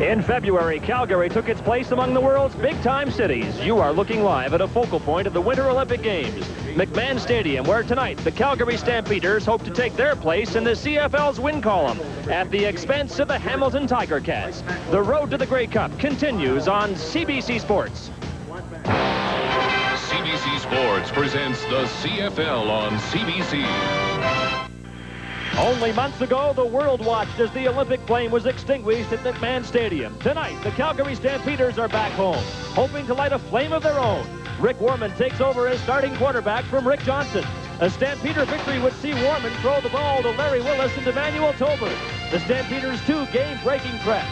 In February, Calgary took its place among the world's big-time cities. You are looking live at a focal point of the Winter Olympic Games, McMahon Stadium, where tonight the Calgary Stampeders hope to take their place in the CFL's win column at the expense of the Hamilton Tiger Cats. The road to the Grey Cup continues on CBC Sports. CBC Sports presents the CFL on CBC. Only months ago, the world watched as the Olympic flame was extinguished at McMahon Stadium. Tonight, the Calgary Stampeders are back home, hoping to light a flame of their own. Rick Warman takes over as starting quarterback from Rick Johnson. A Stampeder victory would see Warman throw the ball to Larry Willis and Emmanuel Tolbert. The Stampeders' two game-breaking threats.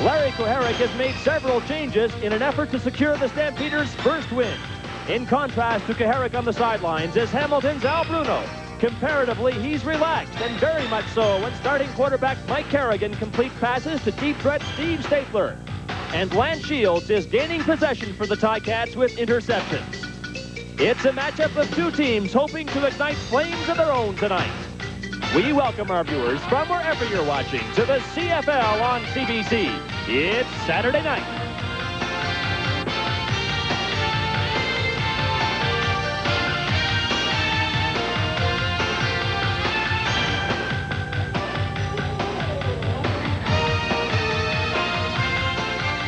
Larry Kuharich has made several changes in an effort to secure the Stampeders' first win. In contrast to Kuharich on the sidelines is Hamilton's Al Bruno. Comparatively, he's relaxed, and very much so when starting quarterback Mike Kerrigan completes passes to deep threat Steve Stapler. And Lance Shields is gaining possession for the Ticats with interceptions. It's a matchup of two teams hoping to ignite flames of their own tonight. We welcome our viewers from wherever you're watching to the CFL on CBC. It's Saturday night.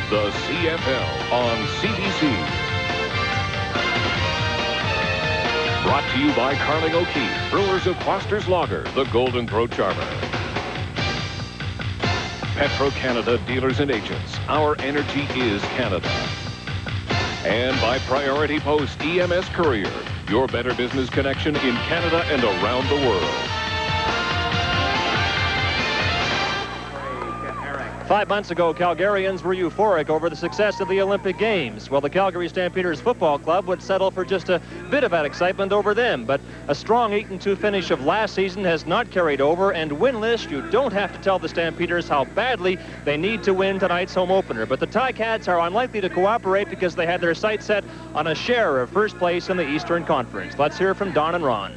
The CFL on CBC. Brought to you by Carling O'Keefe, brewers of Foster's Lager, the Golden Throat Charmer. Petro-Canada dealers and agents. Our energy is Canada. And by Priority Post EMS Courier, your better business connection in Canada and around the world. 5 months ago, Calgarians were euphoric over the success of the Olympic Games. Well, the Calgary Stampeders Football Club would settle for just a bit of that excitement over them. But a strong 8-2 finish of last season has not carried over, and winless, you don't have to tell the Stampeders how badly they need to win tonight's home opener. But the Ticats are unlikely to cooperate because they had their sights set on a share of first place in the Eastern Conference. Let's hear from Don and Ron.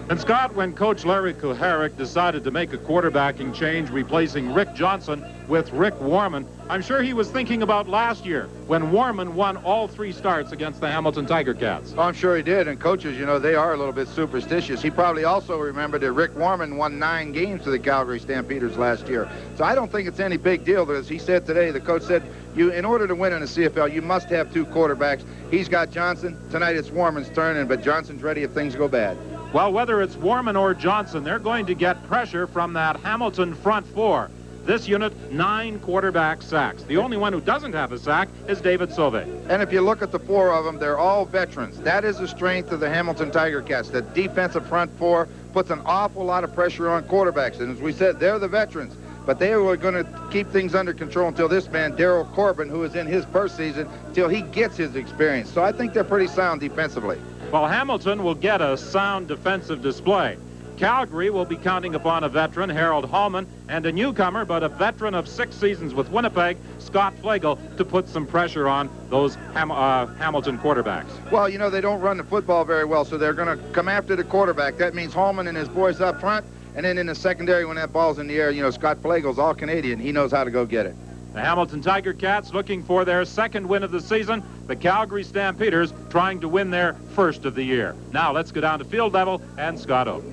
And Scott, when Coach Larry Kuharich decided to make a quarterbacking change, replacing Rick Johnson with Rick Warman, I'm sure he was thinking about last year when Warman won all 3 starts against the Hamilton Tiger Cats. Oh, I'm sure he did. And coaches, you know, they are a little bit superstitious. He probably also remembered that Rick Warman won 9 games for the Calgary Stampeders last year. So I don't think it's any big deal. As he said today, the coach said, in order to win in the CFL, you must have 2 quarterbacks. He's got Johnson. Tonight it's Warman's turn, but Johnson's ready if things go bad. Well, whether it's Warman or Johnson, they're going to get pressure from that Hamilton front 4. This unit, 9 quarterback sacks. The only one who doesn't have a sack is David Sauvé. And if you look at the 4 of them, they're all veterans. That is the strength of the Hamilton Tiger Cats. The defensive front 4 puts an awful lot of pressure on quarterbacks. And as we said, they're the veterans. But they were going to keep things under control until this man, Daryl Corbin, who is in his first season, till he gets his experience. So I think they're pretty sound defensively. Well, Hamilton will get a sound defensive display. Calgary will be counting upon a veteran, Harold Hallman, and a newcomer, but a veteran of 6 seasons with Winnipeg, Scott Flagel, to put some pressure on those Hamilton quarterbacks. Well, you know, they don't run the football very well, so they're going to come after the quarterback. That means Hallman and his boys up front, and then in the secondary when that ball's in the air, you know, Scott Flagel's all Canadian. He knows how to go get it. The Hamilton Tiger Cats looking for their 2nd win of the season. The Calgary Stampeders trying to win their 1st of the year. Now let's go down to field level and Scott Oak.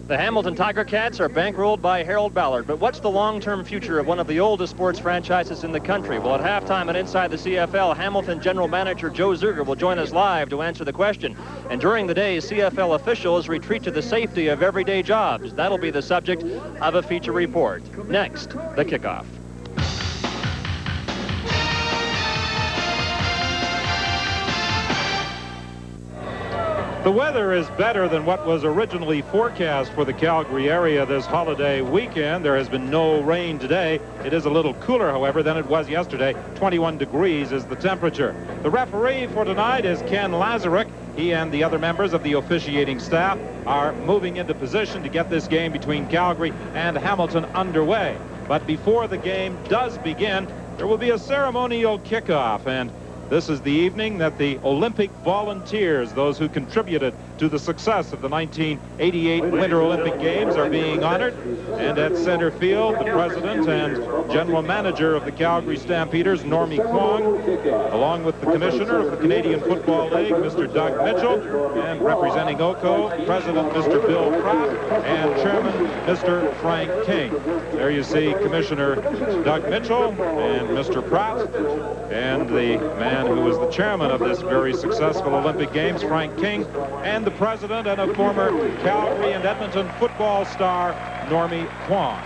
The Hamilton Tiger Cats are bankrolled by Harold Ballard, but what's the long-term future of one of the oldest sports franchises in the country? Well, at halftime and inside the CFL, Hamilton General Manager Joe Zerger will join us live to answer the question. And during the day, CFL officials retreat to the safety of everyday jobs. That'll be the subject of a feature report. Next, the kickoff. The weather is better than what was originally forecast for the Calgary area this holiday weekend. There has been no rain today. It is a little cooler, however, than it was yesterday. 21 degrees is the temperature. The referee for tonight is Ken Lazaruk. He and the other members of the officiating staff are moving into position to get this game between Calgary and Hamilton underway. But before the game does begin, there will be a ceremonial kickoff, and this is the evening that the Olympic volunteers, those who contributed to the success of the 1988 Winter Olympic Games are being honored. And at center field, the president and general manager of the Calgary Stampeders, Normie Kwong, along with the commissioner of the Canadian Football League, Mr. Doug Mitchell, and representing Oko, President Mr. Bill Pratt, and Chairman Mr. Frank King. There you see Commissioner Doug Mitchell and Mr. Pratt, and the man who was the chairman of this very successful Olympic Games, Frank King, and the president and a former Calgary and Edmonton football star, Normie Kwong.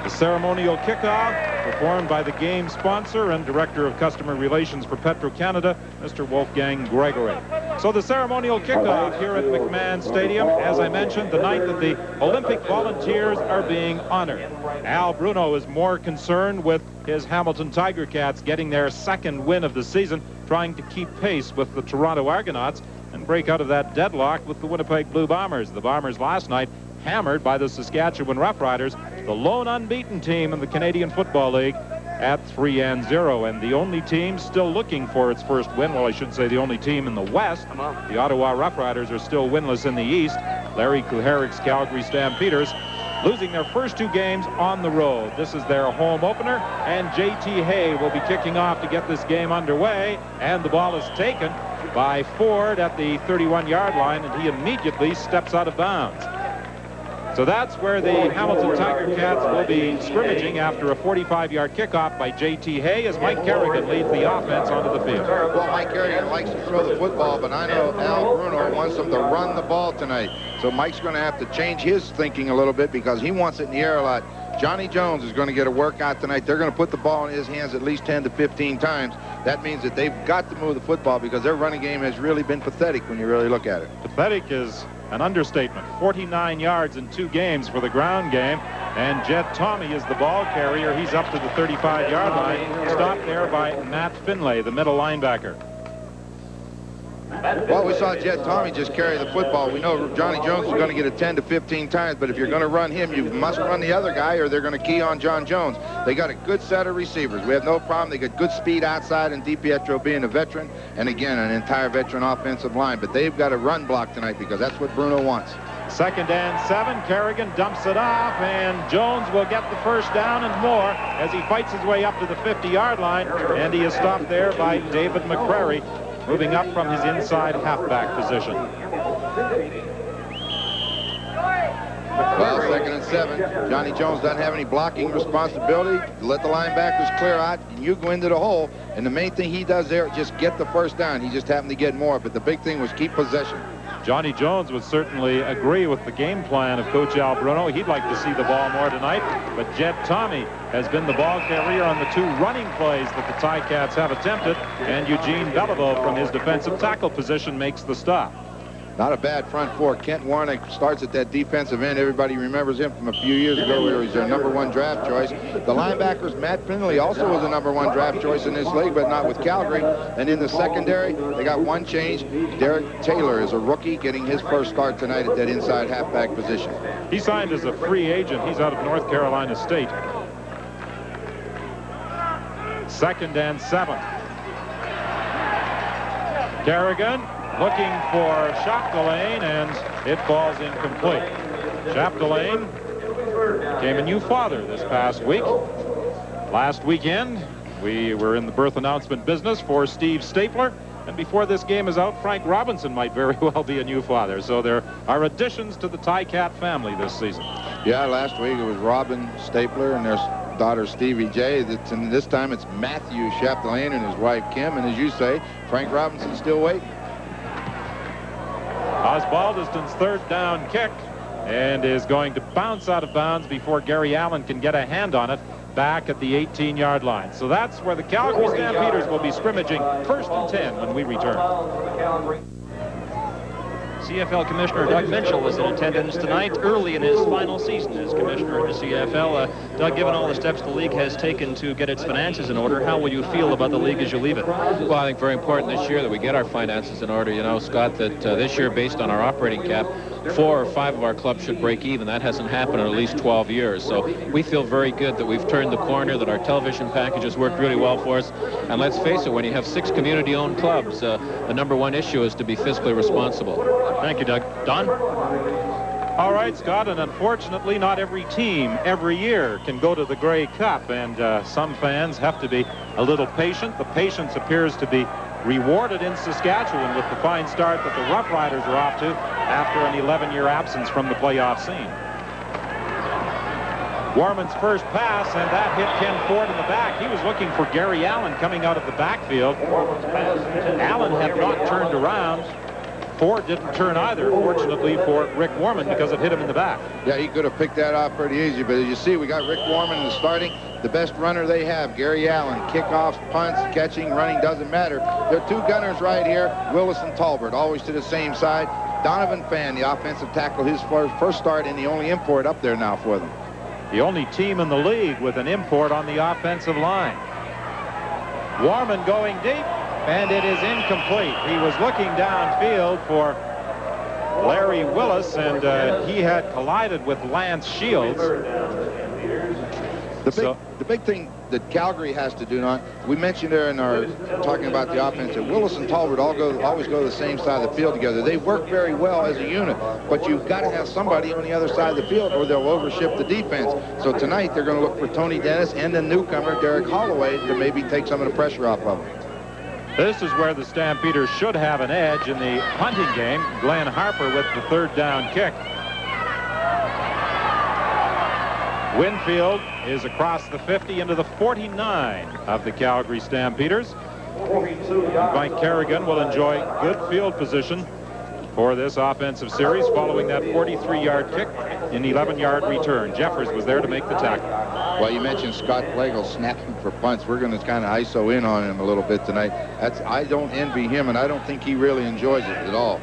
The ceremonial kickoff performed by the game sponsor and Director of Customer Relations for Petro-Canada, Mr. Wolfgang Gregory. So the ceremonial kickoff here at McMahon Stadium, as I mentioned, the night that the Olympic volunteers are being honored. Al Bruno is more concerned with his Hamilton Tiger Cats getting their second win of the season, trying to keep pace with the Toronto Argonauts and break out of that deadlock with the Winnipeg Blue Bombers. The Bombers last night hammered by the Saskatchewan Roughriders, the lone unbeaten team in the Canadian Football League, at 3-0, and the only team still looking for its first win, well, I should say the only team in the West, the Ottawa Roughriders, are still winless in the East. Larry Kuharic's Calgary Stampeders losing their first two games on the road. This is their home opener, and J.T. Hay will be kicking off to get this game underway, and the ball is taken by Ford at the 31-yard line, and he immediately steps out of bounds. So that's where the Hamilton Tiger Cats will be scrimmaging after a 45-yard kickoff by J.T. Hay as Mike Kerrigan leads the offense onto the field. Well, Mike Kerrigan likes to throw the football, but I know Al Bruno wants them to run the ball tonight. So Mike's going to have to change his thinking a little bit because he wants it in the air a lot. Johnny Jones is going to get a workout tonight. They're going to put the ball in his hands at least 10 to 15 times. That means that they've got to move the football because their running game has really been pathetic when you really look at it. Pathetic is an understatement. 49 yards in 2 games for the ground game. And Jed Tommy is the ball carrier. He's up to the 35-yard line. Stopped there by Matt Finlay, the middle linebacker. Well, we saw Jed Tommy just carry the football. We know Johnny Jones is going to get it 10 to 15 times, but if you're going to run him, you must run the other guy or they're going to key on John Jones. They got a good set of receivers. We have no problem. They got good speed outside, and DiPietro being a veteran, and again, an entire veteran offensive line. But they've got a run block tonight because that's what Bruno wants. 2nd and 7. Kerrigan dumps it off, and Jones will get the first down and more as he fights his way up to the 50-yard line, and he is stopped there by David McCrary, moving up from his inside halfback position. Well, 2nd and 7. Johnny Jones doesn't have any blocking responsibility. Let the linebackers clear out, and you go into the hole. And the main thing he does there is just get the first down. He just happened to get more, but the big thing was keep possession. Johnny Jones would certainly agree with the game plan of Coach Al Bruno. He'd like to see the ball more tonight, but Jed Tommy has been the ball carrier on the 2 running plays that the Ticats have attempted, and Eugene Beliveau from his defensive tackle position makes the stop. Not a bad front four. Kent Warnick starts at that defensive end. Everybody remembers him from a few years ago where he was their #1 draft choice. The linebackers, Matt Finley also was a #1 draft choice in this league, but not with Calgary. And in the secondary, they got one change. Derek Taylor is a rookie getting his first start tonight at that inside halfback position. He signed as a free agent. He's out of North Carolina State. 2nd and 7. Kerrigan looking for Chapdelaine, and it falls incomplete. Chapdelaine became a new father this past week. Last weekend, we were in the birth announcement business for Steve Stapler, and before this game is out, Frank Robinson might very well be a new father. So there are additions to the Ticat family this season. Yeah, last week it was Robin Stapler and their daughter Stevie J. And this time it's Matthew Chapdelaine and his wife Kim, and as you say, Frank Robinson's still waiting. Osbaldiston's 3rd down kick, and is going to bounce out of bounds before Gary Allen can get a hand on it back at the 18-yard line. So that's where the Calgary Stampeders will be scrimmaging 1st and 10 when we return. CFL Commissioner Doug Mitchell is in attendance tonight, early in his final season as commissioner of the CFL. Doug, given all the steps the league has taken to get its finances in order, how will you feel about the league as you leave it? Well, I think very important this year that we get our finances in order. You know, Scott, that this year, based on our operating cap, 4 or 5 of our clubs should break even. That hasn't happened in at least 12 years. So we feel very good that we've turned the corner, that our television package has worked really well for us. And let's face it, when you have 6 community-owned clubs, the #1 issue is to be fiscally responsible. Thank you, Doug. Don? All right, Scott, and unfortunately not every team every year can go to the Grey Cup, and some fans have to be a little patient. The patience appears to be rewarded in Saskatchewan with the fine start that the Rough Riders are off to after an 11-year absence from the playoff scene. Warman's first pass, and that hit Ken Ford in the back. He was looking for Gary Allen coming out of the backfield. Allen had not turned around. Ford didn't turn either, fortunately for Rick Warman, because it hit him in the back. Yeah, he could have picked that off pretty easy, but as you see, we got Rick Warman in the starting. The best runner they have, Gary Allen. Kickoffs, punts, catching, running, doesn't matter. There are 2 gunners right here, Willis and Talbert, always to the same side. Donovan Fan, the offensive tackle, his first start and the only import up there now for them. The only team in the league with an import on the offensive line. Warman going deep, and it is incomplete. He was looking downfield for Larry Willis, and he had collided with Lance Shields. The big thing that Calgary has to do now, we mentioned there in our talking about the offense, that Willis and Talbot always go to the same side of the field together. They work very well as a unit, but you've got to have somebody on the other side of the field or they'll overship the defense. So tonight they're going to look for Tony Dennis and the newcomer, Derek Holloway, to maybe take some of the pressure off of him. This is where the Stampeders should have an edge in the punting game. Glenn Harper with the 3rd down kick. Winfield is across the 50 into the 49 of the Calgary Stampeders. Mike Kerrigan will enjoy good field position for this offensive series following that 43-yard kick in 11-yard return. Jeffers was there to make the tackle. Well, you mentioned Scott Flegel snapping for punts. We're going to kind of ISO in on him a little bit tonight. I don't envy him, and I don't think he really enjoys it at all.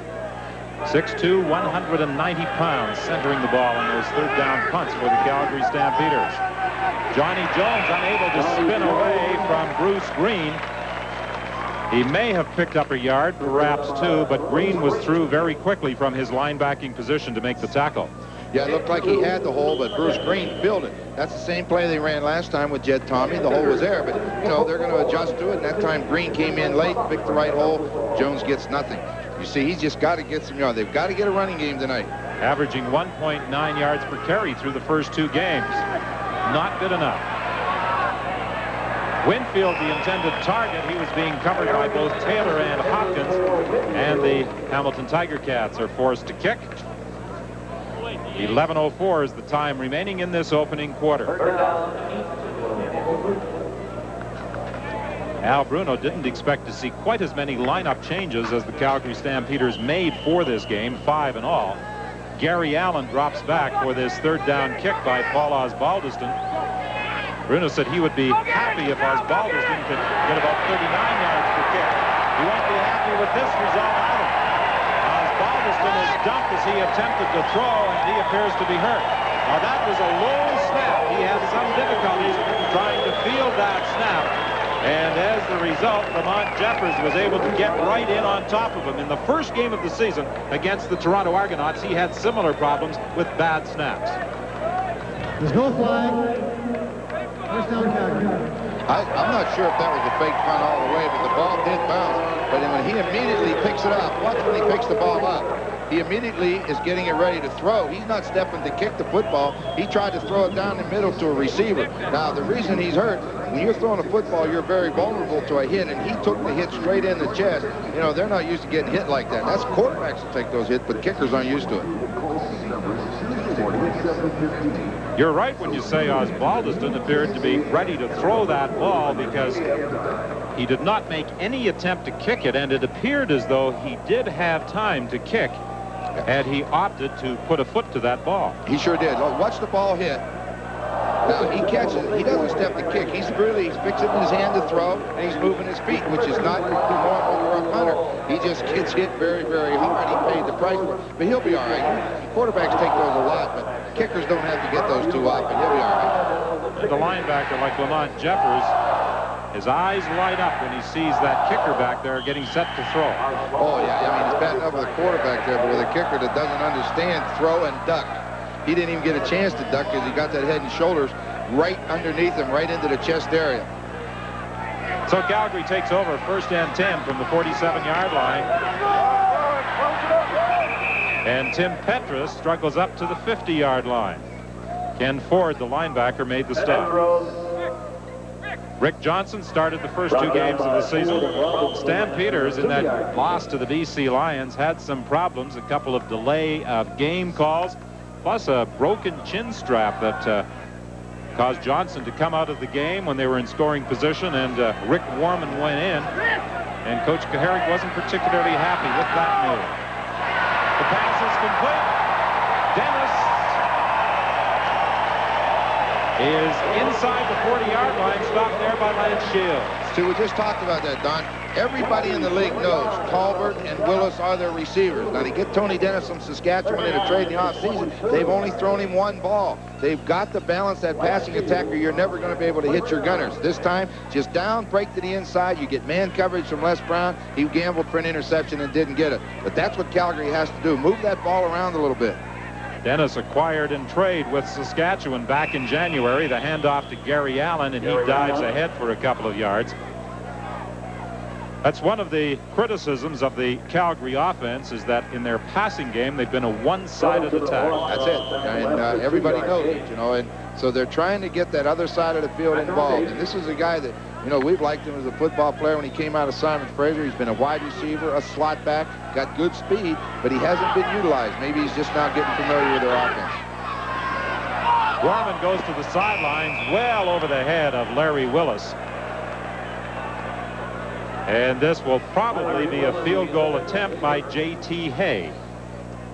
6'2", 190 pounds, centering the ball on those 3rd down punts for the Calgary Stampeders. Johnny Jones unable to spin away from Bruce Green. He may have picked up a yard, perhaps 2, but Green was through very quickly from his linebacking position to make the tackle. Yeah, it looked like he had the hole, but Bruce Green filled it. That's the same play they ran last time with Jed Tommy. The hole was there, but, you know, they're going to adjust to it, and that time Green came in late, picked the right hole. Jones gets nothing. You see, he's just got to get some yards. They've got to get a running game tonight. Averaging 1.9 yards per carry through the first 2 games. Not good enough. Winfield, the intended target, he was being covered by both Taylor and Hopkins, and the Hamilton Tiger Cats are forced to kick. 11:04 is the time remaining in this opening quarter. Al Bruno didn't expect to see quite as many lineup changes as the Calgary Stampeders made for this game, 5 in all. Gary Allen drops back for this 3rd down kick by Paul Osbaldiston. Bruno said he would be happy if Osbaldiston could get about 39 yards per kick. He won't be happy with this result either. Osbaldiston is dumped as he attempted to throw, and he appears to be hurt. Now that was a low snap. He had some difficulties trying to field that snap. And as the result, Lamont Jeffers was able to get right in on top of him. In the first game of the season against the Toronto Argonauts, he had similar problems with bad snaps. There's no flag. First down, Calgary. I'm not sure if that was a fake punt all the way, but the ball did bounce. But when he immediately picks it up, watch when he picks the ball up. He immediately is getting it ready to throw. He's not stepping to kick the football. He tried to throw it down the middle to a receiver. Now, the reason he's hurt, when you're throwing a football, you're very vulnerable to a hit, and he took the hit straight in the chest. You know, they're not used to getting hit like that. That's quarterbacks that take those hits, but kickers aren't used to it. You're right when you say Osbaldiston appeared to be ready to throw that ball because he did not make any attempt to kick it, and it appeared as though he did have time to kick had he opted to put a foot to that ball. He sure did. Watch the ball hit. Now, he catches it. He doesn't step to kick. He's fixing his hand to throw, and he's moving his feet, which is not normal for a punter. He just gets hit very, very hard. He paid the price for it. But he'll be all right. Quarterbacks take those a lot, but kickers don't have to get those too often. He'll be all right. The linebacker like Lamont Jeffers his eyes light up when he sees that kicker back there getting set to throw. Oh, yeah. I mean, he's batting up with a quarterback there, but with a kicker that doesn't understand throw and duck. He didn't even get a chance to duck because he got that head and shoulders right underneath him, right into the chest area. So Calgary takes over 1st and 10 from the 47-yard line. And Tim Petrus struggles up to the 50-yard line. Ken Ford, the linebacker, made the stop. Rick Johnson started the first 2 games of the season. Stampeders, in that loss to the BC Lions, had some problems, a couple of delay of game calls, plus a broken chin strap that caused Johnson to come out of the game when they were in scoring position, and Rick Warman went in, and Coach Kaharick wasn't particularly happy with that move. The pass is complete. Dennis is inside the 40-yard line, stopped there by Lance Shields. See, we just talked about that, Don. Everybody in the league knows Talbert and Willis are their receivers. Now, to get Tony Dennis from Saskatchewan in a trade in the offseason, they've only thrown him 1 ball. They've got to balance that passing attack, or you're never going to be able to hit your gunners. This time, just down, break to the inside. You get man coverage from Les Brown. He gambled for an interception and didn't get it. But that's what Calgary has to do. Move that ball around a little bit. Dennis acquired in trade with Saskatchewan back in January. The handoff to Gary Allen, and he dives ahead for a couple of yards. That's one of the criticisms of the Calgary offense, is that in their passing game, they've been a one-sided attack. That's it. And everybody knows it, you know. And so they're trying to get that other side of the field involved. And this is a guy that, you know, we've liked him as a football player when he came out of Simon Fraser. He's been a wide receiver, a slot back, got good speed, but he hasn't been utilized. Maybe he's just now getting familiar with their offense. Gorman goes to the sidelines, well over the head of Larry Willis. And this will probably be a field goal attempt by J.T. Hay.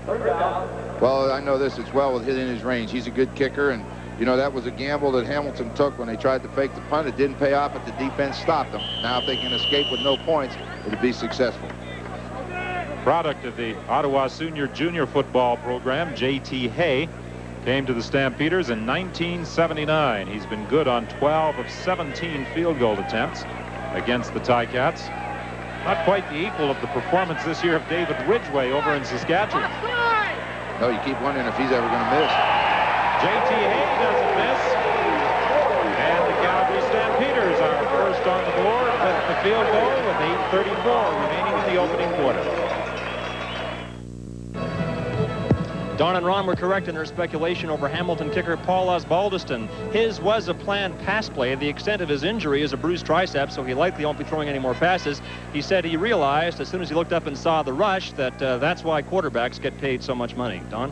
Well, I know this as well with hitting his range. He's a good kicker, and, you know, that was a gamble that Hamilton took when they tried to fake the punt. It didn't pay off, but the defense stopped them. Now, if they can escape with no points, it'll be successful. Product of the Ottawa Junior Football Program, J.T. Hay, came to the Stampeders in 1979. He's been good on 12 of 17 field goal attempts against the Ticats. Not quite the equal of the performance this year of David Ridgway over in Saskatchewan. No, you keep wondering if he's ever going to miss. J.T. Hay doesn't miss. And the Calgary Stampeders are first on the board with the field goal with 8:34 remaining in the opening quarter. Don and Ron were correct in their speculation over Hamilton kicker Paul Osbaldiston. His was a planned pass play. The extent of his injury is a bruised tricep, so he likely won't be throwing any more passes. He said he realized as soon as he looked up and saw the rush that that's why quarterbacks get paid so much money. Don?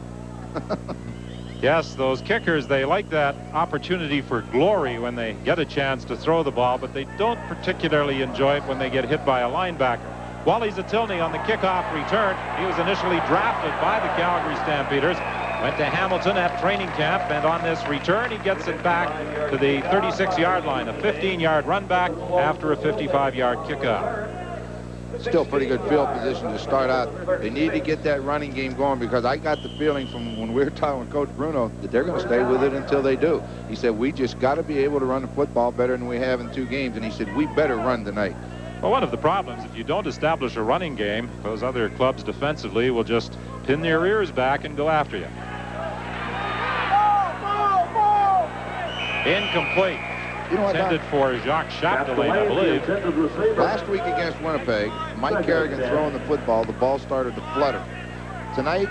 Yes, those kickers, they like that opportunity for glory when they get a chance to throw the ball, but they don't particularly enjoy it when they get hit by a linebacker. Wally Zatilny on the kickoff return. He was initially drafted by the Calgary Stampeders, went to Hamilton at training camp, and on this return he gets it back to the 36-yard line, a 15-yard run back after a 55-yard kickoff. Still pretty good field position to start out. They need to get that running game going, because I got the feeling from when we were talking with Coach Bruno that they're going to stay with it until they do. He said, we just got to be able to run the football better than we have in 2 games, and he said, we better run tonight. Well, one of the problems, if you don't establish a running game, those other clubs defensively will just pin their ears back and go after you. Incomplete. You know what, intended for Jacques Chapdelaine, I believe. Last week against Winnipeg, Mike Kerrigan throwing the football, the ball started to flutter. Tonight,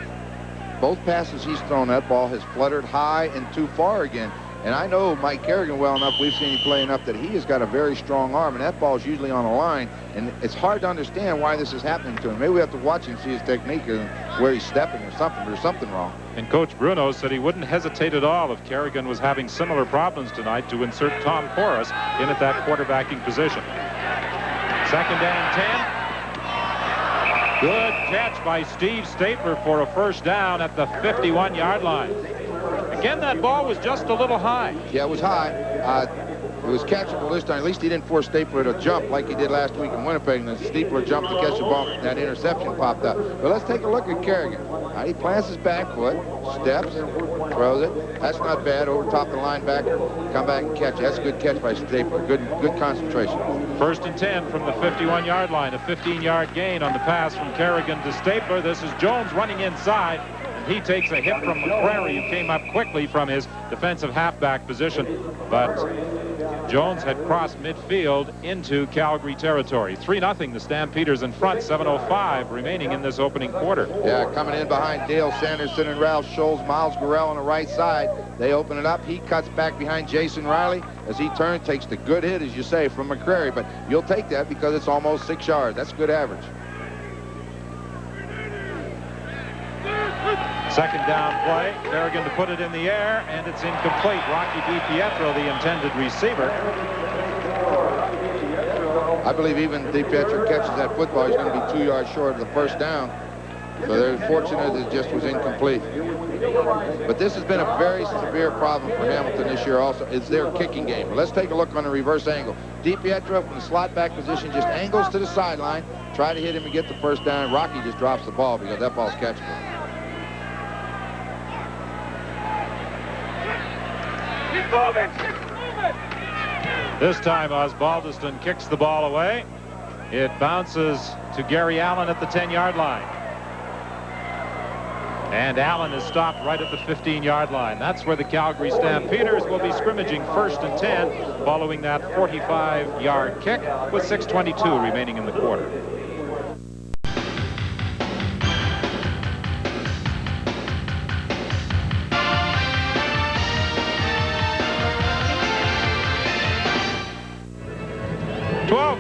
both passes he's thrown, that ball has fluttered high and too far again. And I know Mike Kerrigan well enough, we've seen him play enough, that he has got a very strong arm, and that ball's usually on a line, and it's hard to understand why this is happening to him. Maybe we have to watch him, see his technique and where he's stepping or something. There's something wrong. And Coach Bruno said he wouldn't hesitate at all if Kerrigan was having similar problems tonight to insert Tom Porras in at that quarterbacking position. 2nd and 10. Good catch by Steve Stapler for a first down at the 51-yard line. Again, that ball was just a little high. Yeah, it was high. It was catchable this time. At least he didn't force Stapler to jump like he did last week in Winnipeg. And then Stapler jumped to catch the ball. That interception popped up. But let's take a look at Kerrigan. He plants his back foot, steps, throws it. That's not bad. Over top the linebacker. Come back and catch it. That's a good catch by Stapler. Good concentration. 1st and 10 from the 51-yard line. A 15-yard gain on the pass from Kerrigan to Stapler. This is Jones running inside. He takes a hit from McCrary, who came up quickly from his defensive halfback position. But Jones had crossed midfield into Calgary territory. 3-0, the Stampeders in front, 7:05 remaining in this opening quarter. Yeah, coming in behind Dale Sanderson and Ralph Scholes, Miles Gurrell on the right side. They open it up. He cuts back behind Jason Riley. As he turns, takes the good hit, as you say, from McCrary. But you'll take that because it's almost 6 yards. That's good average. 2nd down play. Kerrigan to put it in the air, and it's incomplete. Rocky DiPietro, the intended receiver. I believe even DiPietro catches that football, he's going to be 2 yards short of the 1st down. So they're fortunate it just was incomplete. But this has been a very severe problem for Hamilton this year also. It's their kicking game. But let's take a look on the reverse angle. DiPietro from the slot back position just angles to the sideline, try to hit him and get the 1st down. Rocky just drops the ball because that ball's catchable. This time Osbaldiston kicks the ball away. It bounces to Gary Allen at the 10-yard line. And Allen is stopped right at the 15-yard line. That's where the Calgary Stampeders will be scrimmaging 1st and 10 following that 45-yard kick with 6:22 remaining in the quarter.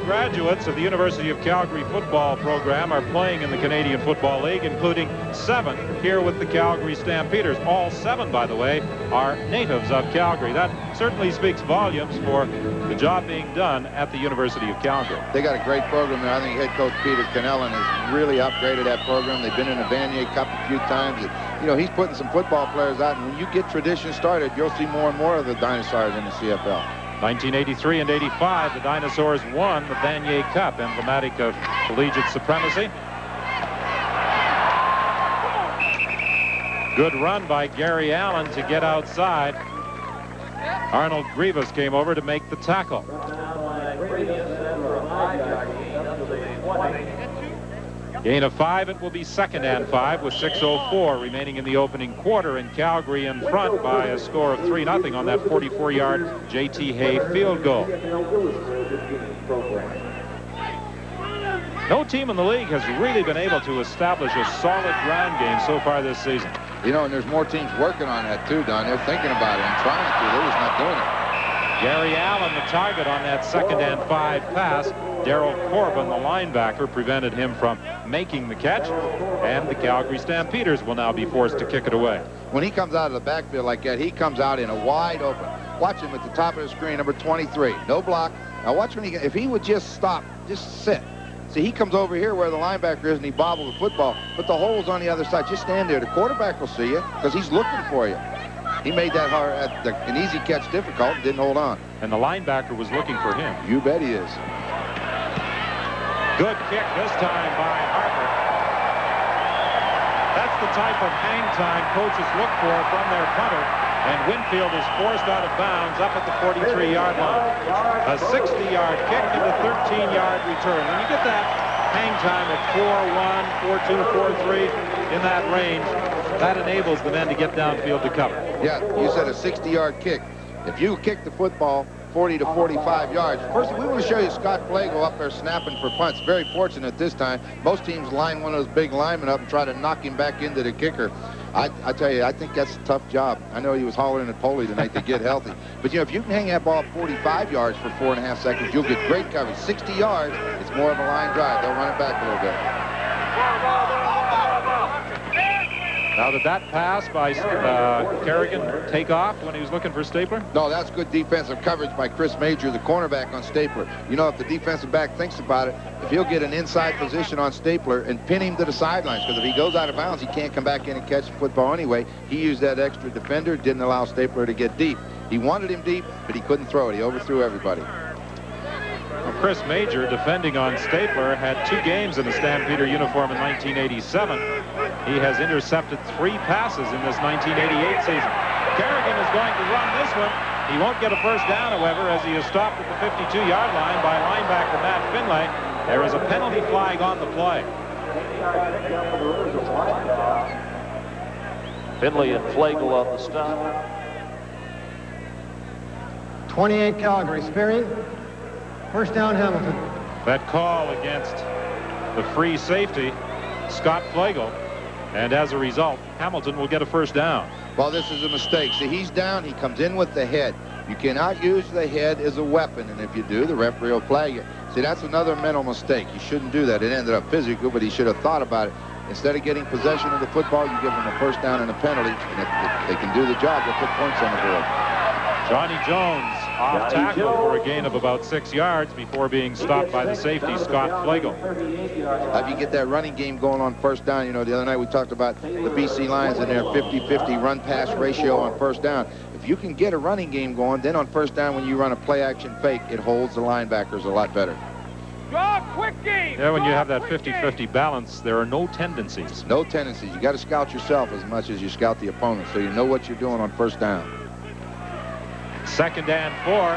Graduates of the University of Calgary football program are playing in the Canadian Football League, including 7 here with the Calgary Stampeders. All 7, by the way, are natives of Calgary. That certainly speaks volumes for the job being done at the University of Calgary. They got a great program there. I think head coach Peter Cannellan has really upgraded that program. They've been in the Vanier Cup a few times. You know, he's putting some football players out, and when you get tradition started, you'll see more and more of the dinosaurs in the CFL. 1983 and 85, the Dinosaurs won the Vanier Cup, emblematic of collegiate supremacy. Good run by Gary Allen to get outside. Arnold Grievous came over to make the tackle. Gain of 5, it will be 2nd and 5 with 6:04 remaining in the opening quarter, and Calgary in front by a score of 3-0 on that 44-yard J.T. Hay field goal. No team in the league has really been able to establish a solid ground game so far this season. You know, and there's more teams working on that too, Don. They're thinking about it and trying to. They're just not doing it. Gary Allen, the target on that 2nd and 5 pass. Darrell Corbin, the linebacker, prevented him from making the catch, and the Calgary Stampeders will now be forced to kick it away. When he comes out of the backfield like that, he comes out in a wide open. Watch him at the top of the screen, number 23. No block. Now watch when if he would just stop, just sit. See, he comes over here where the linebacker is, and he bobbles the football, but the hole's on the other side. Just stand there. The quarterback will see you because he's looking for you. He made that an easy catch difficult and didn't hold on. And the linebacker was looking for him. You bet he is. Good kick this time by Harper. That's the type of hang time coaches look for from their punter. And Winfield is forced out of bounds up at the 43-yard line. A 60-yard kick and a 13-yard return. When you get that hang time at 4-1, 4-2, 4-3 in that range, that enables the men to get downfield to cover. Yeah, you said a 60-yard kick. If you kick the football 40 to 45 yards. First, we want to show you Scott Flago up there snapping for punts. Very fortunate this time. Most teams line one of those big linemen up and try to knock him back into the kicker. I tell you, I think that's a tough job. I know he was hollering at Poley tonight to get healthy. But, you know, if you can hang that ball 45 yards for 4.5 seconds, you'll get great coverage. 60 yards, it's more of a line drive. They'll run it back a little bit. Now, did that pass by Kerrigan take off when he was looking for Stapler? No, that's good defensive coverage by Chris Major, the cornerback on Stapler. You know, if the defensive back thinks about it, if he'll get an inside position on Stapler and pin him to the sidelines, because if he goes out of bounds, he can't come back in and catch the football anyway. He used that extra defender, didn't allow Stapler to get deep. He wanted him deep, but he couldn't throw it. He overthrew everybody. Well, Chris Major, defending on Stapler, had 2 games in the Stampeder uniform in 1987. He has intercepted 3 passes in this 1988 season. Kerrigan is going to run this one. He won't get a first down, however, as he is stopped at the 52-yard line by linebacker Matt Finlay. There is a penalty flag on the play. Finlay and Flagel on the stop. 28 Calgary, Spearing. First down, Hamilton. That call against the free safety, Scott Flagel, and as a result, Hamilton will get a first down. Well, this is a mistake. See, he's down. He comes in with the head. You cannot use the head as a weapon, and if you do, the referee will flag you. See, that's another mental mistake. You shouldn't do that. It ended up physical, but he should have thought about it. Instead of getting possession of the football, you give them a first down and a penalty, and if they can do the job, they'll put points on the board. Johnny Jones off tackle for a gain of about 6 yards before being stopped by the safety, Scott Flagel. How do you get that running game going on first down? You know, the other night we talked about the BC Lions and their 50-50 run-pass ratio on first down. If you can get a running game going, then on first down when you run a play-action fake, it holds the linebackers a lot better. Quick game. Yeah, when you have that 50-50 balance, there are no tendencies. No tendencies. You got to scout yourself as much as you scout the opponent, so you know what you're doing on first down. 2nd and 4.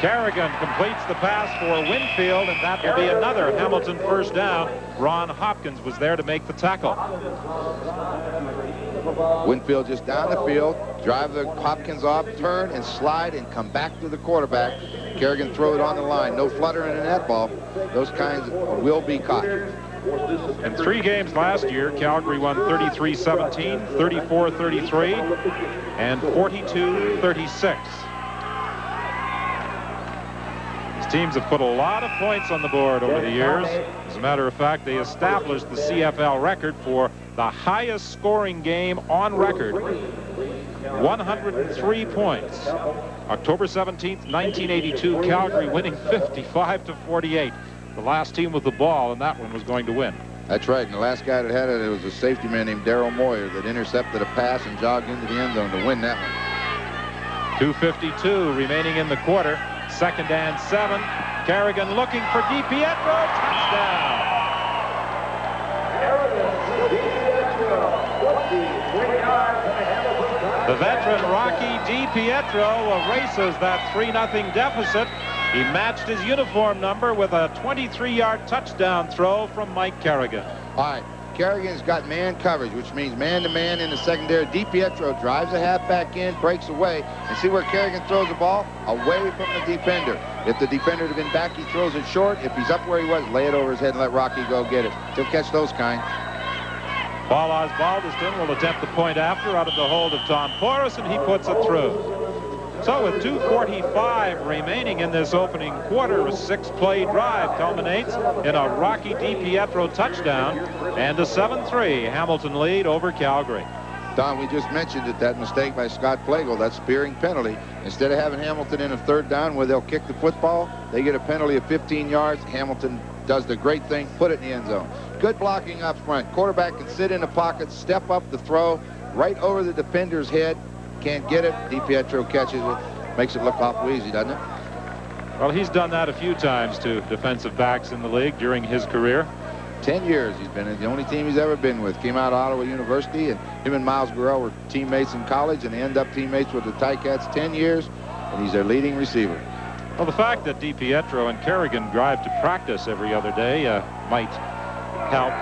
Kerrigan completes the pass for Winfield, and that will be another Hamilton first down. Ron Hopkins was there to make the tackle. Winfield just down the field, drive the Hopkins off, turn and slide and come back to the quarterback. Kerrigan throw it on the line. No fluttering in that ball. Those kinds will be caught. In 3 games last year, Calgary won 33-17, 34-33, and 42-36. These teams have put a lot of points on the board over the years. As a matter of fact, they established the CFL record for the highest scoring game on record, 103 points. October 17th, 1982, Calgary winning 55-48. The last team with the ball, and that one was going to win. That's right, and the last guy that had it, was a safety man named Darryl Moyer that intercepted a pass and jogged into the end zone to win that one. 2:52 remaining in the quarter. 2nd and 7. Kerrigan looking for DiPietro. Touchdown. The veteran Rocky DiPietro erases that 3-0 deficit. He matched his uniform number with a 23-yard touchdown throw from Mike Kerrigan. All right, Kerrigan's got man coverage, which means man-to-man in the secondary. DiPietro drives a halfback in, breaks away, and see where Kerrigan throws the ball? Away from the defender. If the defender had been back, he throws it short. If he's up where he was, lay it over his head and let Rocky go get it. He'll catch those kind. Paul Osbaldiston will attempt the point after out of the hold of Tom Porras, and he puts it through. So with 2:45 remaining in this opening quarter, a 6-play drive culminates in a Rocky DiPietro touchdown and a 7-3 Hamilton lead over Calgary. Don, we just mentioned it, that mistake by Scott Flagel, that spearing penalty. Instead of having Hamilton in a 3rd down where they'll kick the football, they get a penalty of 15 yards. Hamilton does the great thing, put it in the end zone. Good blocking up front. Quarterback can sit in the pocket, step up the throw, right over the defender's head. Can't get it. DiPietro catches it. Makes it look awful easy, doesn't it? Well, he's done that a few times to defensive backs in the league during his career. 10 years he's been in. The only team he's ever been with. Came out of Ottawa University, and him and Miles Gurrell were teammates in college, and they end up teammates with the Ticats 10 years, and he's their leading receiver. Well, the fact that DiPietro and Kerrigan drive to practice every other day might help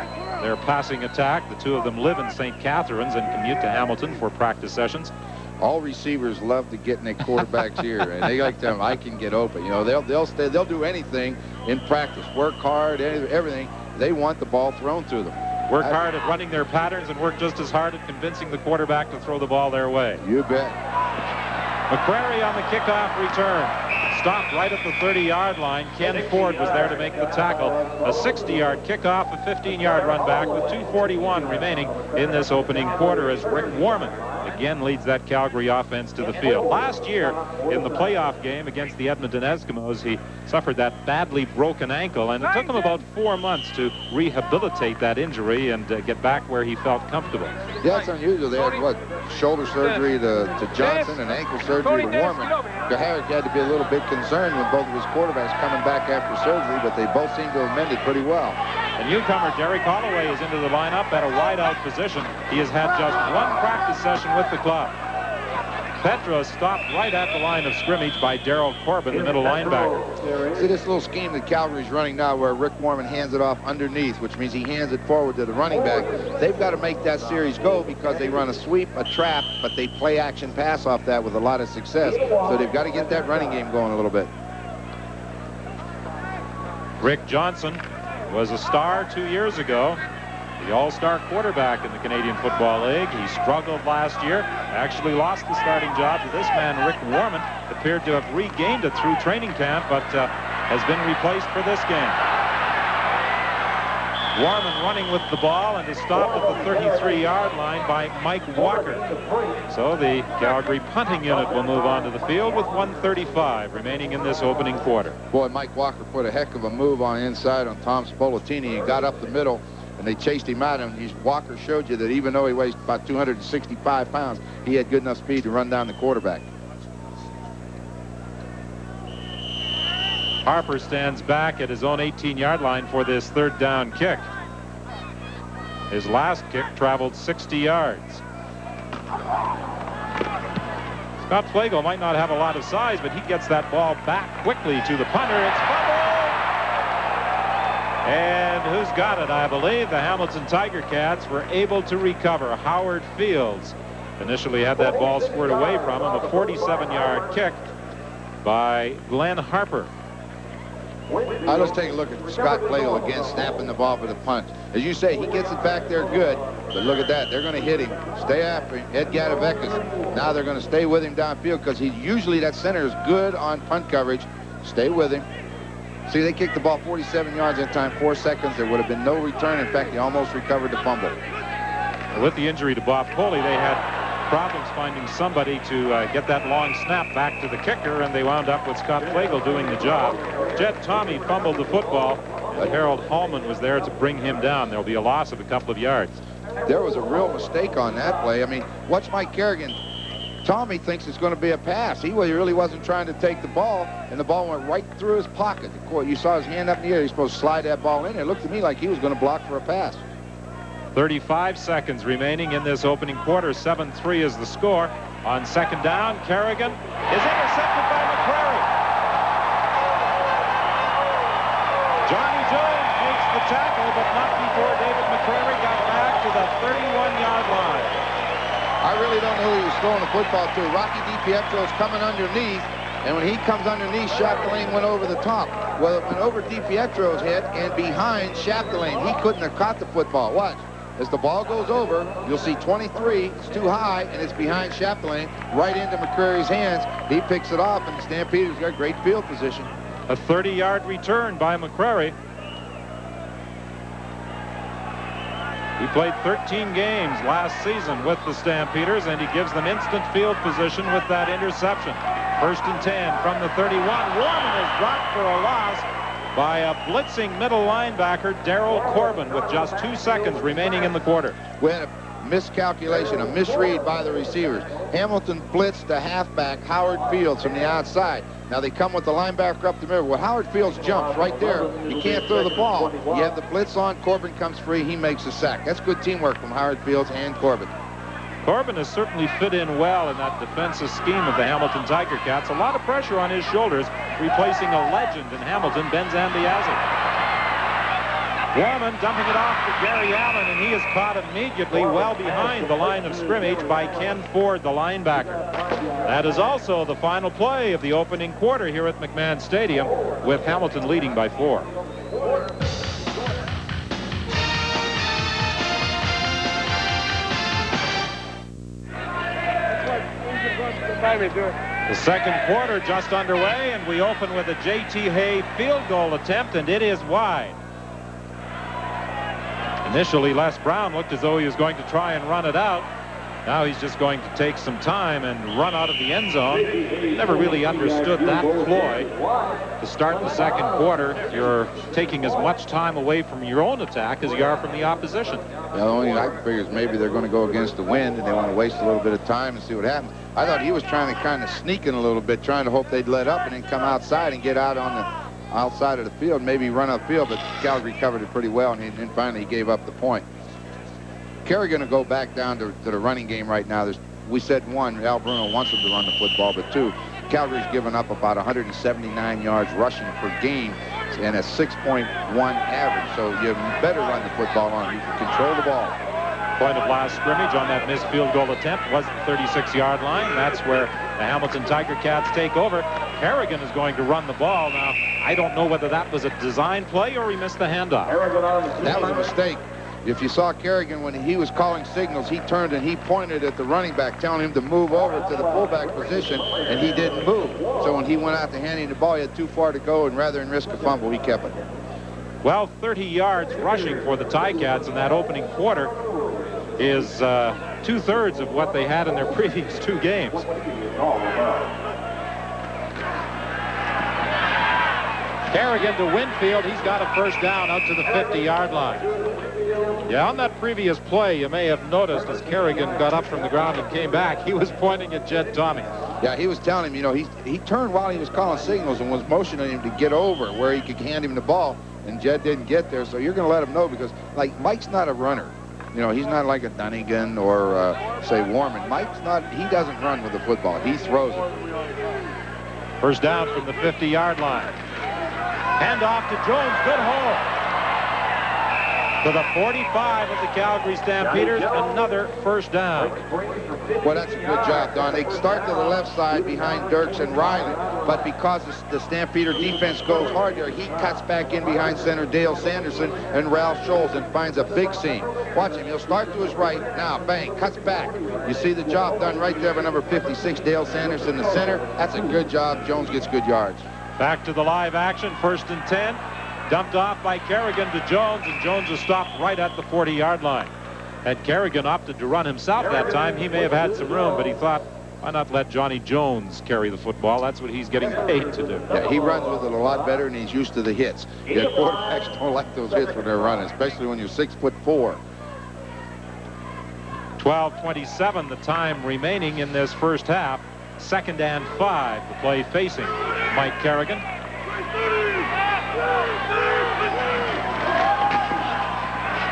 their passing attack. The two of them live in St. Catharines and commute to Hamilton for practice sessions. All receivers love to get in their quarterback's ear, and they like to tell them, I can get open. You know, they'll do anything in practice, work hard, everything. They want the ball thrown to them. Work hard at running their patterns and work just as hard at convincing the quarterback to throw the ball their way. You bet. McQuarrie on the kickoff return. Stopped right at the 30-yard line. Ken Ford was there to make the tackle. A 60-yard kickoff, a 15-yard run back with 2:41 remaining in this opening quarter as Rick Warman again leads that Calgary offense to the field. Last year in the playoff game against the Edmonton Eskimos, he suffered that badly broken ankle, and it took him about 4 months to rehabilitate that injury and get back where he felt comfortable. Yeah, it's unusual. They had, what, shoulder surgery to Johnson and ankle surgery to Warman. Gaharick had to be a little bit concerned with both of his quarterbacks coming back after surgery, but they both seem to have mended pretty well. The newcomer, Derek Holloway, is into the lineup at a wide-out position. He has had just one practice session with the club. Petros stopped right at the line of scrimmage by Darryl Corbin, the middle linebacker. See this little scheme that Calgary's running now where Rick Warman hands it off underneath, which means he hands it forward to the running back. They've got to make that series go because they run a sweep, a trap, but they play action pass off that with a lot of success. So they've got to get that running game going a little bit. Rick Johnson was a star 2 years ago, the all-star quarterback in the Canadian Football League. He struggled last year, actually lost the starting job to this man, Rick Warman. Appeared to have regained it through training camp, but has been replaced for this game. Warman running with the ball and is stopped at the 33-yard line by Mike Walker. So the Calgary punting unit will move on to the field with 1:35 remaining in this opening quarter. Boy, Mike Walker put a heck of a move on inside on Tom Spolatini. He got up the middle, and they chased him out. And Walker showed you that even though he weighs about 265 pounds, he had good enough speed to run down the quarterback. Harper stands back at his own 18-yard line for this third down kick. His last kick traveled 60 yards. Scott Flagel might not have a lot of size, but he gets that ball back quickly to the punter. It's fumbled! And who's got it? I believe the Hamilton Tiger Cats were able to recover. Howard Fields initially had that ball squared away from him. A 47-yard kick by Glenn Harper. Now let's take a look at Scott Flagel again, snapping the ball for the punt. As you say, he gets it back there good, but look at that. They're going to hit him. Stay after him. Ed Gadovekas. Now they're going to stay with him downfield because usually that center is good on punt coverage. Stay with him. See, they kicked the ball 47 yards in time, 4 seconds. There would have been no return. In fact, they almost recovered the fumble. With the injury to Bob Coley, they had problems finding somebody to get that long snap back to the kicker, and they wound up with Scott Flagel doing the job. Jed Tommy fumbled the football, but Harold Hallman was there to bring him down. There'll be a loss of a couple of yards. There was a real mistake on that play. I mean, watch Mike Kerrigan. Tommy thinks it's going to be a pass. He really wasn't trying to take the ball, and the ball went right through his pocket. You saw his hand up in the air. He was supposed to slide that ball in. It looked to me like he was going to block for a pass. 35 seconds remaining in this opening quarter. 7-3 is the score. On second down, Kerrigan is intercepted by McCrary. Johnny Jones makes the tackle, but not before David McCrary got back to the 31-yard line. I really don't know who he was throwing the football to. Rocky DiPietro's coming underneath, and when he comes underneath, Chapdelaine went over the top. Well, it went over DiPietro's head and behind Chapdelaine. He couldn't have caught the football. Watch. As the ball goes over, you'll see 23. It's too high, and it's behind Chapdelaine, right into McCrary's hands. He picks it off, and the Stampeders got great field position. A 30-yard return by McCrary. He played 13 games last season with the Stampeders, and he gives them instant field position with that interception. 1st and 10 from the 31. Warman is dropped for a loss by a blitzing middle linebacker, Darryl Corbin, with just 2 seconds remaining in the quarter. We had a miscalculation, a misread by the receivers. Hamilton blitzed the halfback, Howard Fields, from the outside. Now they come with the linebacker up the middle. Well, Howard Fields jumps right there. You can't throw the ball. You have the blitz on. Corbin comes free. He makes a sack. That's good teamwork from Howard Fields and Corbin. Corbin has certainly fit in well in that defensive scheme of the Hamilton Tiger Cats. A lot of pressure on his shoulders, replacing a legend in Hamilton, Ben Zambiazzi. Warman dumping it off to Gary Allen, and he is caught immediately well behind the line of scrimmage by Ken Ford, the linebacker. That is also the final play of the opening quarter here at McMahon Stadium, with Hamilton leading by 4. The second quarter just underway, and we open with a J.T. Hay field goal attempt, and it is wide. Initially, Les Brown looked as though he was going to try and run it out, Now he's just going to take some time and run out of the end zone. Never really understood that ploy. To start the second quarter, you're taking as much time away from your own attack as you are from the opposition. The only thing I can figure is maybe they're going to go against the wind and they want to waste a little bit of time and see what happens. I thought he was trying to kind of sneak in a little bit, trying to hope they'd let up and then come outside and get out on the outside of the field, maybe run upfield, but Calgary covered it pretty well, and then finally he gave up the point. Kerrigan will go back down to the running game right now. We said one, Al Bruno wants him to run the football, but two, Calgary's given up about 179 yards rushing per game and a 6.1 average. So you better run the football on him. You can control the ball. Point of last scrimmage on that missed field goal attempt was the 36-yard line. That's where the Hamilton Tiger Cats take over. Kerrigan is going to run the ball. Now, I don't know whether that was a design play or he missed the handoff. That was a mistake. If you saw Kerrigan when he was calling signals, he turned and he pointed at the running back, telling him to move over to the fullback position, and he didn't move. So when he went out to handing the ball, he had too far to go, and rather than risk a fumble, he kept it. Well, 30 yards rushing for the Ticats in that opening quarter is 2/3 of what they had in their previous two games. Kerrigan to Winfield. He's got a first down out to the 50-yard line. Yeah, on that previous play, you may have noticed as Kerrigan got up from the ground and came back, he was pointing at Jed Tommy. Yeah, he was telling him, you know, he turned while he was calling signals and was motioning him to get over where he could hand him the ball, and Jed didn't get there, so you're going to let him know because, like, Mike's not a runner. You know, he's not like a Dunnigan or, say, Warman. Mike's not, he doesn't run with the football. He throws it. First down from the 50-yard line. Hand off to Jones. Good hole. To the 45 of the Calgary Stampeders. Another first down. Well, that's a good job, Don. They start to the left side behind Dirks and Riley, but because the Stampeder defense goes hard there, he cuts back in behind center Dale Sanderson and Ralph Scholes and finds a big seam. Watch him. He'll start to his right. Now, bang, cuts back. You see the job done right there by number 56, Dale Sanderson, the center. That's a good job. Jones gets good yards. Back to the live action. 1st and 10. Dumped off by Kerrigan to Jones, and Jones is stopped right at the 40-yard line. Had Kerrigan opted to run himself that time, he may have had some room, but he thought, why not let Johnny Jones carry the football? That's what he's getting paid to do. Yeah, he runs with it a lot better, and he's used to the hits. Yeah, quarterbacks don't like those hits when they're running, especially when you're 6'4". 12:27 the time remaining in this first half. 2nd and 5, the play facing Mike Kerrigan.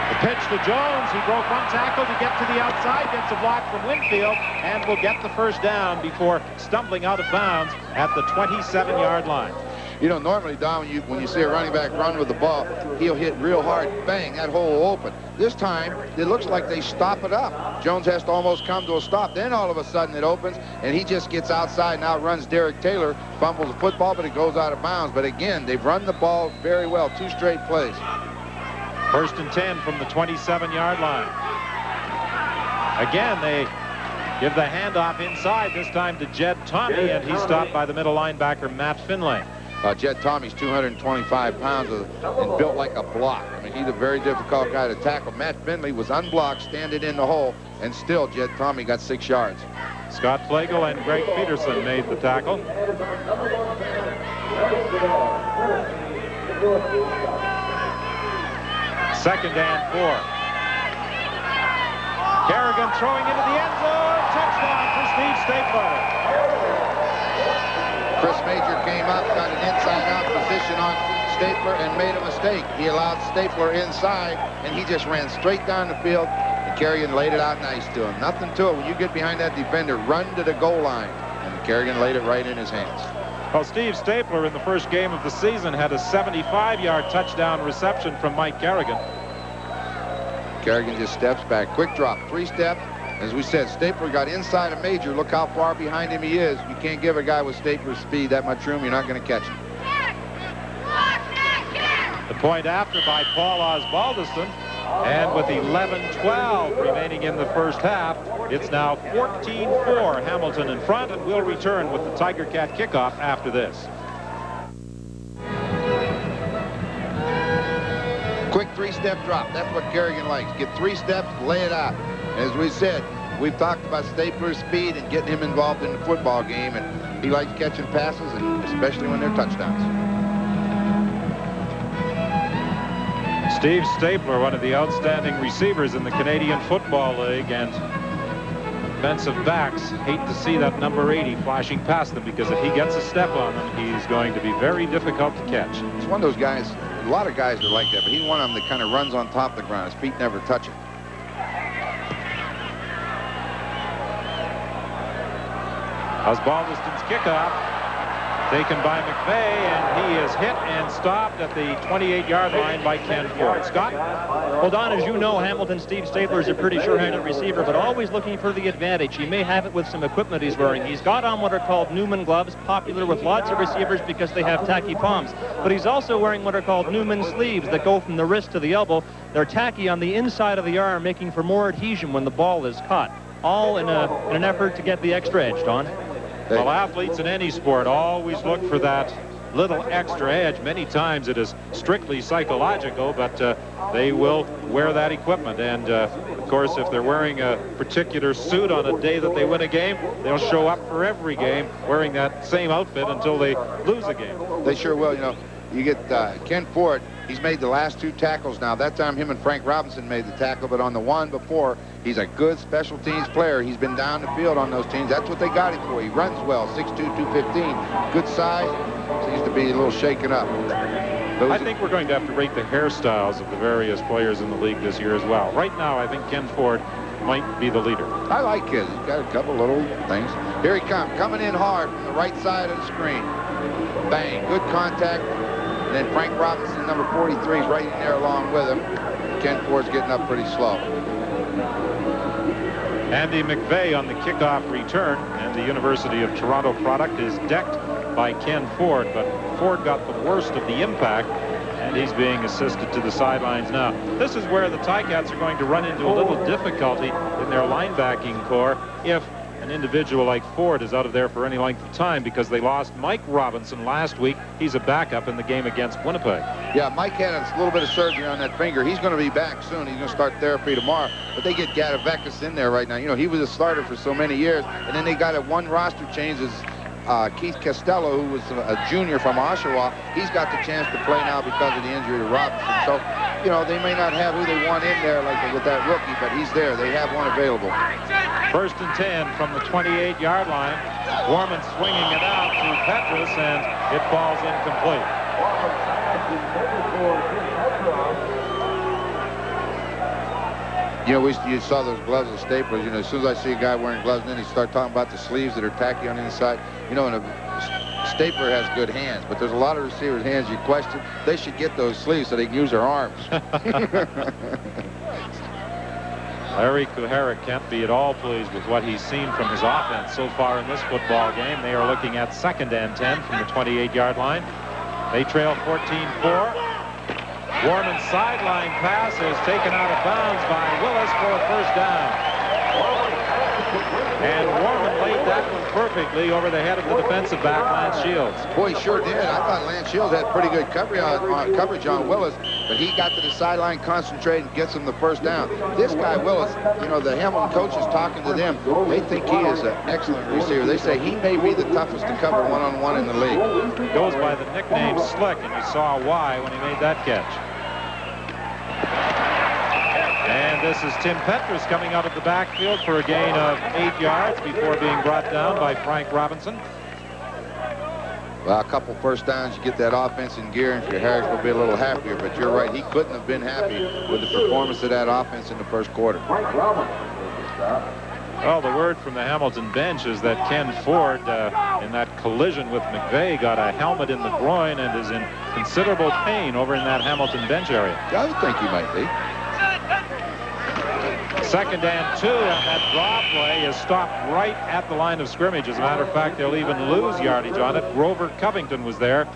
The pitch to Jones. He broke one tackle to get to the outside, gets a block from Winfield, and will get the first down before stumbling out of bounds at the 27-yard line. You know, normally, Don, when you see a running back run with the ball, he'll hit real hard, bang, that hole will open. This time, it looks like they stop it up. Jones has to almost come to a stop. Then all of a sudden it opens, and he just gets outside and outruns Derek Taylor, fumbles the football, but it goes out of bounds. But again, they've run the ball very well, 2 straight plays. 1st and 10 from the 27-yard line. Again, they give the handoff inside, this time to Jed Tommy, and he's stopped by the middle linebacker, Matt Finlay. Jed Tommy's 225 pounds and built like a block. I mean, he's a very difficult guy to tackle. Matt Finley was unblocked, standing in the hole, and still Jed Tommy got 6 yards. Scott Flagel and Greg Peterson made the tackle. 2nd and 4. Kerrigan throwing into the end zone. Touchdown for Steve Stapler. Chris Major came up, got an inside-out position on Stapler, and made a mistake. He allowed Stapler inside, and he just ran straight down the field, and Kerrigan laid it out nice to him. Nothing to it. When you get behind that defender, run to the goal line, and Kerrigan laid it right in his hands. Well, Steve Stapler in the first game of the season had a 75-yard touchdown reception from Mike Kerrigan. Kerrigan just steps back. Quick drop, 3 steps. As we said, Stapler got inside a Major. Look how far behind him he is. You can't give a guy with Stapler's speed that much room. You're not going to catch him. The point after by Paul Osbaldiston. And with 11:12 remaining in the first half, it's now 14-4 Hamilton in front, and we'll return with the Tiger Cat kickoff after this. Quick 3-step drop. That's what Kerrigan likes. Get 3 steps, lay it out. As we said, we've talked about Stapler's speed and getting him involved in the football game, and he likes catching passes, and especially when they're touchdowns. Steve Stapler, one of the outstanding receivers in the Canadian Football League, and defensive backs hate to see that number 80 flashing past them, because if he gets a step on them, he's going to be very difficult to catch. He's one of those guys, a lot of guys are like that, but he's one of them that kind of runs on top of the ground. His feet never touch it. Osbaldiston's kickoff taken by McVeigh, and he is hit and stopped at the 28-yard line by Ken Ford. Scott? Well, Don, as you know, Hamilton Steve Stapler is a pretty sure-handed receiver, but always looking for the advantage. He may have it with some equipment he's wearing. He's got on what are called Newman gloves, popular with lots of receivers because they have tacky palms. But he's also wearing what are called Newman sleeves that go from the wrist to the elbow. They're tacky on the inside of the arm, making for more adhesion when the ball is caught. All in an effort to get the extra edge, Don. Well, athletes in any sport always look for that little extra edge. Many times it is strictly psychological, but they will wear that equipment. And, of course, if they're wearing a particular suit on a day that they win a game, they'll show up for every game wearing that same outfit until they lose a game. They sure will. You know, you get Ken Ford. He's made the last 2 tackles now. That time him and Frank Robinson made the tackle, but on the one before, he's a good special teams player. He's been down the field on those teams. That's what they got him for. He runs well, 6'2", 215. Good size. Seems to be a little shaken up. I think we're going to have to rate the hairstyles of the various players in the league this year as well. Right now, I think Ken Ford might be the leader. I like his. He's got a couple little things. Here he comes, coming in hard from the right side of the screen. Bang, good contact. And then Frank Robinson, number 43, is right in there along with him. Ken Ford's getting up pretty slow. Andy McVeigh on the kickoff return, and the University of Toronto product is decked by Ken Ford, but Ford got the worst of the impact, and he's being assisted to the sidelines now. This is where the Ticats are going to run into a little difficulty in their linebacking core if an individual like Ford is out of there for any length of time, because they lost Mike Robinson last week. He's a backup in the game against Winnipeg. Yeah, Mike had a little bit of surgery on that finger. He's going to be back soon. He's going to start therapy tomorrow. But they get Gadavekis in there right now. You know, he was a starter for so many years, and then they got a one roster change as Keith Costello, who was a junior from Oshawa. He's got the chance to play now because of the injury to Robinson. So, you know, they may not have who they want in there like with that rookie, but he's there. They have one available. 1st and 10 from the 28-yard line. Gorman swinging it out to Petrus, and it falls incomplete. You know, you saw those gloves of Staplers. You know, as soon as I see a guy wearing gloves, and then he start talking about the sleeves that are tacky on the inside. You know, and a Stapler has good hands, but there's a lot of receivers' hands you question. They should get those sleeves so they can use their arms. Larry Kuharich can't be at all pleased with what he's seen from his offense so far in this football game. They are looking at 2nd and 10 from the 28-yard line. They trail 14-4. Gorman's sideline pass is taken out of bounds by Willis for a 1st down. And Gorman laid that one perfectly over the head of the defensive back, Lance Shields. Boy, he sure did. I thought Lance Shields had pretty good coverage on Willis, but he got to the sideline, concentrated, and gets him the 1st down. This guy, Willis, you know, the Hamilton coaches talking to them, they think he is an excellent receiver. They say he may be the toughest to cover one-on-one in the league. Goes by the nickname Slick, and you saw why when he made that catch. And this is Tim Petrus coming out of the backfield for a gain of 8 yards before being brought down by Frank Robinson. Well, a couple 1st downs, you get that offense in gear, and Harris will be a little happier. But you're right, he couldn't have been happy with the performance of that offense in the 1st quarter. Well, the word from the Hamilton bench is that Ken Ford, in that collision with McVeigh, got a helmet in the groin and is in considerable pain over in that Hamilton bench area. I would think he might be. 2nd and 2, and that draw play is stopped right at the line of scrimmage. As a matter of fact, they'll even lose yardage on it. Grover Covington was there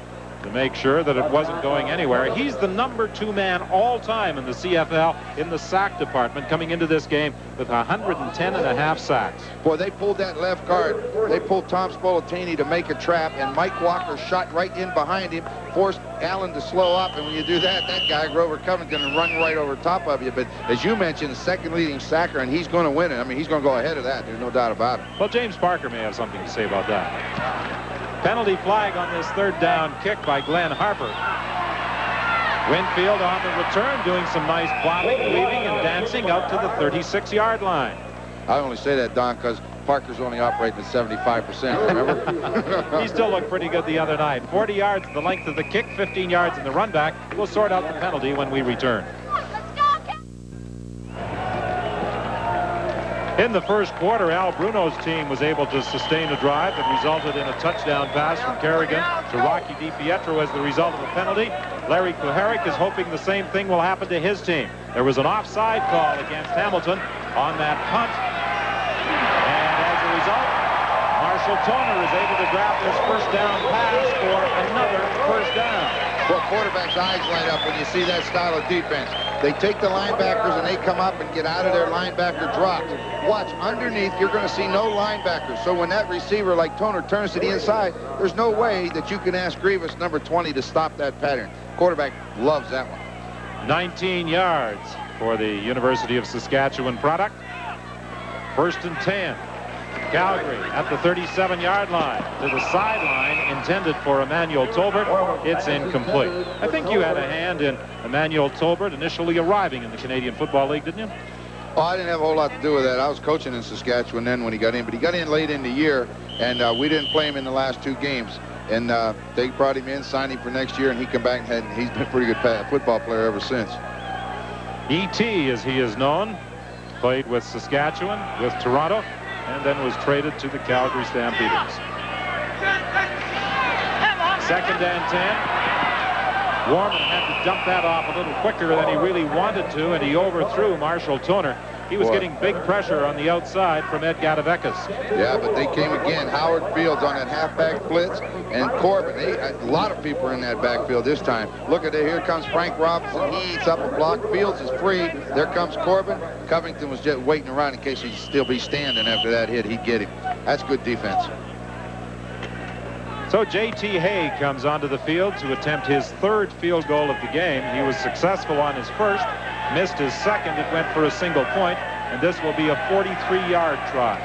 to make sure that it wasn't going anywhere. He's the #2 man all time in the CFL in the sack department, coming into this game with 110.5 sacks. Boy, they pulled that left guard. They pulled Tom Spolatini to make a trap, and Mike Walker shot right in behind him, forced Allen to slow up, and when you do that, that guy, Grover Covington, will run right over top of you. But as you mentioned, the second leading sacker, and he's going to win it. I mean, he's going to go ahead of that. There's no doubt about it. Well, James Parker may have something to say about that. Penalty flag on this third down kick by Glenn Harper. Winfield on the return, doing some nice bobbing, weaving, and dancing out to the 36-yard line. I only say that, Don, because Parker's only operating at 75%, remember? He still looked pretty good the other night. 40 yards the length of the kick, 15 yards in the run back. We'll sort out the penalty when we return. In the first quarter, Al Bruno's team was able to sustain a drive that resulted in a touchdown pass from Kerrigan to Rocky DiPietro as the result of a penalty. Larry Kuharek is hoping the same thing will happen to his team. There was an offside call against Hamilton on that punt. And as a result, Marshall Toner is able to grab this first down pass for another first down. Well, quarterback's eyes light up when you see that style of defense. They take the linebackers and they come up and get out of their linebacker drops. Watch, underneath, you're going to see no linebackers. So when that receiver like Toner turns to the inside, there's no way that you can ask Grievous, #20, to stop that pattern. Quarterback loves that one. 19 yards for the University of Saskatchewan product. 1st and 10. Calgary at the 37-yard line to the sideline, intended for Emmanuel Tolbert. It's incomplete. I think you had a hand in Emmanuel Tolbert initially arriving in the Canadian Football League, didn't you? Oh, I didn't have a whole lot to do with that. I was coaching in Saskatchewan then when he got in, but he got in late in the year, and we didn't play him in the last 2 games. And they brought him in, signed him for next year, and he came back and he's been a pretty good football player ever since. E.T., as he is known, played with Saskatchewan, with Toronto, and then was traded to the Calgary Stampeders. 2nd and 10. Warman had to dump that off a little quicker than he really wanted to, and he overthrew Marshall Toner. He was getting big pressure on the outside from Ed Gadavekas. Yeah, but they came again. Howard Fields on that halfback blitz, and Corbin. A lot of people are in that backfield this time. Look at it. Here comes Frank Robinson. He eats up a block. Fields is free. There comes Corbin. Covington was just waiting around in case he'd still be standing after that hit. He'd get him. That's good defense. So J.T. Hay comes onto the field to attempt his 3rd field goal of the game. He was successful on his first, missed his second. It went for a single point, and this will be a 43-yard try.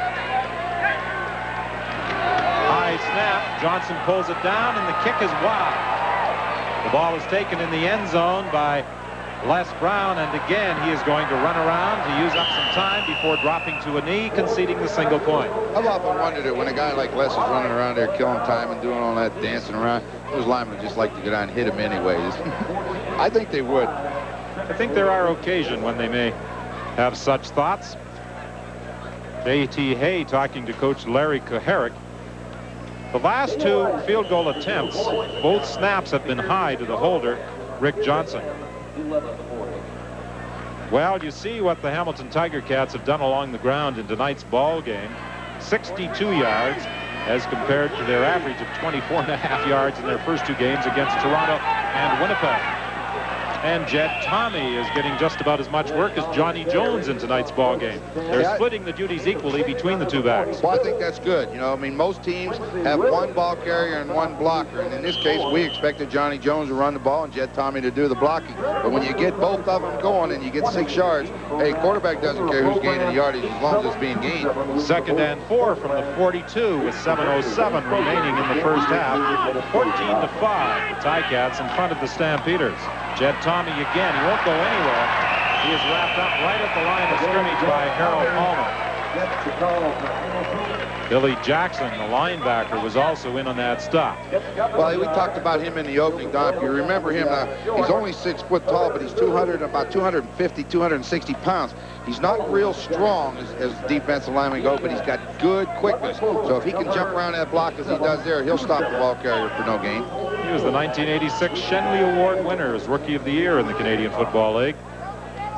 High snap. Johnson pulls it down, and the kick is wide. The ball is taken in the end zone by Les Brown, and again he is going to run around to use up some time before dropping to a knee, conceding the single point. I've often wondered it when a guy like Les is running around there killing time and doing all that dancing around. Those linemen would just like to go down and hit him anyways. I think they would. I think there are occasions when they may have such thoughts. J.T. Hay talking to Coach Larry Kuharek. The last 2 field goal attempts, both snaps have been high to the holder, Rick Johnson. Well, you see what the Hamilton Tiger Cats have done along the ground in tonight's ball game. 62 yards as compared to their average of 24.5 yards in their first 2 games against Toronto and Winnipeg. And Jed Tommy is getting just about as much work as Johnny Jones in tonight's ball game. They're splitting the duties equally between the 2 backs. Well, I think that's good. You know, I mean, most teams have 1 ball carrier and 1 blocker. And in this case, we expected Johnny Jones to run the ball and Jed Tommy to do the blocking. But when you get both of them going and you get 6 yards, hey, quarterback doesn't care who's gaining the yardage as long as it's being gained. 2nd and 4 from the 42 with 7:07 remaining in the first half. 14-5, the Ticats in front of the Stampeders. Jed Tommy again. He won't go anywhere. He is wrapped up right at the line of scrimmage by Harold Palmer. Billy Jackson, the linebacker, was also in on that stop. Well, we talked about him in the opening, Don. If you remember him, he's only 6 foot tall, but he's about 250, 260 pounds. He's not real strong as defensive linemen go, but he's got good quickness. So if he can jump around that block as he does there, he'll stop the ball carrier for no gain. He was the 1986 Shenley Award winner as Rookie of the Year in the Canadian Football League.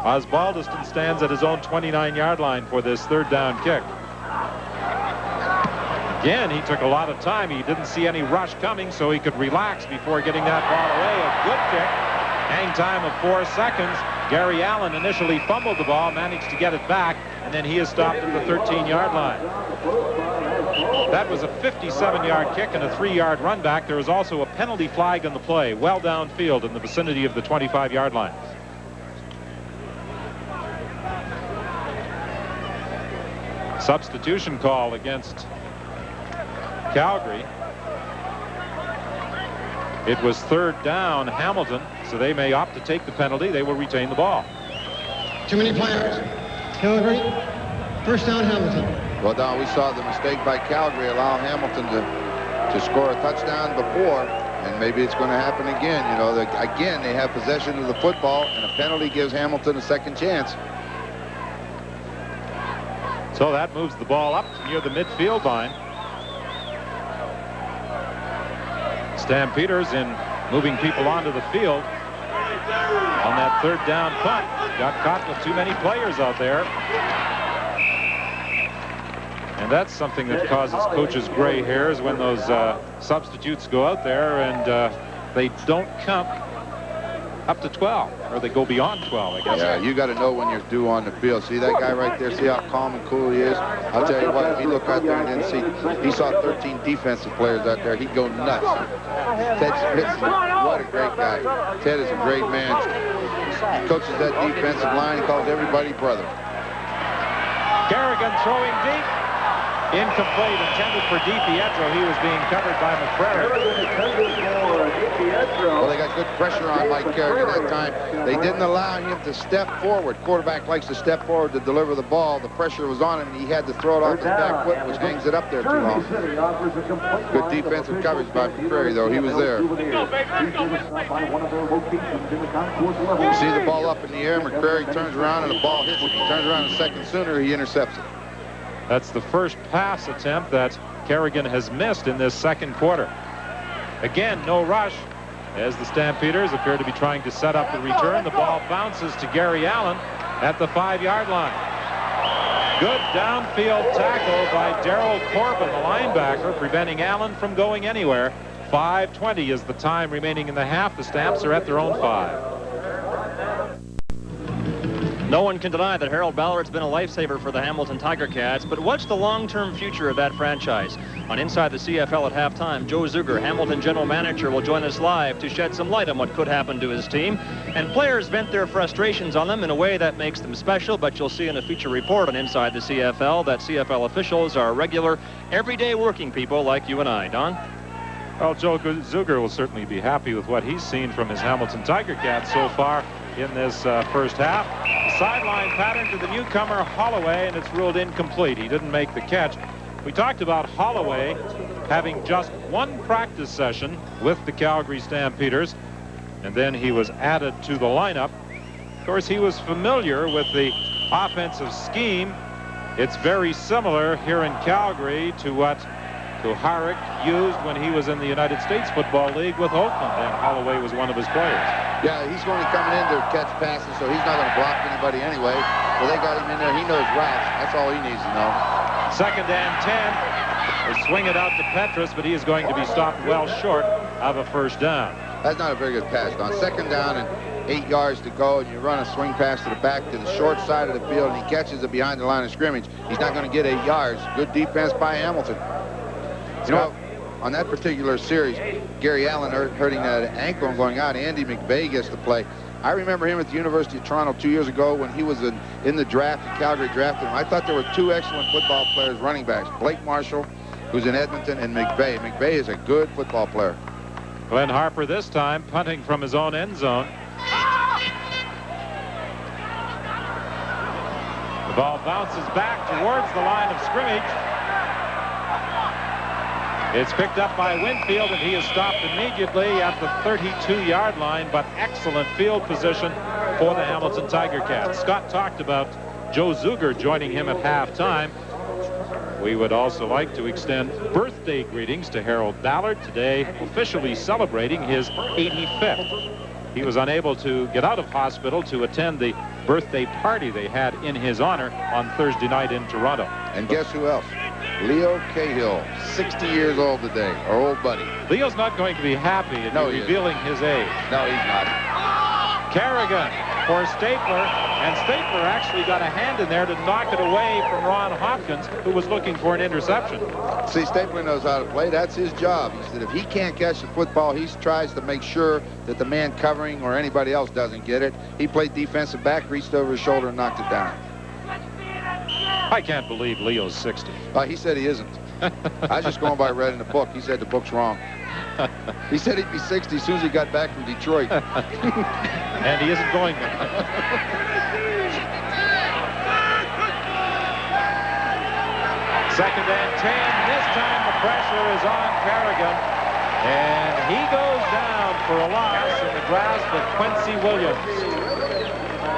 Osbaldiston stands at his own 29-yard line for this 3rd down kick. Again, he took a lot of time. He didn't see any rush coming, so he could relax before getting that ball away. A good kick. Hang time of 4 seconds. Gary Allen initially fumbled the ball, managed to get it back, and then he is stopped at the 13-yard line. That was a 57-yard kick and a 3-yard run back. There was also a penalty flag on the play, well downfield in the vicinity of the 25-yard line. Substitution call against Calgary. It was 3rd down, Hamilton, so they may opt to take the penalty. They will retain the ball. Too many players. Calgary. 1st down, Hamilton. Well, Don, we saw the mistake by Calgary allow Hamilton to score a touchdown before, and maybe it's going to happen again. You know, again, they have possession of the football, and a penalty gives Hamilton a second chance. So that moves the ball up near the midfield line. Stampeders in moving people onto the field on that 3rd down punt. Got caught with too many players out there. And that's something that causes coaches gray hairs when those substitutes go out there and they don't count up to 12, or they go beyond 12, I guess. Yeah, you got to know when you're due on the field. See that guy right there? See how calm and cool he is? I'll tell you what, if he looked out there and didn't see, he saw 13 defensive players out there, he'd go nuts. Ted Smith, what a great guy. Ted is a great man. He coaches that defensive line. He calls everybody brother. Kerrigan throwing deep. Incomplete, intended for DiPietro. He was being covered by McCrary. Well, they got good pressure on Mike Kerrigan that time. They didn't allow him to step forward. Quarterback likes to step forward to deliver the ball. The pressure was on him, and he had to throw it off his back foot, which hangs it up there too long. Good defensive coverage by McCrary, though. He was there. You see the ball up in the air. McCrary turns around, and the ball hits him. He turns around a second sooner, he intercepts it. That's the first pass attempt that Kerrigan has missed in this 2nd quarter. Again, no rush as the Stampeders appear to be trying to set up the return. The ball bounces to Gary Allen at the 5-yard line. Good downfield tackle by Darrell Corbin, the linebacker, preventing Allen from going anywhere. 5:20 is the time remaining in the half. The Stamps are at their own 5. No one can deny that Harold Ballard's been a lifesaver for the Hamilton Tiger Cats, but what's the long-term future of that franchise? On Inside the CFL at halftime, Joe Zuger, Hamilton general manager, will join us live to shed some light on what could happen to his team. And players vent their frustrations on them in a way that makes them special, but you'll see in a feature report on Inside the CFL that CFL officials are regular, everyday working people like you and I. Don? Well, Joe Zuger will certainly be happy with what he's seen from his Hamilton Tiger Cats so far in this first half. Sideline pattern to the newcomer Holloway, and it's ruled incomplete. He didn't make the catch. We talked about Holloway having just 1 practice session with the Calgary Stampeders, and then he was added to the lineup. Of course, he was familiar with the offensive scheme. It's very similar here in Calgary to what Kuharich used when he was in the United States Football League with Oakland, and Holloway was one of his players. Yeah, he's going to come in to catch passes, so he's not going to block anybody anyway. So they got him in there. He knows routes. That's all he needs to know. 2nd and 10. They swing it out to Petrus, but he is going to be stopped well short of a 1st down. That's not a very good pass, Don. 2nd down and 8 yards to go, and you run a swing pass to the back to the short side of the field, and he catches it behind the line of scrimmage. He's not going to get 8 yards. Good defense by Hamilton. You know, on that particular series, Gary Allen hurting that ankle and going out. Andy McVeigh gets to play. I remember him at the University of Toronto 2 years ago when he was in the draft, and Calgary drafted him. I thought there were 2 excellent football players, running backs. Blake Marshall, who's in Edmonton, and McVeigh. McVeigh is a good football player. Glenn Harper this time punting from his own end zone. The ball bounces back towards the line of scrimmage. It's picked up by Winfield, and he is stopped immediately at the 32-yard line, but excellent field position for the Hamilton Tiger Cats. Scott talked about Joe Zuger joining him at halftime. We would also like to extend birthday greetings to Harold Ballard, today officially celebrating his 85th. He was unable to get out of hospital to attend the birthday party they had in his honor on Thursday night in Toronto. And guess who else? Leo Cahill, 60 years old today, our old buddy. Leo's not going to be happy at revealing his age. No, he's not. Kerrigan for Stapler, and Stapler actually got a hand in there to knock it away from Ron Hopkins, who was looking for an interception. See, Stapler knows how to play. That's his job. He said if he can't catch the football, he tries to make sure that the man covering or anybody else doesn't get it. He played defensive back, reached over his shoulder, and knocked it down. I can't believe Leo's 60. He said he isn't. I was just going by read in the book. He said the book's wrong. He said he'd be 60 as soon as he got back from Detroit. And he isn't going there. Second and 10. This time the pressure is on Kerrigan. And he goes down for a loss in the grasp of Quincy Williams.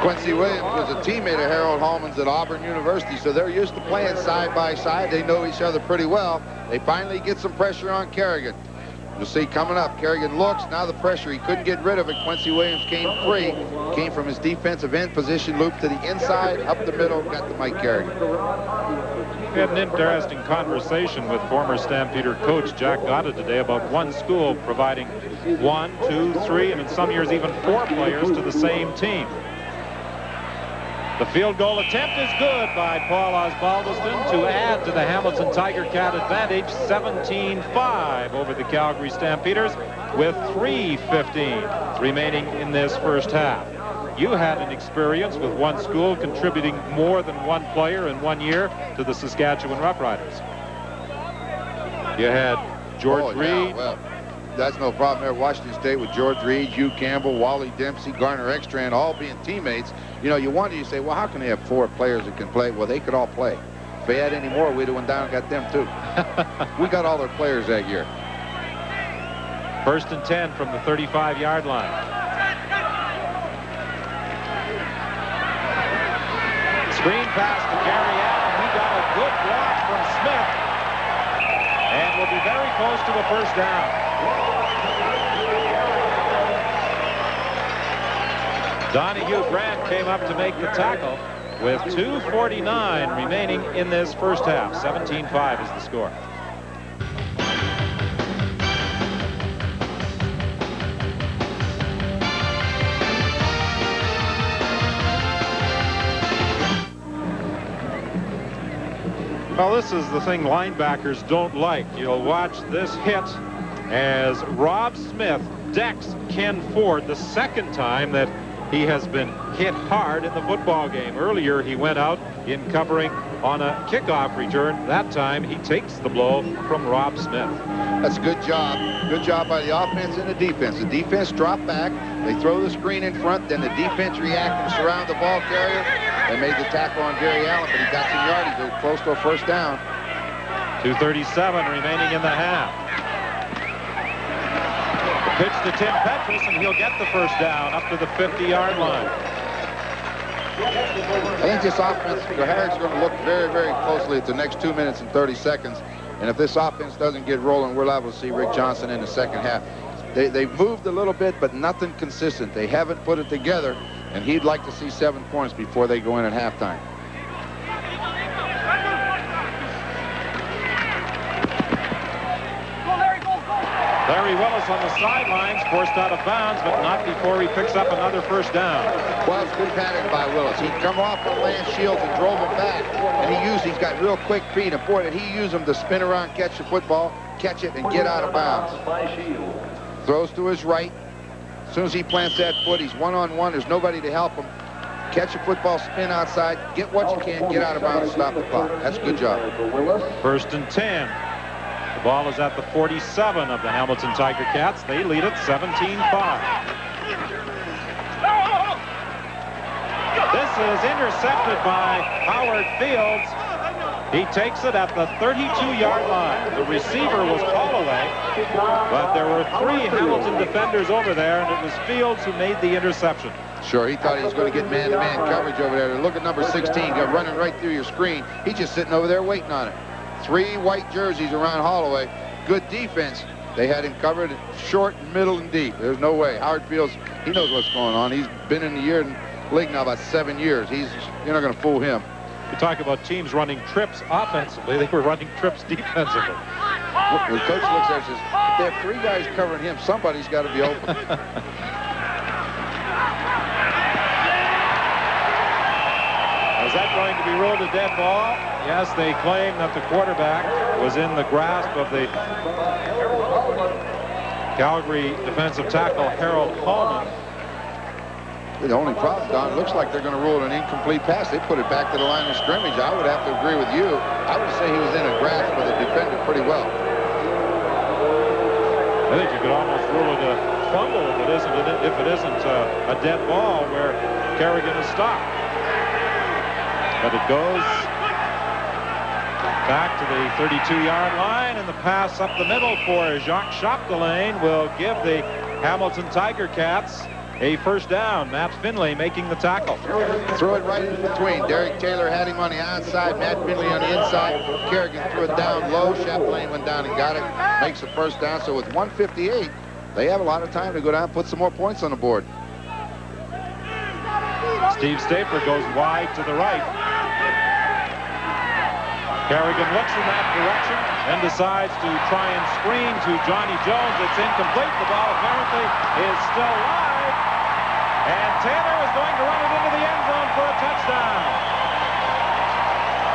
Quincy Williams was a teammate of Harold Hallman's at Auburn University, so they're used to playing side by side. They know each other pretty well. They finally get some pressure on Kerrigan. You'll see coming up, Kerrigan looks, now the pressure, he couldn't get rid of it. Quincy Williams came free, came from his defensive end position, looped to the inside, up the middle, got to Mike Kerrigan. We had an interesting conversation with former Stampeder coach Jack Gotta today about one school providing 1, 2, 3, and in some years even 4 players to the same team. The field goal attempt is good by Paul Osbaldiston to add to the Hamilton Tiger Cat advantage, 17-5 over the Calgary Stampeders with 3:15 remaining in this first half. You had an experience with one school contributing more than one player in 1 year to the Saskatchewan Roughriders. You had George Reed. Well, that's no problem there. Washington State with George Reed, Hugh Campbell, Wally Dempsey, Garner Ekstrand, all being teammates. You know, you wonder, you say, well, how can they have 4 players that can play? Well, they could all play. If they had any more, we'd have went down and got them too. We got all their players that year. First and 10 from the 35-yard line. Screen pass to Gary Allen. He got a good block from Smith. And will be very close to a first down. Donahue Grant came up to make the tackle with 2:49 remaining in this first half. 17-5 is the score. Well, this is the thing linebackers don't like. You'll watch this hit as Rob Smith decks Ken Ford the second time that he has been hit hard in the football game. Earlier, he went out in covering on a kickoff return. That time, he takes the blow from Rob Smith. That's a good job. Good job by the offense and the defense. The defense dropped back. They throw the screen in front. Then the defense reacted to surround the ball carrier. They made the tackle on Gary Allen, but he got some yardage. They were close to a first down. 2:37 remaining in the half. Pitch to Tim Petrus, and he'll get the first down up to the 50-yard line. I think this offense, Harrick's going to look very, very closely at the next 2 minutes and 30 seconds. And if this offense doesn't get rolling, we're liable to see Rick Johnson in the second half. They've moved a little bit, but nothing consistent. They haven't put it together, and he'd like to see 7 points before they go in at halftime. Larry Willis on the sidelines, forced out of bounds, but not before he picks up another first down. Well, it's good pattern by Willis. He'd come off the Lance Shields and drove him back, and he's got real quick feet, and boy, did he use them to spin around, catch the football, catch it, and get out of bounds. Throws to his right. As soon as he plants that foot, he's one-on-one. There's nobody to help him. Catch a football, spin outside, get what you can, get out of bounds, stop the clock. That's a good job. First and 10. The ball is at the 47 of the Hamilton Tiger Cats. They lead it 17-5. This is intercepted by Howard Fields. He takes it at the 32-yard line. The receiver was Holloway, but there were 3 Hamilton defenders over there, and it was Fields who made the interception. Sure, he thought he was going to get man-to-man coverage over there. Look at number 16, running right through your screen. He's just sitting over there waiting on it. 3 white jerseys around Holloway. Good defense. They had him covered short, middle, and deep. There's no way. Howard Fields, he knows what's going on. He's been in the league now about 7 years. You're not going to fool him. You talk about teams running trips offensively. They were running trips defensively. When coach looks at it and says, if they have 3 guys covering him, somebody's got to be open. Is that going to be ruled a dead ball? Yes, they claim that the quarterback was in the grasp of the Calgary defensive tackle, Harold Hallman. The only problem, Don, it looks like they're going to rule it an incomplete pass. They put it back to the line of scrimmage. I would have to agree with you. I would say he was in a grasp of the defender pretty well. I think you could almost rule it a fumble if it isn't a dead ball where Kerrigan is stopped. But it goes back to the 32-yard line, and the pass up the middle for Jacques Chapdelaine will give the Hamilton Tiger Cats a first down. Matt Finley making the tackle. Throw it right in between. Derek Taylor had him on the outside, Matt Finley on the inside. Kerrigan threw it down low. Chapdelaine went down and got it. Makes the first down. So with 1:58, they have a lot of time to go down and put some more points on the board. Steve Stapler goes wide to the right. Kerrigan looks in that direction and decides to try and screen to Johnny Jones. It's incomplete. The ball apparently is still live. And Taylor is going to run it into the end zone for a touchdown.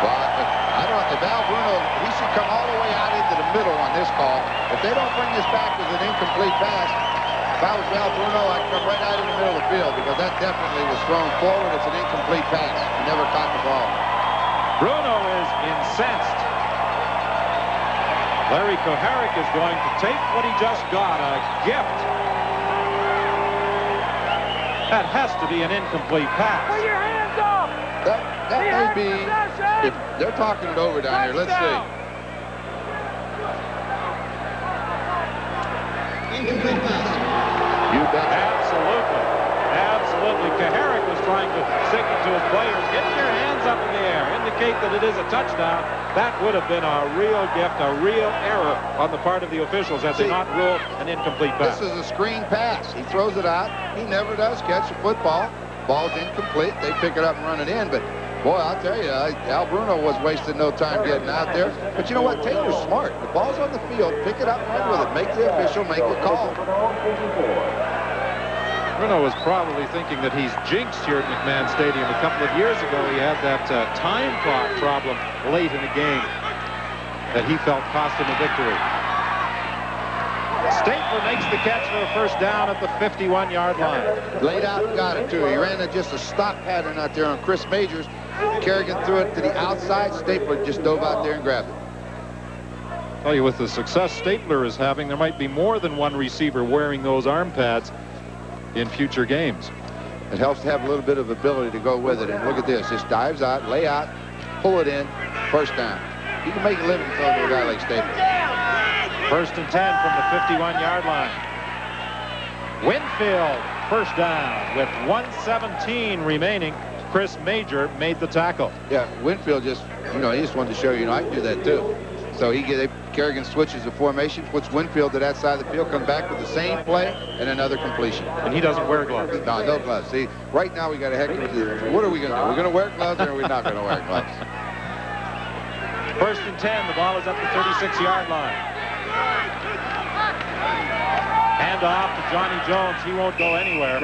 Well, I don't know. If Al Bruno, he should come all the way out into the middle on this call. If they don't bring this back as an incomplete pass, if I was Al Bruno, I'd come right out in the middle of the field because that definitely was thrown forward. It's an incomplete pass. He never caught the ball. Bruno is incensed. Larry Koharic is going to take what he just got, a gift. That has to be an incomplete pass. Put your hands up! That may be, if they're talking it over down here. Let's see. Incomplete pass. You bet. Absolutely. Absolutely. Koharic was trying to signal to his players, get your hands up in the air, indicate that it is a touchdown. That would have been a real gift, a real error on the part of the officials had they not ruled an incomplete pass. This is a screen pass. He throws it out. He never does catch a football. Ball's incomplete. They pick it up and run it in. But, boy, I'll tell you, Al Bruno was wasting no time getting out there. But you know what? Taylor's smart. The ball's on the field. Pick it up and run with it. Make the official make the call. Bruno was probably thinking that he's jinxed here at McMahon Stadium. A couple of years ago, he had that time clock problem late in the game that he felt cost him a victory. Stapler makes the catch for a first down at the 51-yard line. Laid out and got it, too. He ran just a stop pattern out there on Chris Majors. Kerrigan threw it to the outside. Stapler just dove out there and grabbed it. I'll tell you, with the success Stapler is having, there might be more than one receiver wearing those arm pads in future games. It helps to have a little bit of ability to go with it. And look at this. Just dives out, lay out, pull it in, first down. You can make a living throwing to a guy like Stapler. First and 10 from the 51-yard line. Winfield, first down with 1:17 remaining. Chris Major made the tackle. Yeah, Winfield just, he just wanted to show you, I can do that too. So Kerrigan switches the formation, puts Winfield to that side of the field, comes back with the same play and another completion. And he doesn't wear gloves. No gloves. See, right now we got a heck of a, what are we going to do? We're going to wear gloves or are we not going to wear gloves? First and 10, the ball is at the 36-yard line. Hand off to Johnny Jones. He won't go anywhere.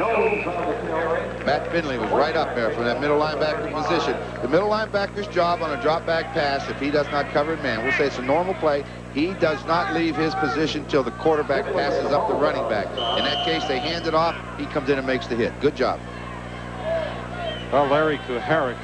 Matt Finley was right up there from that middle linebacker position. The middle linebacker's job on a drop back pass, if he does not cover man, we'll say it's a normal play. He does not leave his position till the quarterback passes up the running back. In that case, they hand it off. He comes in and makes the hit. Good job. Well, Larry Koharic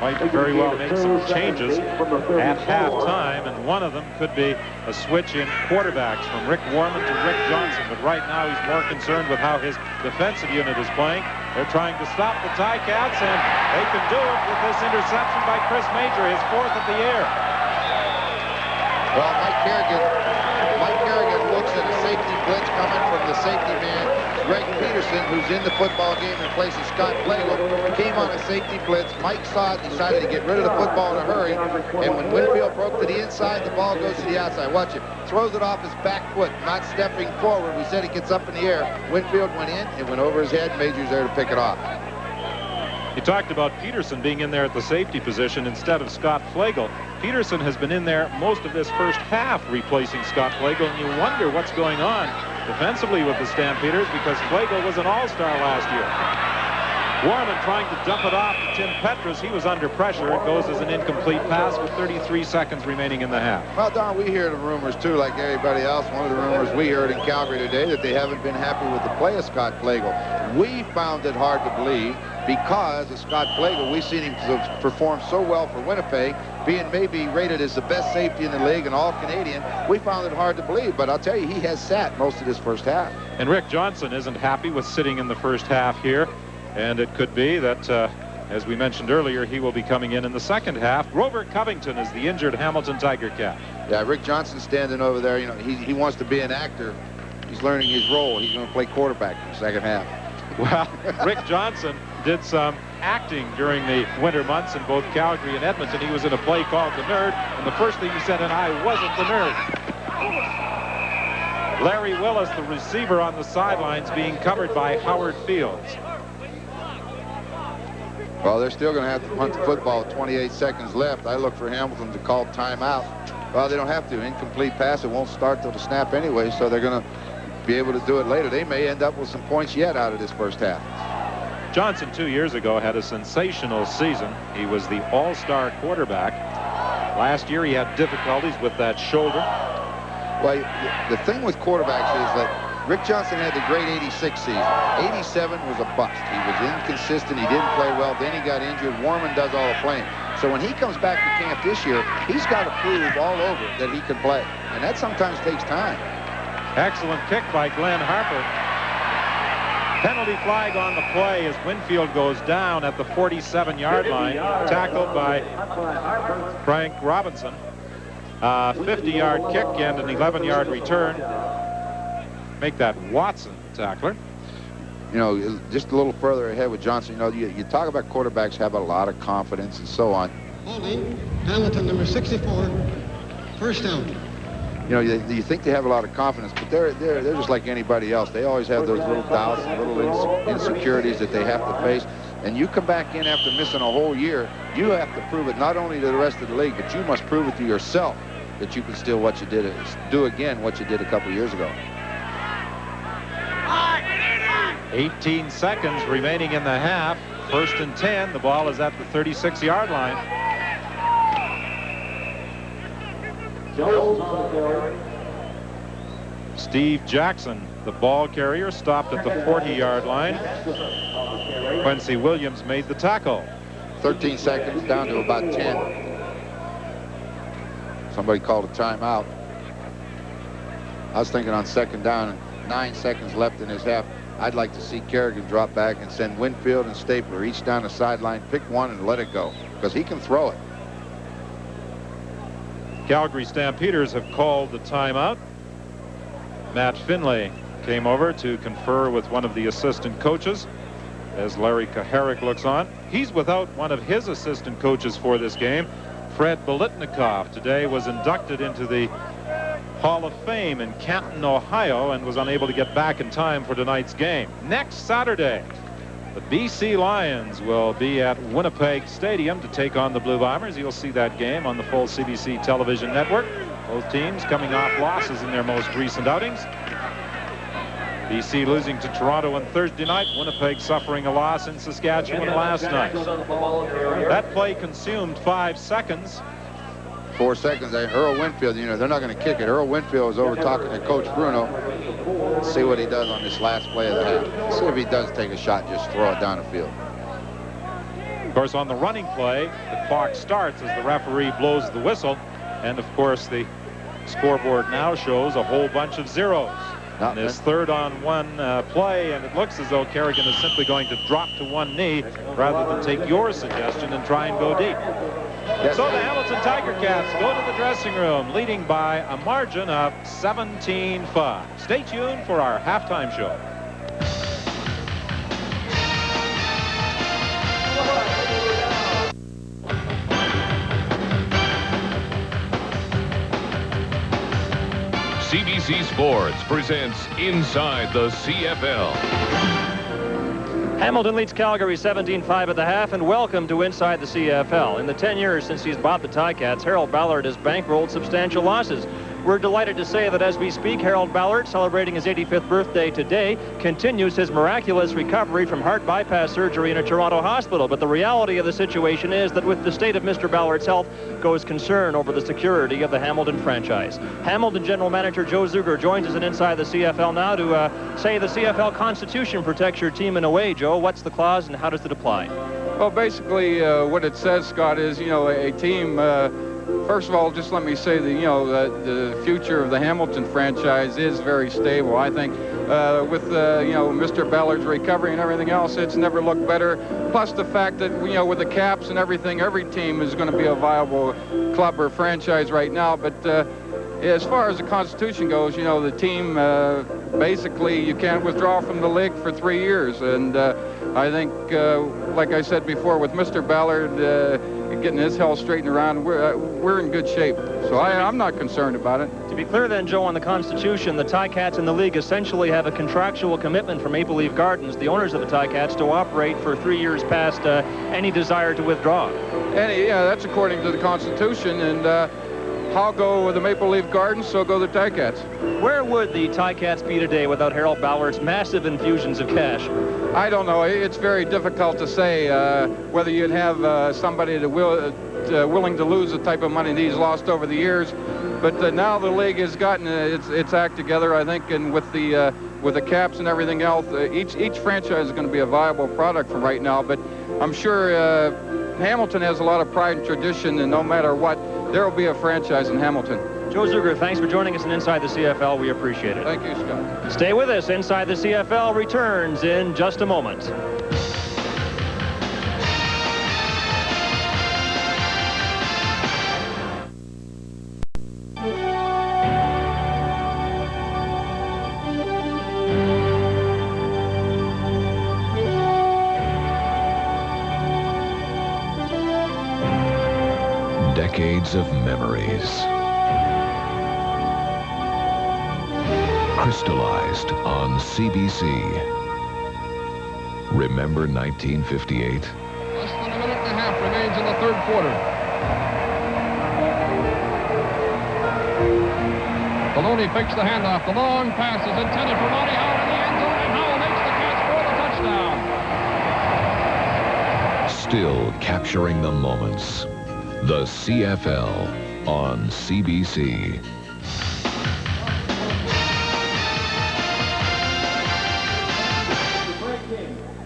might very well make some changes at halftime, and one of them could be a switch in quarterbacks from Rick Warman to Rick Johnson. But right now he's more concerned with how his defensive unit is playing. They're trying to stop the Ticats, and they can do it with this interception by Chris Major, his 4th of the year. Well, Mike Kerrigan looks at a safety blitz coming from the safety man, Greg Peterson, who's in the football game and plays with Scott Playwood. Came on a safety blitz. Mike saw it, decided to get rid of the football in a hurry. And when Winfield broke to the inside, the ball goes to the outside. Watch it. Throws it off his back foot, not stepping forward. We said it gets up in the air. Winfield went in. It went over his head. Major's there to pick it off. You talked about Peterson being in there at the safety position instead of Scott Flagel. Peterson has been in there most of this first half replacing Scott Flagel, and you wonder what's going on defensively with the Stampeders because Flagel was an all-star last year. Warman trying to dump it off to Tim Petras. He was under pressure. It goes as an incomplete pass with 33 seconds remaining in the half. Well, Don, we hear the rumors, too, like everybody else. One of the rumors we heard in Calgary today that they haven't been happy with the play of Scott Flagel. We found it hard to believe because of Scott Flagel. We've seen him perform so well for Winnipeg, being maybe rated as the best safety in the league and all-Canadian. We found it hard to believe, but I'll tell you, he has sat most of this first half. And Rick Johnson isn't happy with sitting in the first half here. And it could be that, as we mentioned earlier, he will be coming in the second half. Grover Covington is the injured Hamilton Tiger Cat. Yeah, Rick Johnson standing over there. You know, he wants to be an actor. He's learning his role. He's going to play quarterback in the second half. Well, Rick Johnson did some acting during the winter months in both Calgary and Edmonton. He was in a play called The Nerd, and the first thing he said, and I wasn't the nerd. Larry Willis, the receiver on the sidelines, being covered by Howard Fields. Well, they're still going to have to punt the football with 28 seconds left. I look for Hamilton to call timeout. Well, they don't have to. Incomplete pass. It won't start till the snap anyway, so they're going to be able to do it later. They may end up with some points yet out of this first half. Johnson 2 years ago had a sensational season. He was the all-star quarterback. Last year he had difficulties with that shoulder. Well, the thing with quarterbacks is that Rick Johnson had the great 86 season. 87 was a bust. He was inconsistent. He didn't play well. Then he got injured. Warman does all the playing. So when he comes back to camp this year, he's got to prove all over that he can play. And that sometimes takes time. Excellent kick by Glenn Harper. Penalty flag on the play as Winfield goes down at the 47-yard line. Tackled by Frank Robinson. 50-yard kick and an 11-yard return. Make that Watson tackler. You know, just a little further ahead with Johnson, you know, you talk about quarterbacks have a lot of confidence and so on. Holding, Hamilton, number 64, first down. You know, you think they have a lot of confidence, but they're just like anybody else. They always have those little doubts and little insecurities that they have to face. And you come back in after missing a whole year, you have to prove it not only to the rest of the league, but you must prove it to yourself that you can still do again what you did a couple years ago. 18 seconds remaining in the half. First and 10. The ball is at the 36-yard line. Steve Jackson, the ball carrier, stopped at the 40-yard line. Quincy Williams made the tackle. 13 seconds down to about 10. Somebody called a timeout. I was thinking on second down and 9 seconds left in his half. I'd like to see Kerrigan drop back and send Winfield and Stapler each down the sideline, pick one and let it go, because he can throw it. Calgary Stampeders have called the timeout. Matt Finlay came over to confer with one of the assistant coaches as Larry Kaharick looks on. He's without one of his assistant coaches for this game. Fred Bolitnikov today was inducted into the Hall of Fame in Canton, Ohio, and was unable to get back in time for tonight's game. Next Saturday, the BC Lions will be at Winnipeg Stadium to take on the Blue Bombers. You'll see that game on the full CBC television network. Both teams coming off losses in their most recent outings. BC losing to Toronto on Thursday night. Winnipeg suffering a loss in Saskatchewan last night. That play consumed 5 seconds. 4 seconds. Earl Winfield, you know, they're not going to kick it. Earl Winfield is over talking to Coach Bruno. Let's see what he does on this last play of the half. See if he does take a shot, just throw it down the field. Of course, on the running play, the clock starts as the referee blows the whistle. And, of course, the scoreboard now shows a whole bunch of zeros. And this third-on-one play, and it looks as though Kerrigan is simply going to drop to one knee rather than take your suggestion and try and go deep. Yes. So the Hamilton Tiger Cats go to the dressing room, leading by a margin of 17-5. Stay tuned for our halftime show. CBC Sports presents Inside the CFL. Hamilton leads Calgary 17-5 at the half, and welcome to Inside the CFL. In the 10 years since he's bought the Ticats, Harold Ballard has bankrolled substantial losses. We're delighted to say that as we speak, Harold Ballard, celebrating his 85th birthday today, continues his miraculous recovery from heart bypass surgery in a Toronto hospital. But the reality of the situation is that with the state of Mr. Ballard's health goes concern over the security of the Hamilton franchise. Hamilton General Manager Joe Zuger joins us in Inside the CFL now to say the CFL Constitution protects your team in a way. Joe, what's the clause and how does it apply? Well, basically, what it says, Scott, is, a team... First of all, just let me say that, the future of the Hamilton franchise is very stable. I think with, Mr. Ballard's recovery and everything else, it's never looked better. Plus the fact that, with the caps and everything, every team is going to be a viable club or franchise right now. But as far as the Constitution goes, the team, basically, you can't withdraw from the league for 3 years. And I think, like I said before, with Mr. Ballard getting his health straightened around, we're in good shape. So I'm not concerned about it. To be clear then, Joe, on the Constitution, the Ticats and the league essentially have a contractual commitment from Maple Leaf Gardens, the owners of the Ticats, to operate for 3 years past any desire to withdraw. Yeah, that's according to the Constitution, and how go with the Maple Leaf Gardens, so go the Ticats. Where would the Ticats be today without Harold Ballard's massive infusions of cash? I don't know. It's very difficult to say whether you'd have somebody willing to lose the type of money that he's lost over the years. But now the league has gotten its act together, I think, and with the caps and everything else, each franchise is going to be a viable product from right now. But I'm sure Hamilton has a lot of pride and tradition, and no matter what, there will be a franchise in Hamilton. Joe Zuger, thanks for joining us in Inside the CFL. We appreciate it. Thank you, Scott. Stay with us. Inside the CFL returns in just a moment. Decades of memories crystallized on CBC. Remember 1958? Less than a minute and a half remains in the third quarter. Maloney fakes the handoff. The long pass is intended for Monty Howell in the end zone, and Howell makes the catch for the touchdown. Still capturing the moments. The CFL on CBC.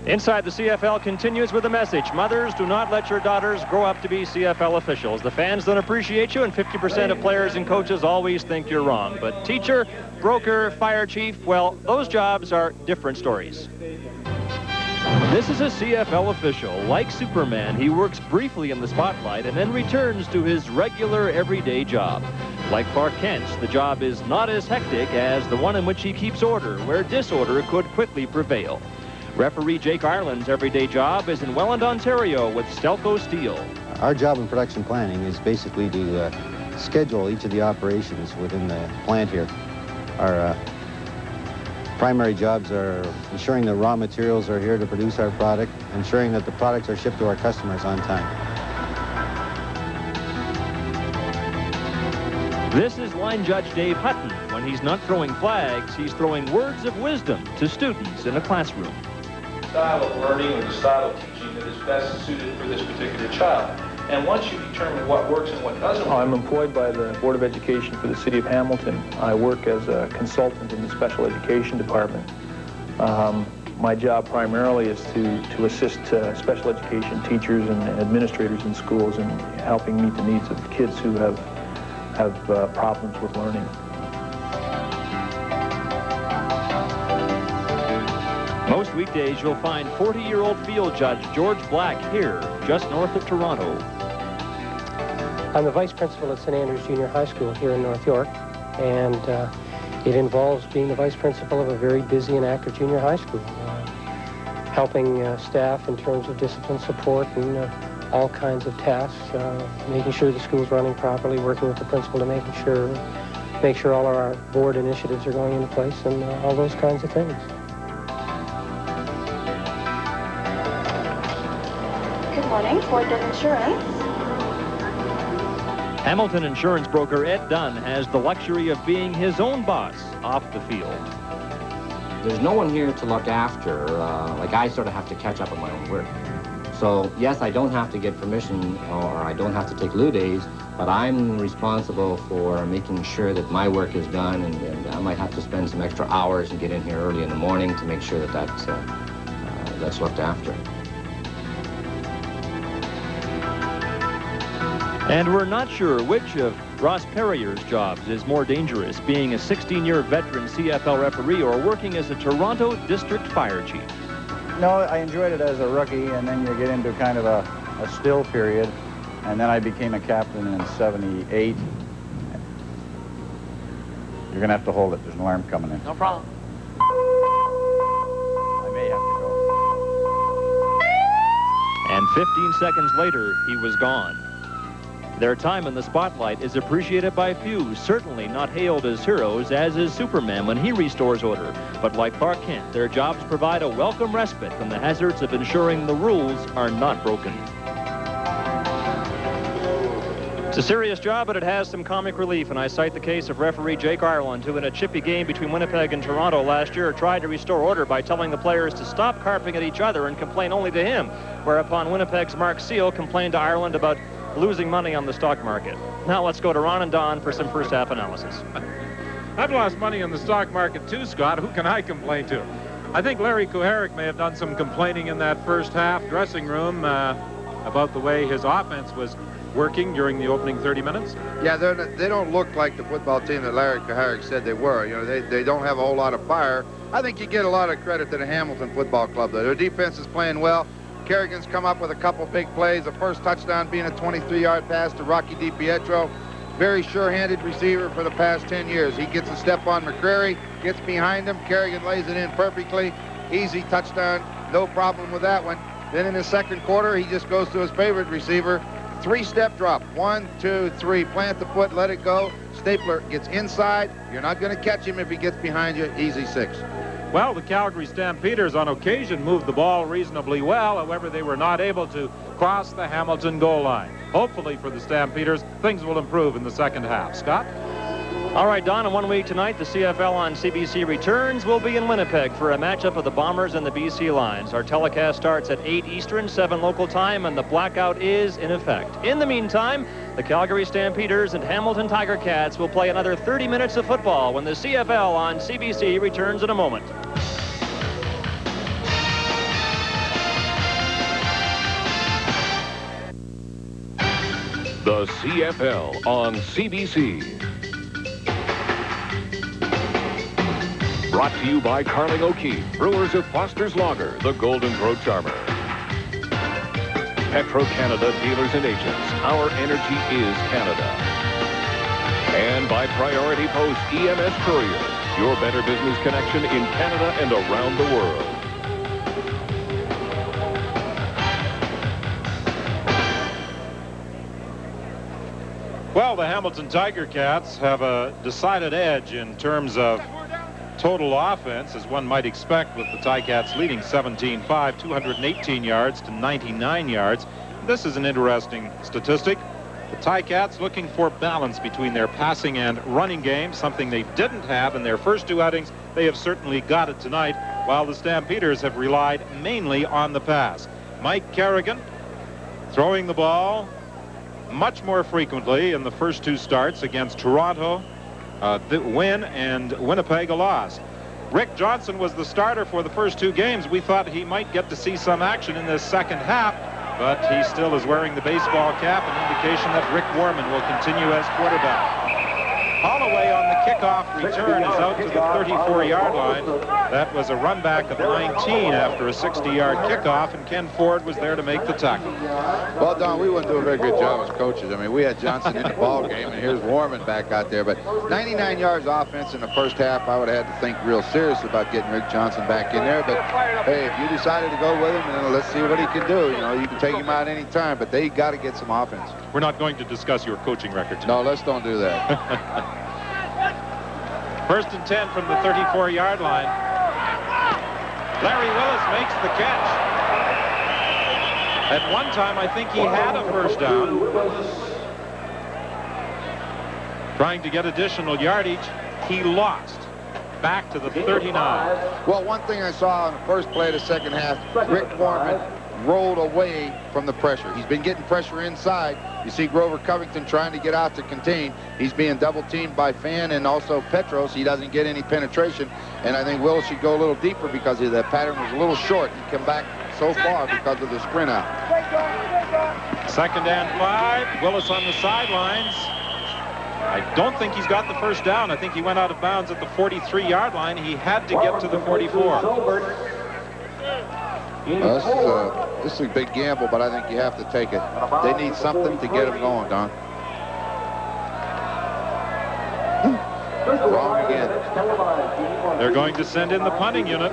Inside the CFL continues with a message. Mothers, do not let your daughters grow up to be CFL officials. The fans don't appreciate you, and 50% of players and coaches always think you're wrong. But teacher, broker, fire chief, well, those jobs are different stories. This is a CFL official. Like Superman, he works briefly in the spotlight and then returns to his regular everyday job. Like Clark Kent's, the job is not as hectic as the one in which he keeps order, where disorder could quickly prevail. Referee Jake Ireland's everyday job is in Welland, Ontario with Stelco Steel. Our job in production planning is basically to schedule each of the operations within the plant here. Our primary jobs are ensuring that raw materials are here to produce our product, ensuring that the products are shipped to our customers on time. This is line judge Dave Hutton. When he's not throwing flags, he's throwing words of wisdom to students in a classroom. Style of learning or the style of teaching that is best suited for this particular child. And once you determine what works and what doesn't work. I'm employed by the Board of Education for the City of Hamilton. I work as a consultant in the Special Education Department. My job primarily is to assist special education teachers and administrators in schools in helping meet the needs of kids who have problems with learning. Most weekdays you'll find 40-year-old field judge George Black here, just north of Toronto. I'm the vice principal at St. Andrews Junior High School here in North York, and it involves being the vice principal of a very busy and active junior high school, helping staff in terms of discipline support and all kinds of tasks, making sure the school's running properly, working with the principal to make sure all of our board initiatives are going into place, and all those kinds of things. morning, Ford does insurance. Hamilton insurance broker Ed Dunn has the luxury of being his own boss off the field. There's no one here to look after. Like, I sort of have to catch up on my own work. So, yes, I don't have to get permission or I don't have to take lieu days, but I'm responsible for making sure that my work is done, and I might have to spend some extra hours and get in here early in the morning to make sure that that's looked after. And we're not sure which of Ross Perrier's jobs is more dangerous, being a 16-year veteran CFL referee or working as a Toronto District Fire Chief. No, I enjoyed it as a rookie, and then you get into kind of a still period, and then I became a captain in '78. You're going to have to hold it. There's an alarm coming in. No problem. I may have to go. And 15 seconds later, he was gone. Their time in the spotlight is appreciated by few, certainly not hailed as heroes, as is Superman when he restores order. But like Clark Kent, their jobs provide a welcome respite from the hazards of ensuring the rules are not broken. It's a serious job, but it has some comic relief, and I cite the case of referee Jake Ireland, who in a chippy game between Winnipeg and Toronto last year tried to restore order by telling the players to stop carping at each other and complain only to him, whereupon Winnipeg's Mark Seal complained to Ireland about losing money on the stock market. Now let's go to Ron and Don for some first half analysis. I've lost money on the stock market too, Scott. Who can I complain to? I think Larry Kuharek may have done some complaining in that first half dressing room about the way his offense was working during the opening 30 minutes. Yeah, they don't look like the football team that Larry Kuharek said they were. You know, they don't have a whole lot of fire. I think you get a lot of credit to the Hamilton Football Club, though. Their defense is playing well. Kerrigan's come up with a couple big plays. The first touchdown being a 23-yard pass to Rocky DiPietro. Very sure-handed receiver for the past 10 years. He gets a step on McCreary, gets behind him. Kerrigan lays it in perfectly. Easy touchdown. No problem with that one. Then in the second quarter, he just goes to his favorite receiver. 3-step drop. 1, 2, 3. Plant the foot, let it go. Stapler gets inside. You're not going to catch him if he gets behind you. Easy 6. Well, the Calgary Stampeders on occasion moved the ball reasonably well. However, they were not able to cross the Hamilton goal line. Hopefully for the Stampeders, things will improve in the second half. Scott? All right, Don, in 1 week tonight, the CFL on CBC returns. We'll be in Winnipeg for a matchup of the Bombers and the BC Lions. Our telecast starts at 8 Eastern, 7 local time, and the blackout is in effect. In the meantime, the Calgary Stampeders and Hamilton Tiger Cats will play another 30 minutes of football when the CFL on CBC returns in a moment. The CFL on CBC. Brought to you by Carling O'Keefe, brewers of Foster's Lager, the Golden Throat Charmer. Petro-Canada dealers and agents. Our energy is Canada. And by Priority Post EMS Courier, your better business connection in Canada and around the world. Well, the Hamilton Tiger Cats have a decided edge in terms of total offense, as one might expect, with the Ticats leading 17-5, 218 yards to 99 yards. This is an interesting statistic. The Ticats looking for balance between their passing and running game, something they didn't have in their first two outings. They have certainly got it tonight, while the Stampeders have relied mainly on the pass. Mike Kerrigan throwing the ball much more frequently in the first two starts against Toronto, the win, and Winnipeg, a loss. Rick Johnson was the starter for the first two games. We thought he might get to see some action in this second half, but he still is wearing the baseball cap, an indication that Rick Warman will continue as quarterback. Holloway on the kickoff return is out to the 34-yard line. That was a run back of 19 after a 60-yard kickoff, and Ken Ford was there to make the tackle. Well, Don, we wouldn't do a very good job as coaches. I mean, we had Johnson in the ball game, and here's Warman back out there. But 99 yards offense in the first half, I would have had to think real serious about getting Rick Johnson back in there. But, hey, if you decided to go with him, then let's see what he can do. You know, you can take him out any time, but they got to get some offense. We're not going to discuss your coaching record tonight. No, let's don't do that. First and 10 from the 34-yard line. Larry Willis makes the catch. At one time, I think he had a first down. Trying to get additional yardage, he lost. Back to the 39. Well, one thing I saw in the first play of the second half, Rick Warman rolled away from the pressure. He's been getting pressure inside. You see Grover Covington trying to get out to contain. He's being double teamed by Fan and also Petros. He doesn't get any penetration. And I think Willis should go a little deeper because the pattern was a little short. He come back so far because of the sprint out. 2nd and 5. Willis on the sidelines. I don't think he's got the first down. I think he went out of bounds at the 43-yard line. He had to get to the 44. This is a big gamble, but I think you have to take it. They need something to get them going, Don. Wrong again. They're going to send in the punting unit.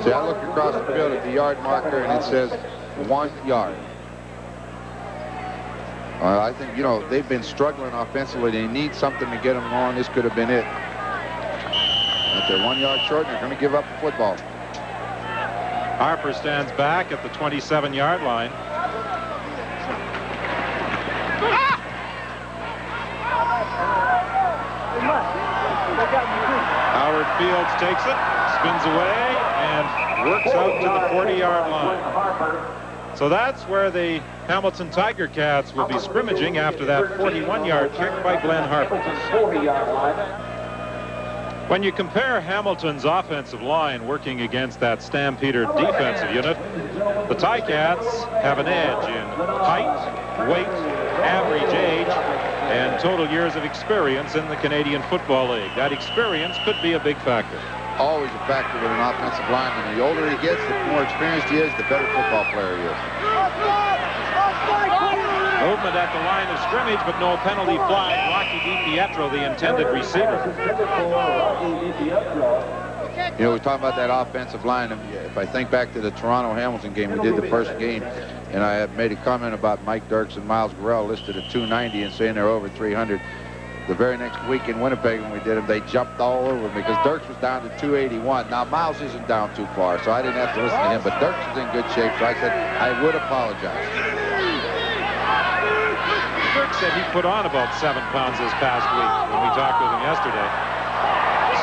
See, I look across the field at the yard marker, and it says 1 yard. I think, they've been struggling offensively. They need something to get them going. This could have been it. If they're 1 yard short, they're going to give up the football. Harper stands back at the 27-yard line. Howard Fields takes it, spins away, and works out to the 40-yard line. So that's where the Hamilton Tiger Cats will be scrimmaging after that 41-yard kick by Glenn Harper. When you compare Hamilton's offensive line working against that Stampeder defensive unit, the Ticats have an edge in height, weight, average age, and total years of experience in the Canadian Football League. That experience could be a big factor. Always a factor with an offensive lineman. The older he gets, the more experienced he is, the better football player he is. Movement at the line of scrimmage, but no penalty flag. Rocky DiPietro, the intended receiver. We're talking about that offensive line. If I think back to the Toronto-Hamilton game, we did the first game, and I had made a comment about Mike Dirks and Miles Gorell listed at 290 and saying they're over 300. The very next week in Winnipeg when we did them, they jumped all over me because Dirks was down to 281. Now, Miles isn't down too far, so I didn't have to listen to him, but Dirks is in good shape, so I said I would apologize. Dirk said he put on about 7 pounds this past week when we talked with him yesterday.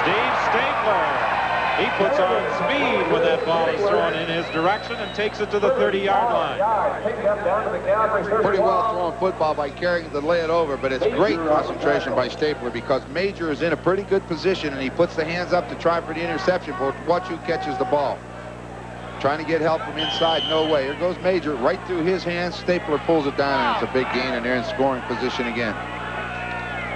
Steve Stapler. He puts on speed when that ball is thrown in his direction and takes it to the 30-yard line. Pretty well thrown football by carrying to lay it over, but it's great concentration by Stapler because Major is in a pretty good position and he puts the hands up to try for the interception, but watch who catches the ball. Trying to get help from inside, no way. Here goes Major right through his hands. Stapler pulls it down, and it's a big gain, and they're in scoring position again.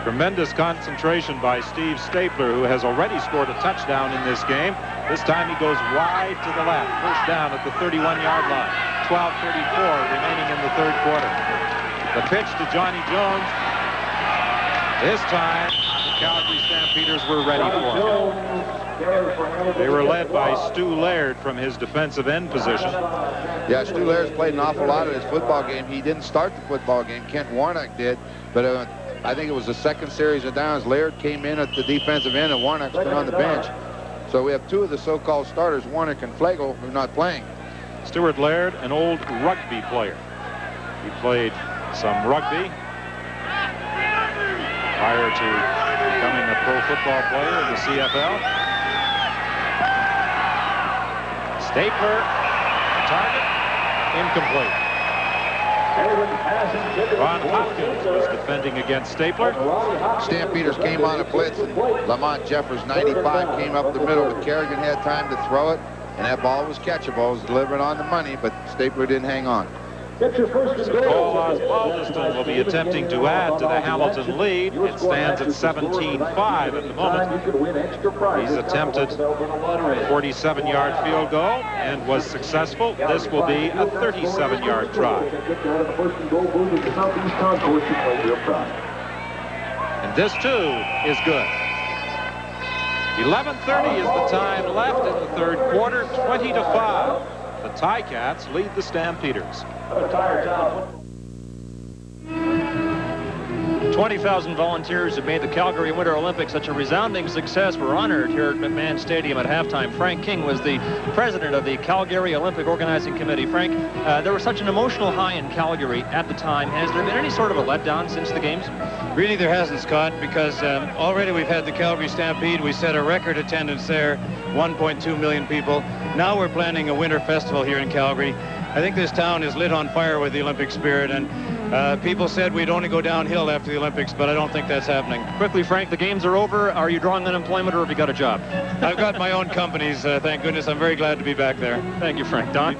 Tremendous concentration by Steve Stapler, who has already scored a touchdown in this game. This time he goes wide to the left. First down at the 31-yard line. 12:34 remaining in the third quarter. The pitch to Johnny Jones. This time, the Calgary Stampeders were ready for him. They were led by Stu Laird from his defensive end position. Yeah, Stu Laird's played an awful lot of this football game. He didn't start the football game. Kent Warnock did, but I think it was the second series of downs. Laird came in at the defensive end, and Warnock's been on the bench. So we have 2 of the so-called starters, Warnock and Flegel, who are not playing. Stuart Laird, an old rugby player. He played some rugby prior to becoming a pro football player in the CFL. Stapler, target, incomplete. Ron Hopkins was defending against Stapler. Stampeders came on a blitz, and Lamont Jeffers, 95, came up the middle, but Kerrigan had time to throw it, and that ball was catchable. It was delivered on the money, but Stapler didn't hang on. So Cole Osbaldiston will be attempting to add to the Hamilton lead. It stands at 17-5 at the moment. He's attempted a 47-yard field goal and was successful. This will be a 37-yard try. And this, too, is good. 11:30 is the time left in the third quarter, 20-5. The Ticats lead the Stampeders. 20,000 volunteers have made the Calgary Winter Olympics such a resounding success. We're honored here at McMahon Stadium at halftime. Frank King was the president of the Calgary Olympic Organizing Committee. Frank, there was such an emotional high in Calgary at the time. Has there been any sort of a letdown since the games? Really, there hasn't, Scott, because already we've had the Calgary Stampede. We set a record attendance there, 1.2 million people. Now we're planning a winter festival here in Calgary. I think this town is lit on fire with the Olympic spirit, and people said we'd only go downhill after the Olympics, but I don't think that's happening. Quickly, Frank, the games are over. Are you drawing unemployment, or have you got a job? I've got my own companies, thank goodness. I'm very glad to be back there. Thank you, Frank. Don?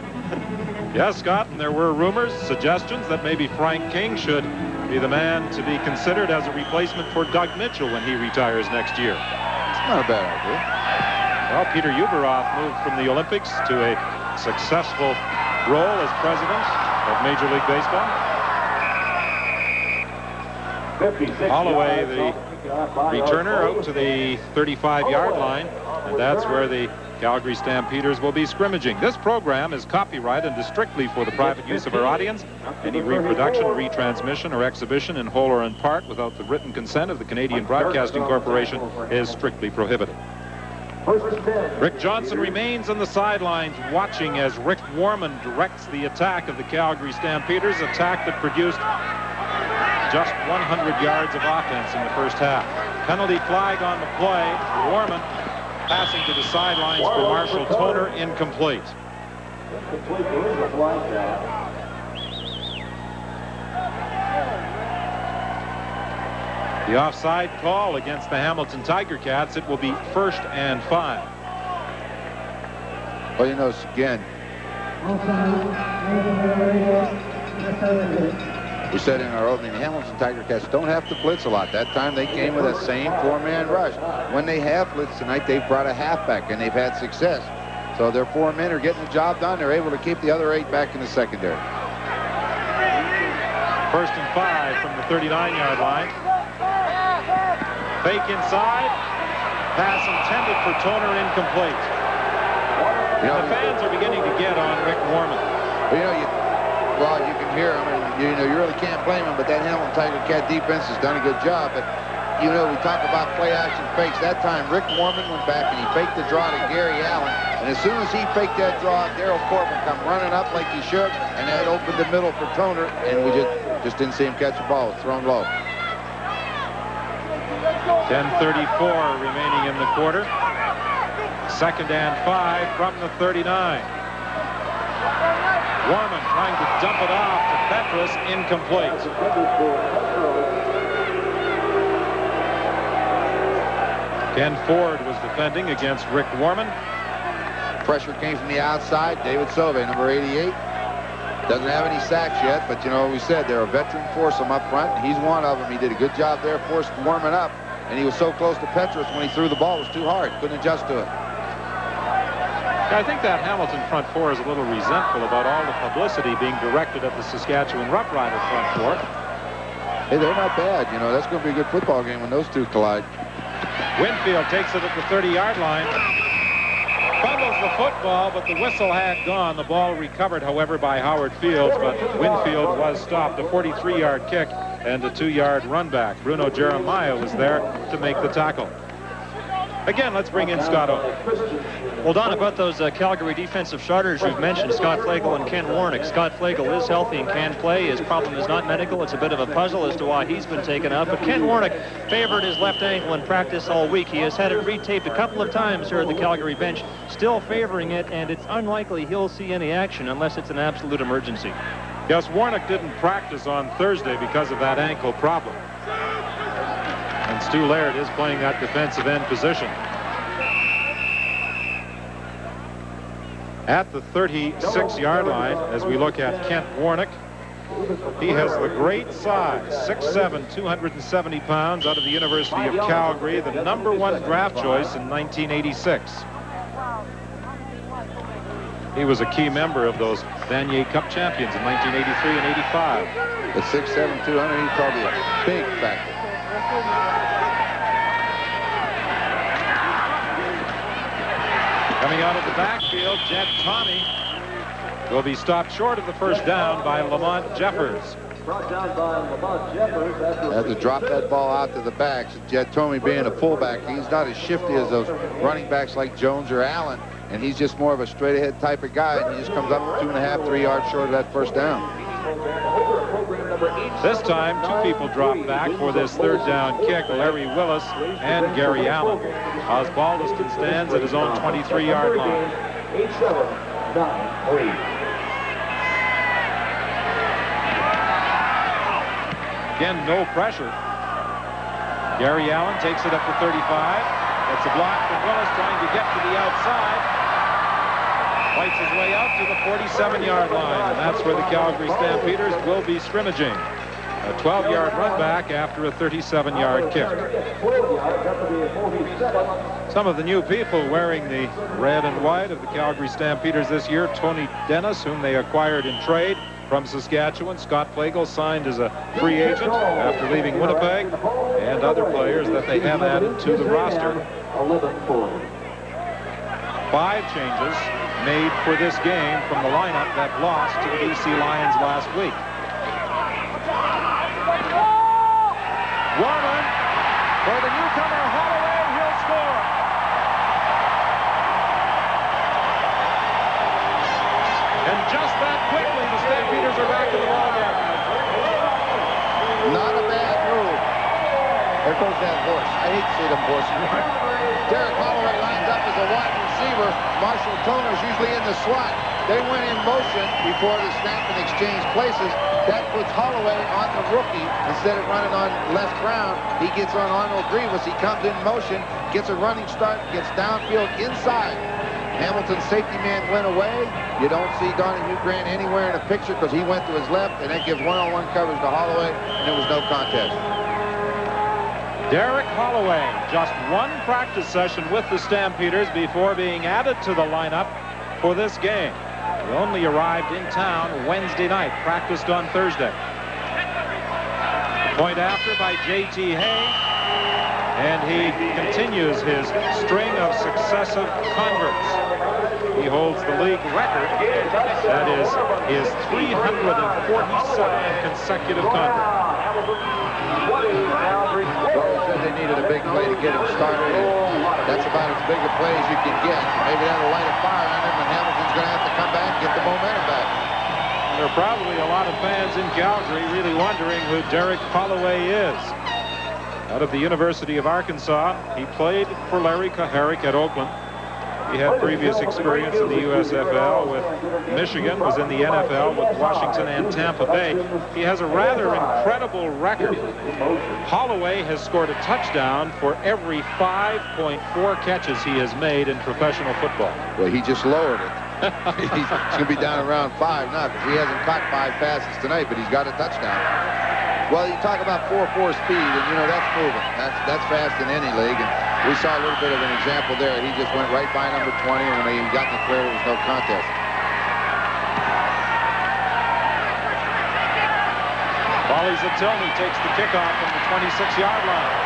Yes, Scott, and there were rumors, suggestions that maybe Frank King should be the man to be considered as a replacement for Doug Mitchell when he retires next year. It's not a bad idea. Well, Peter Ueberroth moved from the Olympics to a successful role as president of Major League Baseball. Holloway, the returner, out to the 35-yard line, and that's where the Calgary Stampeders will be scrimmaging. This program is copyrighted and is strictly for the private use of our audience. Any reproduction, retransmission, or exhibition in whole or in part without the written consent of the Canadian Broadcasting Corporation is strictly prohibited. Rick Johnson remains on the sidelines watching as Rick Warman directs the attack of the Calgary Stampeders, attack that produced just 100 yards of offense in the first half. Penalty flag on the play. Warman passing to the sidelines for Marshall Toner, incomplete. The offside call against the Hamilton Tiger Cats. It will be 1st and 5. Well, you know, again, we said in our opening, the Hamilton Tiger Cats don't have to blitz a lot. That time they came with that same 4-man rush. When they have blitzed tonight, they've brought a halfback, and they've had success. So their 4 men are getting the job done. They're able to keep the other 8 back in the secondary. 1st and 5 from the 39-yard line. Fake inside. Pass intended for Toner, incomplete. You know, the fans are beginning to get on Rick Warman. You know, you can hear him, and you know, you really can't blame him, but that Hamilton Tiger Cat defense has done a good job. But, you know, we talk about play-action fakes. That time, Rick Warman went back, and he faked the draw to Gary Allen. And as soon as he faked that draw, Darryl Corbin come running up like he should, and that opened the middle for Toner, and we just didn't see him catch the ball. It was thrown low. 10:34 remaining in the quarter. 2nd and 5 from the 39. Warman trying to dump it off to Petrus, incomplete. Ken Ford was defending against Rick Warman. Pressure came from the outside. David Sauve, number 88. Doesn't have any sacks yet, but you know, we said they're a veteran foursome up front, and he's one of them. He did a good job there, forced Warman up, and he was so close to Petrus when he threw the ball. It was too hard. Couldn't adjust to it. I think that Hamilton front four is a little resentful about all the publicity being directed at the Saskatchewan Roughrider front four. Hey, they're not bad. You know, that's going to be a good football game when those two collide. Winfield takes it at the 30-yard line. Fumbles the football, but the whistle had gone. The ball recovered, however, by Howard Fields, but Winfield was stopped. A 43-yard kick and a 2-yard run back. Bruno Jeremiah was there to make the tackle. Again, let's bring in Scott O. Well, Don, about those Calgary defensive starters you've mentioned, Scott Flagel and Ken Warnick. Scott Flagel is healthy and can play. His problem is not medical. It's a bit of a puzzle as to why he's been taken out. But Ken Warnick favored his left ankle in practice all week. He has had it retaped a couple of times here at the Calgary bench, still favoring it, and it's unlikely he'll see any action unless it's an absolute emergency. Yes, Warnick didn't practice on Thursday because of that ankle problem. And Stu Laird is playing that defensive end position. At the 36-yard line, as we look at Kent Warnick, he has the great size, 6'7", 270 pounds, out of the University of Calgary, the #1 draft choice in 1986. He was a key member of those Vanier Cup champions in 1983 and 85. At 6'7", 200, he's probably a big factor. Coming out of the backfield, Jed Tommy will be stopped short of the first down by Lamont Jeffers. Had to drop that ball out to the backs. Jet Tomey being a fullback, he's not as shifty as those running backs like Jones or Allen, and he's just more of a straight-ahead type of guy, and he just comes up 2.5, 3 yards short of that first down. This time, 2 people dropped back for this third down kick, Larry Willis and Gary Allen. Osbaldiston stands at his own 23-yard line. 8-7-9-3. Again, no pressure. Gary Allen takes it up to 35. Gets a block from Willis trying to get to the outside. Fights his way out to the 47-yard line, and that's where the Calgary Stampeders will be scrimmaging. A 12-yard run back after a 37-yard kick. Some of the new people wearing the red and white of the Calgary Stampeders this year: Tony Dennis, whom they acquired in trade from Saskatchewan; Scott Flagel signed as a free agent after leaving Winnipeg; and other players that they have added to the roster. 5 changes made for this game from the lineup that lost to the BC Lions last week. Warman for the newcomer Holloway, he'll score. And just that quickly, the Stampeders are back in the ballgame. Not a bad move. There goes that horse. I hate to see them horses. Derek Holloway lines up as a wide receiver. Marshall Toner's usually in the slot. They went in motion before the snap and exchange places. That puts Holloway on the rookie. Instead of running on left ground, he gets on Arnold Grievous. He comes in motion, gets a running start, gets downfield inside. Hamilton's safety man went away. You don't see Donahue Grant anywhere in the picture because he went to his left, and that gives one-on-one coverage to Holloway, and there was no contest. Derek Holloway, just 1 practice session with the Stampeders before being added to the lineup for this game. He only arrived in town Wednesday night, practiced on Thursday. Point after by J.T. Hay, and he continues his string of successive converts. He holds the league record. That is his 347 consecutive converts. Well, said they needed a big play to get him started. That's about as big a play as you can get. Maybe that'll light a fire on him, and Hamilton's going to have to come back and get the momentum back. There are probably a lot of fans in Calgary really wondering who Derek Holloway is. Out of the University of Arkansas, he played for Larry Kaharick at Oakland. He had previous experience in the USFL with Michigan, was in the NFL with Washington and Tampa Bay. He has a rather incredible record. Holloway has scored a touchdown for every 5.4 catches he has made in professional football. Well, he just lowered it. He's going to be down around 5 now because he hasn't caught 5 passes tonight, but he's got a touchdown. Well, you talk about 4.4 speed, and, you know, that's moving. That's fast in any league. And we saw a little bit of an example there. He just went right by number 20, and when he got in the clear, there was no contest. Wally Zatelny takes the kickoff from the 26-yard line.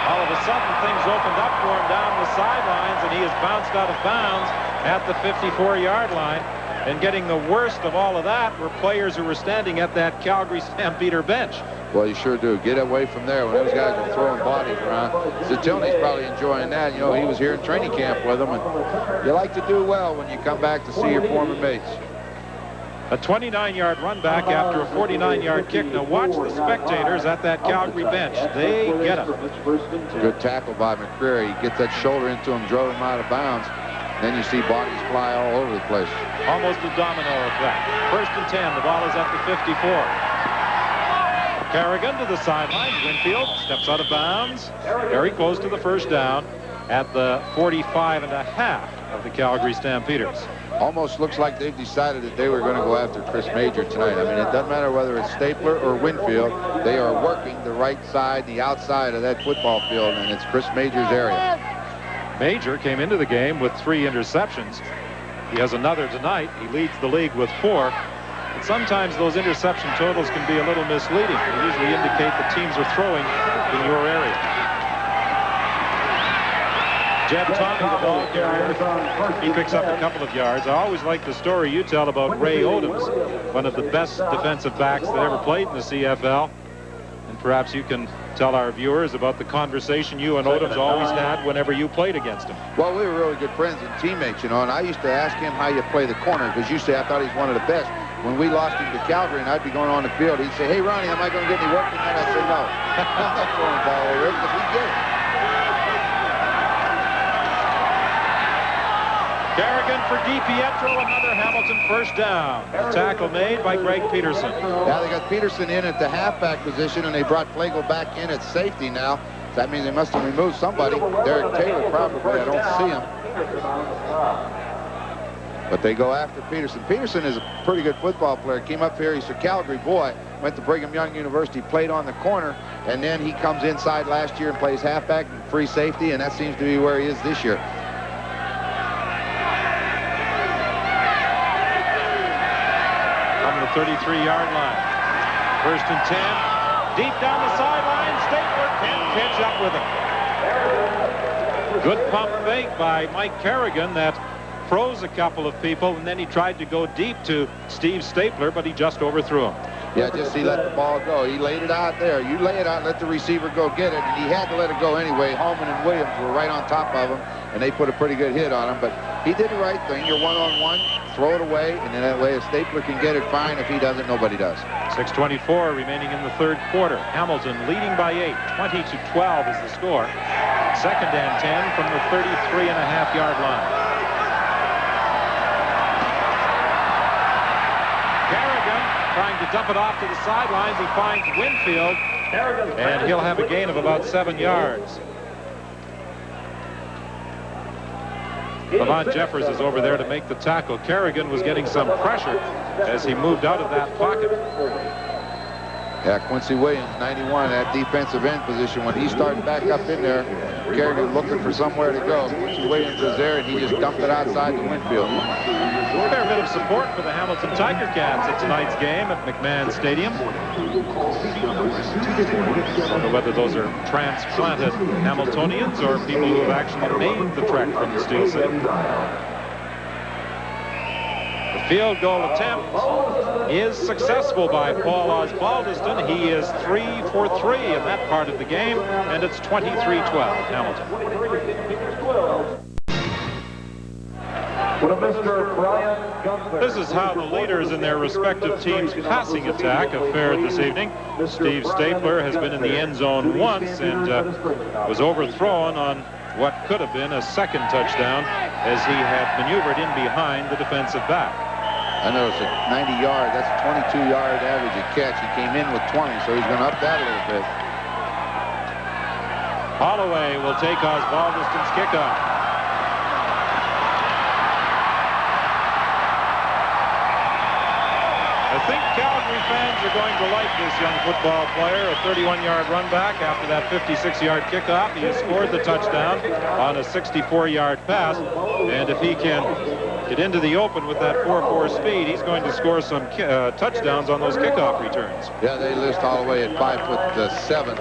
All of a sudden, things opened up for him down the sidelines, and he has bounced out of bounds at the 54-yard line. And getting the worst of all of that were players who were standing at that Calgary Stampeder bench. Well, you sure do. Get away from there when those guys are throwing bodies around. Zatelny's probably enjoying that. You know, he was here in training camp with them, and you like to do well when you come back to see your former mates. A 29-yard run back after a 49-yard kick. Now watch the spectators at that Calgary bench. They get him. Good tackle by McCreary. He gets that shoulder into him, drove him out of bounds. Then you see bodies fly all over the place. Almost a domino effect. 1st and 10. The ball is at the 54. Carrigan to the sideline. Winfield steps out of bounds. Very close to the first down at the 45.5 of the Calgary Stampeders. Almost looks like they've decided that they were going to go after Chris Major tonight. I mean, it doesn't matter whether it's Stapler or Winfield. They are working the right side, the outside of that football field, and it's Chris Major's area. Major came into the game with 3 interceptions. He has another tonight. He leads the league with 4. But sometimes those interception totals can be a little misleading. They usually indicate the teams are throwing in your area. Jeb Tommy, the ball carrier, he picks up a couple of yards. I always like the story you tell about Ray Odoms, one of the best defensive backs that ever played in the CFL. And perhaps you can tell our viewers about the conversation you and Odoms always had whenever you played against him. Well, we were really good friends and teammates, you know, and I used to ask him how you play the corner, because you say I thought he's one of the best. When we lost him to Calgary and I'd be going on the field, he'd say, "Hey, Ronnie, am I going to get any work tonight?" I'd say, "No, I'm not throwing the ball over it, because we get it." Carrigan for DiPietro, another Hamilton first down. A tackle made by Greg Peterson. Yeah, they got Peterson in at the halfback position, and they brought Flegel back in at safety now. So that means they must have removed somebody. Derek Taylor probably. I don't see him. But they go after Peterson. Peterson is a pretty good football player. Came up here. He's a Calgary boy. Went to Brigham Young University. Played on the corner. And then he comes inside last year and plays halfback and free safety. And that seems to be where he is this year. From the 33-yard line. 1st and 10. Deep down the sideline. Stapler can't catch up with him. Good pump fake by Mike Carrigan that froze a couple of people, and then he tried to go deep to Steve Stapler, but he just overthrew him. Yeah, just he let the ball go. He laid it out there. You lay it out, let the receiver go get it, and he had to let it go anyway. Holman and Williams were right on top of him, and they put a pretty good hit on him, but he did the right thing. You're one-on-one, throw it away, and then that way if Stapler can get it, fine. If he doesn't, nobody does. 6:24 remaining in the third quarter. Hamilton leading by 8. 20-12 is the score. 2nd and 10 from the 33.5-yard line. Trying to dump it off to the sidelines. He finds Winfield, and he'll have a gain of about 7 yards. Lamont Jeffers is over there to make the tackle. Carrigan was getting some pressure as he moved out of that pocket. Yeah, Quincy Williams, 91, that defensive end position. When he started back up in there, Carrigan looking for somewhere to go. Quincy Williams was there, and he just dumped it outside to Winfield. A fair bit of support for the Hamilton Tiger Cats at tonight's game at McMahon Stadium. I don't know whether those are transplanted Hamiltonians or people who have actually made the trek from the Steel City. The field goal attempt is successful by Paul Osbaldiston. He is 3 for 3 in that part of the game, and it's 23-12 Hamilton. This is how the leaders in their respective teams' passing attack have fared this evening. Steve Stapler has been in the end zone once and was overthrown on what could have been a second touchdown as he had maneuvered in behind the defensive back. I know it's a 90-yard. That's a 22-yard average a catch. He came in with 20, so he's going to up that a little bit. Holloway will take Osbaldiston's kickoff. I think Calgary fans are going to like this young football player, a 31-yard run back after that 56-yard kickoff. He has scored the touchdown on a 64-yard pass, and if he can get into the open with that 4.4 speed, he's going to score some touchdowns on those kickoff returns. Yeah, they list Holloway at 5'7"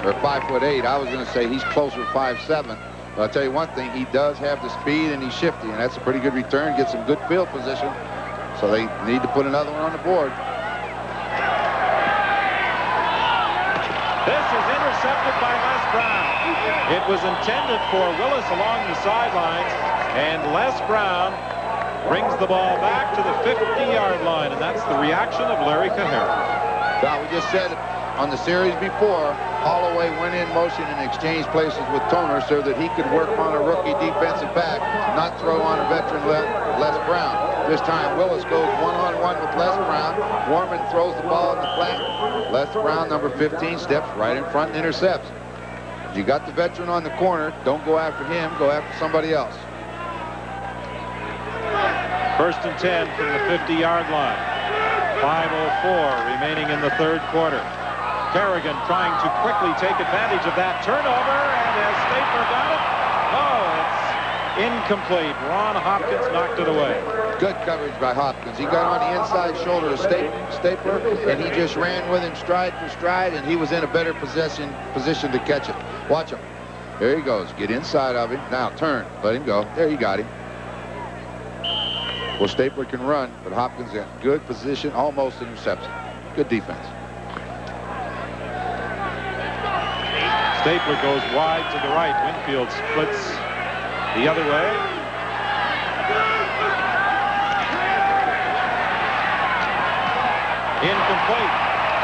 or 5'8". I was going to say he's closer to 5'7". But I'll tell you one thing, he does have the speed and he's shifty, and that's a pretty good return. Gets some good field position. So they need to put another one on the board. This is intercepted by Les Brown. It was intended for Willis along the sidelines, and Les Brown brings the ball back to the 50-yard line, and that's the reaction of Larry Kahara. Now, we just said on the series before, Holloway went in motion and exchanged places with Toner so that he could work on a rookie defensive back, not throw on a veteran Les Brown. This time, Willis goes one-on-one with Les Brown. Warman throws the ball in the flat. Les Brown, number 15, steps right in front and intercepts. You got the veteran on the corner. Don't go after him. Go after somebody else. 1st and 10 from the 50-yard line. 5:04 remaining in the third quarter. Carrigan trying to quickly take advantage of that turnover, and has Stapler got it? Oh, it's incomplete. Ron Hopkins knocked it away. Good coverage by Hopkins. He got on the inside shoulder of Stapler, and he just ran with him stride for stride, and he was in a better position to catch it. Watch him. There he goes. Get inside of him. Now turn. Let him go. There, you got him. Well, Stapler can run, but Hopkins in good position, almost interception. Good defense. Stapler goes wide to the right. Winfield splits the other way. Incomplete.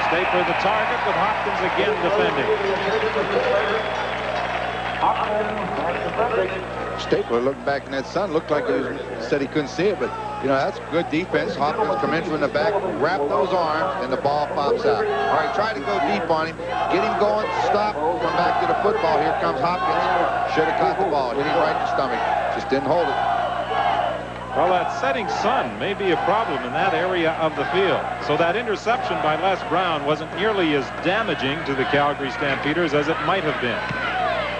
Stapler the target, with Hopkins again defending. Stapler looking back in that sun, looked like said he couldn't see it, but you know, that's good defense. Hopkins come in from the back, wrap those arms, and the ball pops out. All right, try to go deep on him, get him going, stop, come back to the football. Here comes Hopkins. Should have caught the ball, hit him right in the stomach, just didn't hold it. Well, that setting sun may be a problem in that area of the field. So that interception by Les Brown wasn't nearly as damaging to the Calgary Stampeders as it might have been.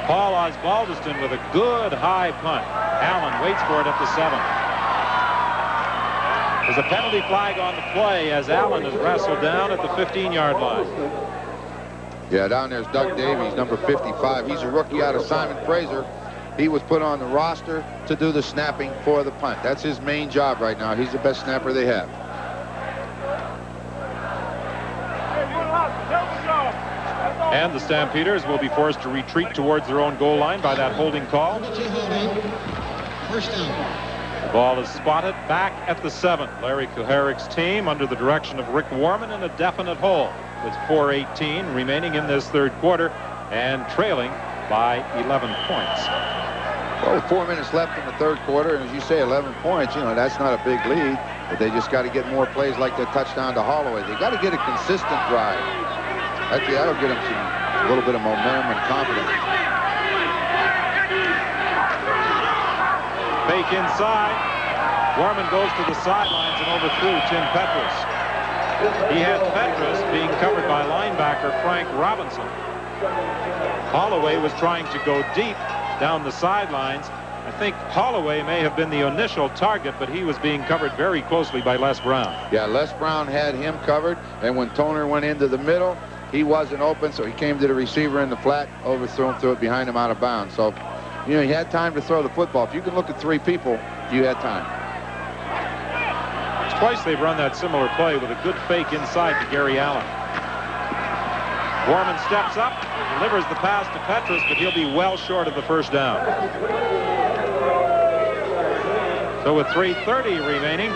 Paul Osbaldiston with a good high punt. Allen waits for it at the 7. There's a penalty flag on the play as Allen is wrestled down at the 15-yard line. Yeah, down there's Doug Davies, number 55. He's a rookie out of Simon Fraser. He was put on the roster to do the snapping for the punt. That's his main job right now. He's the best snapper they have. And the Stampeders will be forced to retreat towards their own goal line by that holding call. First down. The ball is spotted back at the 7. Larry Kuharic's team under the direction of Rick Warman in a definite hole with 4:18 remaining in this third quarter and trailing by 11 points. Well, 4 minutes left in the third quarter, and as you say, 11 points, you know, that's not a big lead, but they just got to get more plays like that touchdown to Holloway. They got to get a consistent drive. That'll get them a little bit of momentum and confidence. Fake inside. Warman goes to the sidelines and overthrew Tim Petrus. He had Petrus being covered by linebacker Frank Robinson. Holloway was trying to go deep down the sidelines. I think Holloway may have been the initial target, but he was being covered very closely by Les Brown. Yeah, Les Brown had him covered, and when Toner went into the middle, he wasn't open, so he came to the receiver in the flat, overthrew him, threw it behind him out of bounds. So, you know, he had time to throw the football. If you can look at 3 people, you had time. Twice they've run that similar play with a good fake inside to Gary Allen. Warman steps up, delivers the pass to Petrus, but he'll be well short of the first down. So with 3:30 remaining,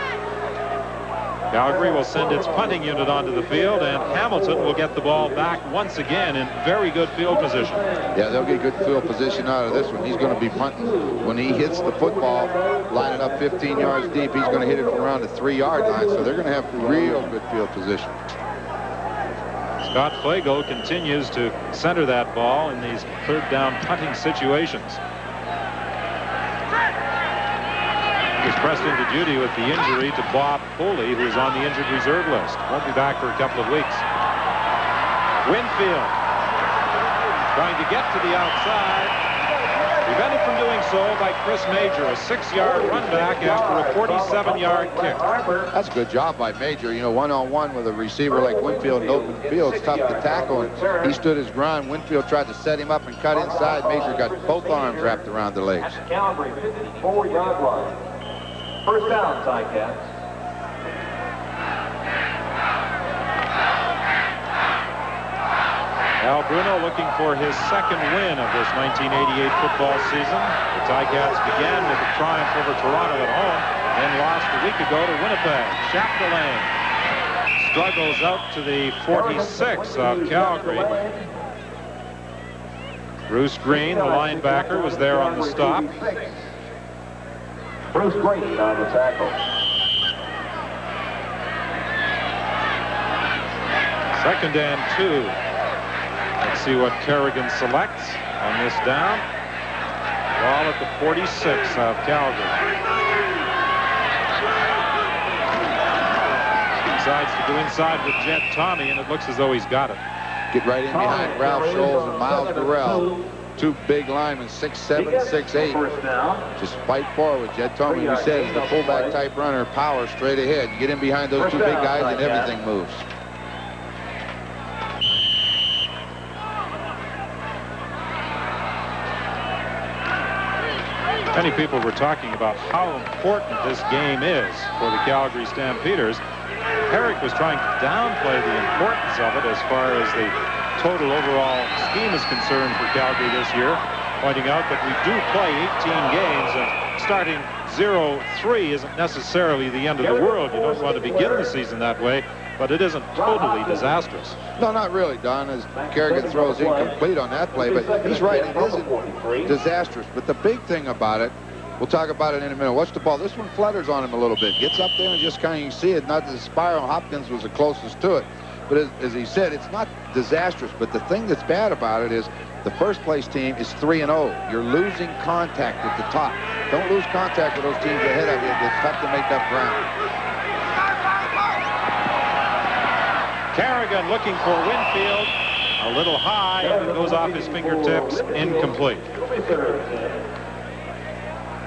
Calgary will send its punting unit onto the field, and Hamilton will get the ball back once again in very good field position. Yeah, they'll get good field position out of this one. He's going to be punting. When he hits the football, lining up 15 yards deep, he's going to hit it from around the 3-yard line, so they're going to have real good field position. Scott Flago continues to center that ball in these third down punting situations. He's pressed into duty with the injury to Bob Foley, who is on the injured reserve list. Won't be back for a couple of weeks. Winfield trying to get to the outside. Prevented from doing so by Chris Major, a 6-yard run back after a 47-yard kick. That's a good job by Major. You know, one-on-one with a receiver like Winfield in open field, it's tough to tackle. And he stood his ground. Winfield tried to set him up and cut inside. Major got both arms wrapped around the legs. Calgary 54-yard line. First down, Ticats. Al Bruno looking for his second win of this 1988 football season. The Ticats began with a triumph over Toronto at home, then lost a week ago to Winnipeg. Chapdelaine struggles out to the 46 of Calgary. Bruce Green, the linebacker, was there on the stop. Bruce Green on the tackle. Second and 2. Let's see what Kerrigan selects on this down. Ball at the 46 of Calgary. Decides to go inside with Jed Tommy, and it looks as though he's got it. Get right in behind Ralph Scholes and Miles Burrell. 2 big linemen, 6'7", 6'8". Just fight forward. Jed Tomey, we said, is the fullback type runner, power straight ahead. You get in behind those 2 big guys and everything moves. Many people were talking about how important this game is for the Calgary Stampeders. Herrick was trying to downplay the importance of it as far as the total overall scheme is concerned for Calgary this year, pointing out that we do play 18 games, and starting 0-3 isn't necessarily the end of the world. You don't want to begin the season that way, but it isn't totally disastrous. No, not really, Don, as Kerrigan throws incomplete on that play, but he's right, it isn't disastrous. But the big thing about it, we'll talk about it in a minute. Watch the ball. This one flutters on him a little bit. Gets up there and just kind of, you see it. Not that Spyro Hopkins was the closest to it. But as he said, it's not disastrous. But the thing that's bad about it is the first place team is 3-0. You're losing contact at the top. Don't lose contact with those teams ahead of you. It's tough to make up ground. Kerrigan looking for Winfield. A little high, and it goes off his fingertips. Incomplete.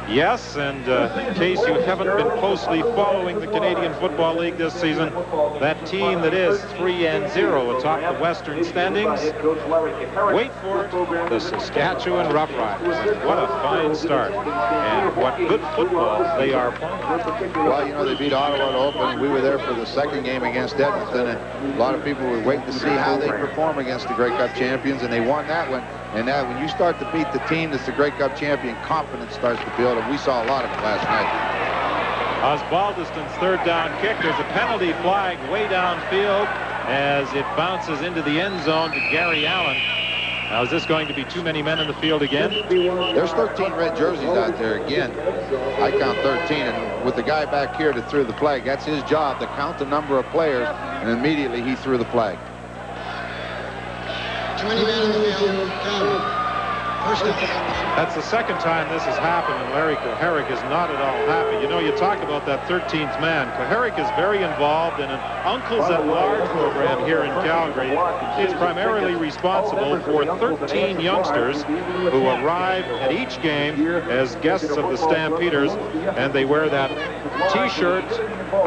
Yes, and in case you haven't been closely following the Canadian Football League this season, that team that is 3-0 atop the Western standings, wait for it, the Saskatchewan Roughriders. And what a fine start, and what good football they are playing. Well, you know, they beat Ottawa to open. We were there for the second game against Edmonton, and a lot of people were waiting to see how they perform against the Grey Cup champions, and they won that one. And now when you start to beat the team that's the Grey Cup champion, confidence starts to build, and we saw a lot of it last night. Osbaldiston's third down kick. There's a penalty flag way downfield as it bounces into the end zone to Gary Allen. Now, is this going to be too many men in the field again? There's 13 red jerseys out there again. I count 13, and with the guy back here that threw the flag, that's his job, to count the number of players, and immediately he threw the flag. 20 men in the field. First down. That's the second time this has happened, and Larry Koharic is not at all happy. You know, you talk about that 13th man. Koharic is very involved in an Uncles at Large program here in Calgary. It's primarily responsible for 13 youngsters who arrive at each game as guests of the Stampeders, and they wear that T-shirt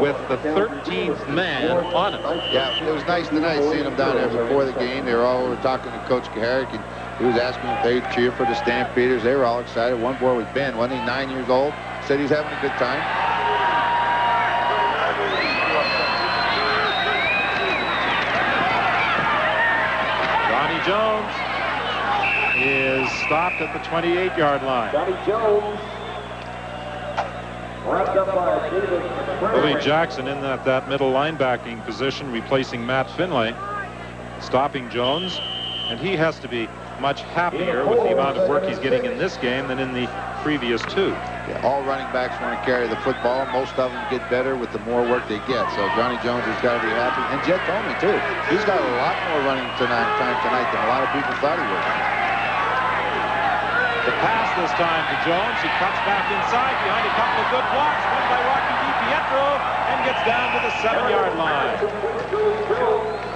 with the 13th man on it. Yeah, it was nice tonight seeing them down there before the game. They were all over talking to Coach Koharic, and he was asking if they'd cheer for the Stampeders. They were all excited. One boy was Ben, wasn't he, 9 years old? Said he was having a good time. Johnny Jones is stopped at the 28-yard line. Johnny Jones. Billy Jackson in that middle linebacking position, replacing Matt Finlay, stopping Jones, and he has to be much happier with the amount of work he's getting in this game than in the previous two. Yeah, all running backs want to carry the football. Most of them get better with the more work they get. So Johnny Jones has got to be happy. And Jet Tomey, too. He's got a lot more running time tonight than a lot of people thought he would. The pass this time to Jones. He cuts back inside behind a couple of good blocks. One by Rocky DiPietro, and gets down to the 7-yard line.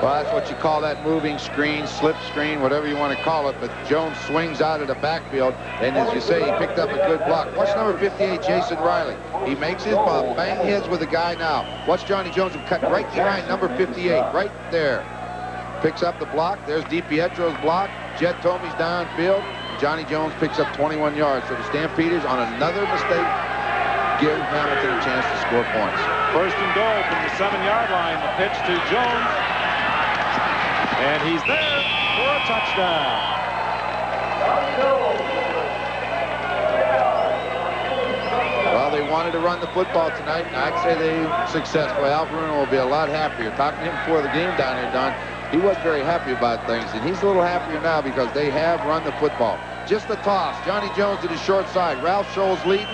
Well, that's what you call that moving screen, slip screen, whatever you want to call it. But Jones swings out of the backfield, and as you say, he picked up a good block. Watch number 58, Jason Riley. He makes his ball, bang heads with the guy now. Watch Johnny Jones cut right behind number 58, right there. Picks up the block. There's DiPietro's block. Jet Tomey's downfield. Johnny Jones picks up 21 yards. So the Stampeders, on another mistake, give Hamilton a chance to score points. First and goal from the 7-yard line. The pitch to Jones. And he's there for a touchdown. Well, they wanted to run the football tonight, and I'd say they were successful. Al Bruno will be a lot happier. Talking to him before the game down here, Don, he wasn't very happy about things, and he's a little happier now because they have run the football. Just a toss. Johnny Jones to the short side. Ralph Scholes leading.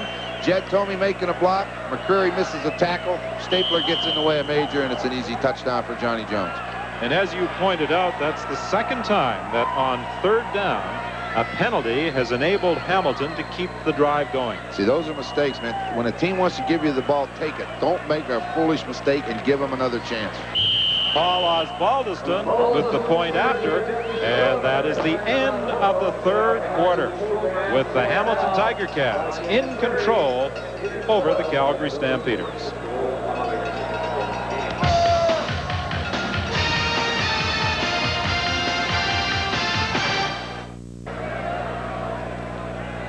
Jed Tomey making a block. McCreary misses a tackle. Stapler gets in the way of Major, and it's an easy touchdown for Johnny Jones. And as you pointed out, that's the second time that on third down, a penalty has enabled Hamilton to keep the drive going. See, those are mistakes, man. When a team wants to give you the ball, take it. Don't make a foolish mistake and give them another chance. Paul Osbaldiston with the point after, and that is the end of the third quarter with the Hamilton Tiger Cats in control over the Calgary Stampeders.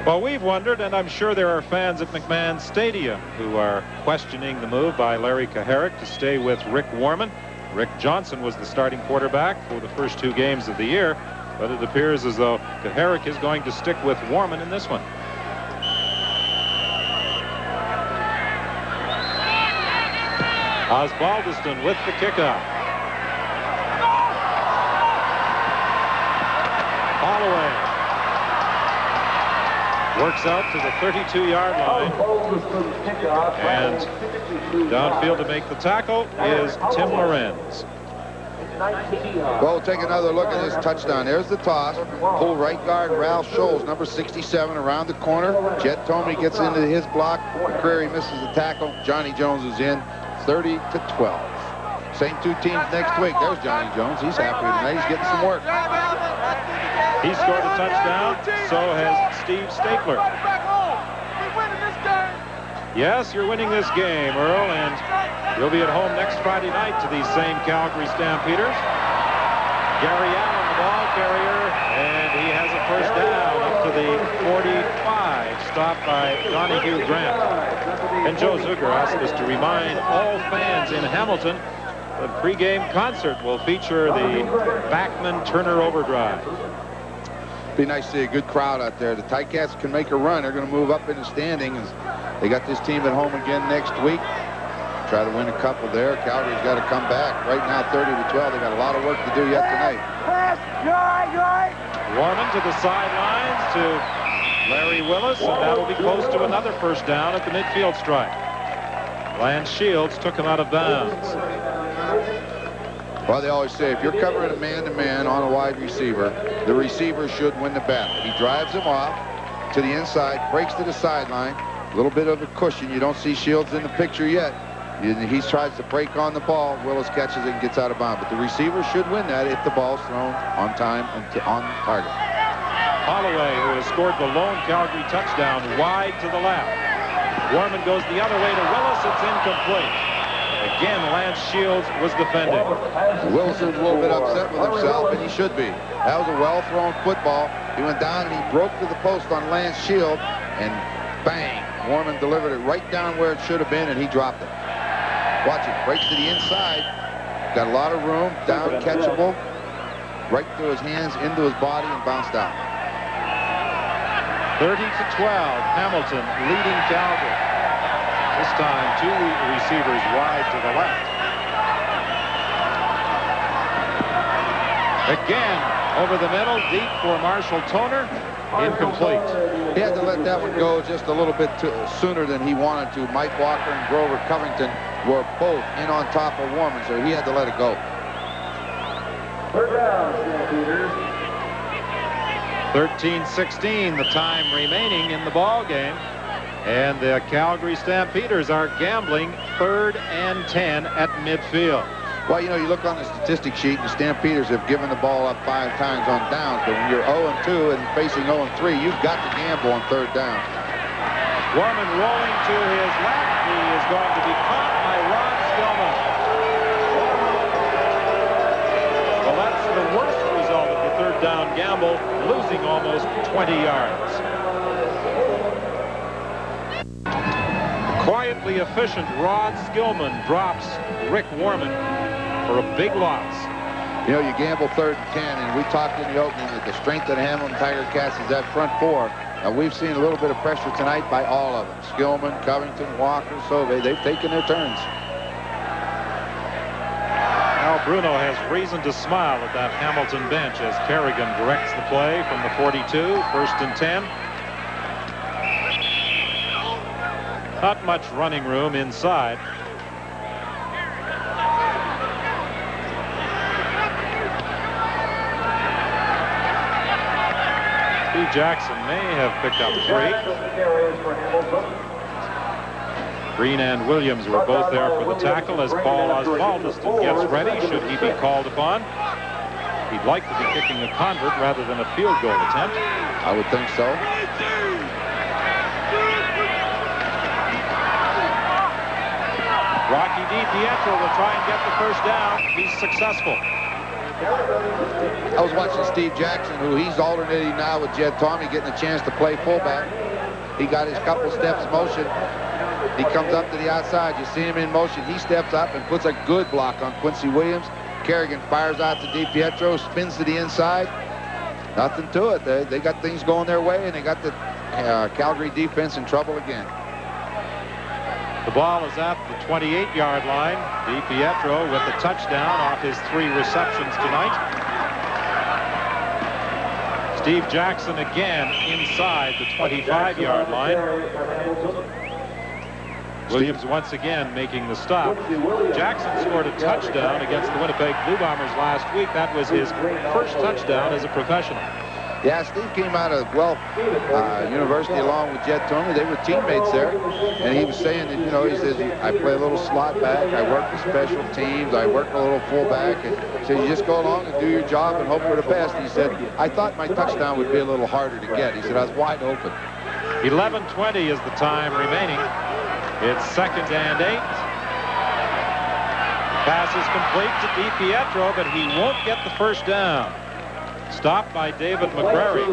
Well, we've wondered, and I'm sure there are fans at McMahon Stadium who are questioning the move by Larry Kaharick to stay with Rick Warman. Rick Johnson was the starting quarterback for the first 2 games of the year, but it appears as though Kaharick is going to stick with Warman in this one. Osbaldiston with the kickoff. Holloway works out to the 32-yard line. And downfield to make the tackle is Tim Lorenz. Well, take another look at this touchdown. There's the toss. Pull right guard Ralph Scholes, number 67, around the corner. Jet Tomey gets into his block. McCreary misses the tackle. Johnny Jones is in, 30-12. Same 2 teams next week. There's Johnny Jones. He's happy tonight. He's getting some work. He scored a touchdown. So has Steve Stapler. Yes, you're winning this game, Earl, and you'll be at home next Friday night to these same Calgary Stampeders. Gary Allen, the ball carrier, and he has a first down up to the 45, stopped by Donahue Grant. And Joe Zuger asked us to remind all fans in Hamilton the pregame concert will feature the Backman Turner Overdrive. Be nice to see a good crowd out there. The Ticats can make a run. They're going to move up in the standings. They got this team at home again next week. Try to win a couple there. Calgary's got to come back. Right now, 30-12. They got a lot of work to do yet tonight. Warman to the sidelines to Larry Willis, and that'll be close to another first down at the midfield stripe. Lance Shields took him out of bounds. Well, they always say if you're covering a man-to-man on a wide receiver, the receiver should win the battle. He drives him off to the inside, breaks to the sideline. A little bit of a cushion. You don't see Shields in the picture yet. He tries to break on the ball. Willis catches it and gets out of bounds. But the receiver should win that if the ball's thrown on time and on target. Holloway, who has scored the lone Calgary touchdown, wide to the left. Warman goes the other way to Willis. It's incomplete. Again, Lance Shields was defending. Wilson's a little bit upset with himself, and he should be. That was a well-thrown football. He went down and he broke to the post on Lance Shields, and bang, Warman delivered it right down where it should have been, and he dropped it. Watch it. Breaks to the inside. Got a lot of room. Down, catchable. Right through his hands, into his body, and bounced out. 30-12. Hamilton leading Calgary. This time, 2 receivers wide to the left. Again, over the middle, deep for Marshall Toner. Incomplete. He had to let that one go just a little bit sooner than he wanted to. Mike Walker and Grover Covington were both in on top of Warman, so he had to let it go. 13-16, the time remaining in the ball game. And the Calgary Stampeders are gambling 3rd and 10 at midfield. Well, you know, you look on the statistic sheet, and the Stampeders have given the ball up 5 times on downs. But when you're 0-2 and facing 0-3, you've got to gamble on 3rd down. Warman rolling to his left. He is going to be caught by Ron Skillman. Well, that's the worst result of the 3rd down gamble, losing almost 20 yards. Quietly efficient Rod Skillman drops Rick Warman for a big loss. You know, you gamble 3rd and 10, and we talked in the opening that the strength of the Hamilton Tiger Cats is that front 4. Now, we've seen a little bit of pressure tonight by all of them. Skillman, Covington, Walker, Sauve. They've taken their turns. Al Bruno has reason to smile at that Hamilton bench as Kerrigan directs the play from the 42, 1st and 10. Not much running room inside. Steve Jackson may have picked up 3. Green and Williams were both there for the tackle as Paul Osbaldiston gets ready should he be called upon. He'd like to be kicking a convert rather than a field goal attempt. I would think so. Rocky DiPietro will try and get the first down. He's successful. I was watching Steve Jackson, who he's alternating now with Jed Tommy, getting a chance to play fullback. He got his couple steps motion. He comes up to the outside. You see him in motion. He steps up and puts a good block on Quincy Williams. Kerrigan fires out to DiPietro, spins to the inside. Nothing to it. They got things going their way, and they got the Calgary defense in trouble again. The ball is at the 28-yard line. DiPietro with the touchdown off his 3 receptions tonight. Steve Jackson again inside the 25-yard line. Williams once again making the stop. Jackson scored a touchdown against the Winnipeg Blue Bombers last week. That was his first touchdown as a professional. Yeah, Steve came out of Guelph University along with Jed Tomey. They were teammates there. And he was saying that, you know, he says, I play a little slot back. I work the special teams. I work a little fullback. And he said, you just go along and do your job and hope for the best. He said, I thought my touchdown would be a little harder to get. He said, I was wide open. 11:20 is the time remaining. It's 2nd and 8. Pass is complete to DiPietro, but he won't get the first down. Stopped by David McCrary.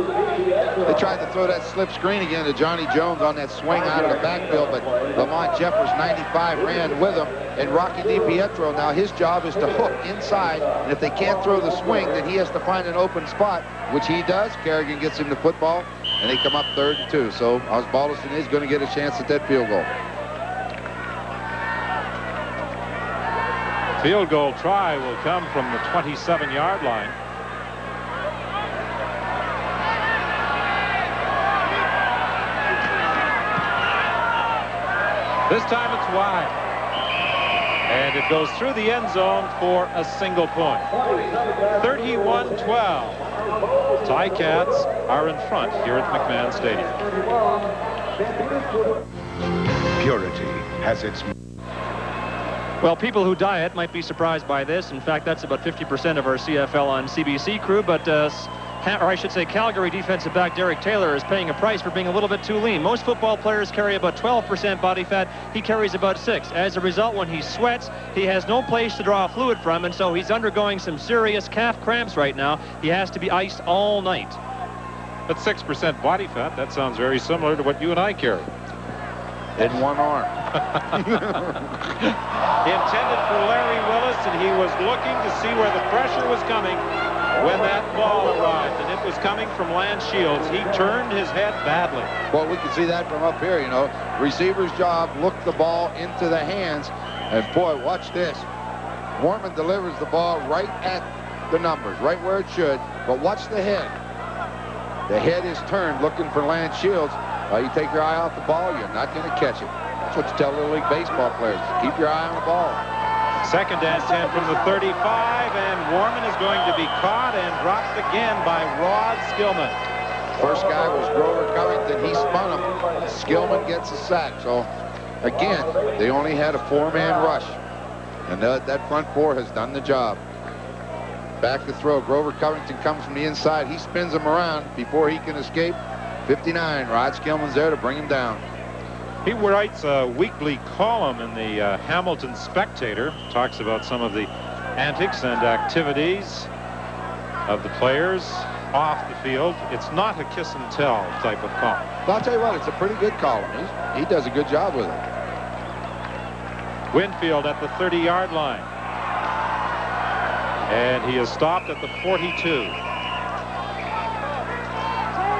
They tried to throw that slip screen again to Johnny Jones on that swing out of the backfield, but Lamont Jeffers, 95, ran with him. And Rocky DiPietro, now his job is to hook inside, and if they can't throw the swing, then he has to find an open spot, which he does. Kerrigan gets him the football, and they come up 3rd and 2. So Osbaldiston is going to get a chance at that field goal. Field goal try will come from the 27-yard line. This time it's wide. And it goes through the end zone for a single point. 31-12. Ticats are in front here at McMahon Stadium. Purity has its... Well, people who diet might be surprised by this. In fact, that's about 50% of our CFL on CBC crew, but or I should say Calgary defensive back Derek Taylor is paying a price for being a little bit too lean. Most football players carry about 12% body fat. He carries about 6. As a result, when he sweats, he has no place to draw fluid from, and so he's undergoing some serious calf cramps right now. He has to be iced all night. At 6% body fat, that sounds very similar to what you and I carry. In one arm. Intended for Larry Willis, and he was looking to see where the pressure was coming when that ball arrived, and it was coming from Lance Shields. He turned his head badly. Well, we can see that from up here, you know. Receiver's job, look the ball into the hands, and boy, watch this. Warman delivers the ball right at the numbers, right where it should, but watch the head. The head is turned looking for Lance Shields. You take your eye off the ball, you're not going to catch it. That's what you tell Little League baseball players. Keep your eye on the ball. 2nd and 10 from the 35, and Warman is going to be caught and dropped again by Rod Skillman. First guy was Grover Covington. He spun him. Skillman gets a sack. So, again, they only had a 4-man rush. And that front 4 has done the job. Back to throw. Grover Covington comes from the inside. He spins him around before he can escape. 59. Rod Skillman's there to bring him down. He writes a weekly column in the Hamilton Spectator. Talks about some of the antics and activities of the players off the field. It's not a kiss and tell type of column. Well, I'll tell you what, it's a pretty good column. He does a good job with it. Winfield at the 30-yard line. And he is stopped at the 42.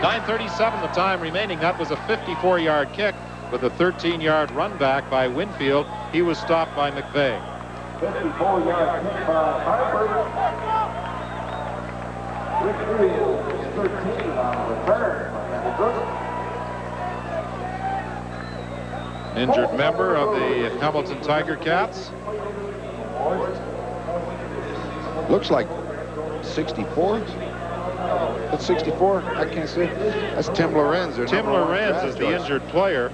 9:37 the time remaining. That was a 54-yard kick with a 13-yard run back by Winfield. He was stopped by McVeigh. 54-yard kick by Harper. Winfield is 13 on the return by Hamilton. Injured member of the Hamilton Tiger Cats. Looks like 64. That's 64. I can't see. That's Tim Lorenz. Tim Lorenz is the injured player.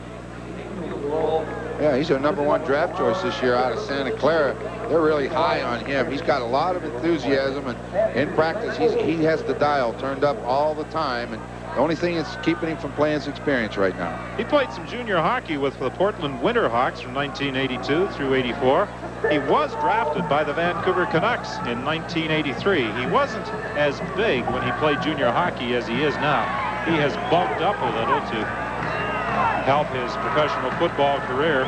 Yeah, he's their #1 draft choice this year out of Santa Clara. They're really high on him. He's got a lot of enthusiasm, and in practice, he has the dial turned up all the time. And The only thing that's keeping him from playing is experience right now. He played some junior hockey with the Portland Winterhawks from 1982 through 84. He was drafted by the Vancouver Canucks in 1983. He wasn't as big when he played junior hockey as he is now. He has bulked up a little to help his professional football career.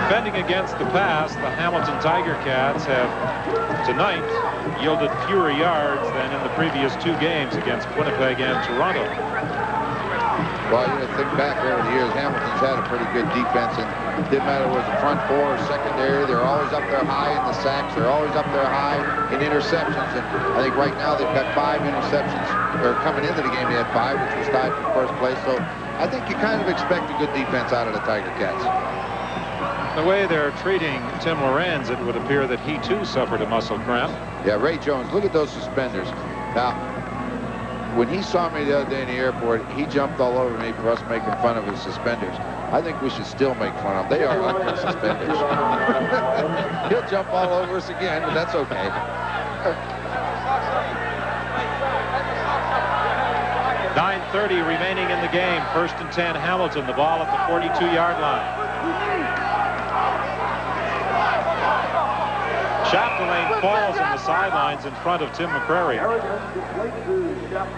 Defending against the pass, the Hamilton Tiger Cats have tonight yielded fewer yards than in the previous 2 games against Winnipeg and Toronto. Well, you think back over the years, Hamilton's had a pretty good defense, and it didn't matter whether it was the front 4 or secondary. They're always up there high in the sacks. They're always up there high in interceptions. And I think right now they've got 5 interceptions. They're coming into the game, they had 5, which was tied for first place. So I think you kind of expect a good defense out of the Tiger Cats. The way they're treating Tim Lorenz, it would appear that he too suffered a muscle cramp. Yeah, Ray Jones, look at those suspenders. Now, when he saw me the other day in the airport, he jumped all over me for us making fun of his suspenders. I think we should still make fun of them. They are ugly suspenders. He'll jump all over us again, but that's okay. .9:30 remaining in the game. 1st and 10, Hamilton. The ball at the 42-yard line. Chapdelaine falls on the sidelines in front of Tim McCrary.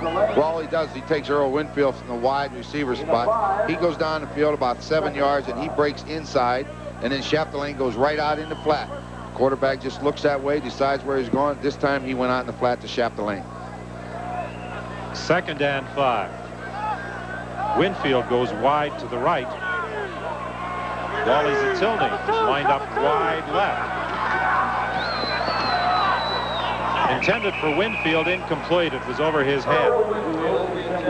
Well, all he does, he takes Earl Winfield from the wide receiver spot. He goes down the field about 7 yards, and he breaks inside, and then Chapdelaine goes right out in the flat. Quarterback just looks that way, decides where he's going. This time he went out in the flat to Chapdelaine. 2nd and 5. Winfield goes wide to the right. Wally Zatilny is lined up wide left. Intended for Winfield, incomplete. It was over his head.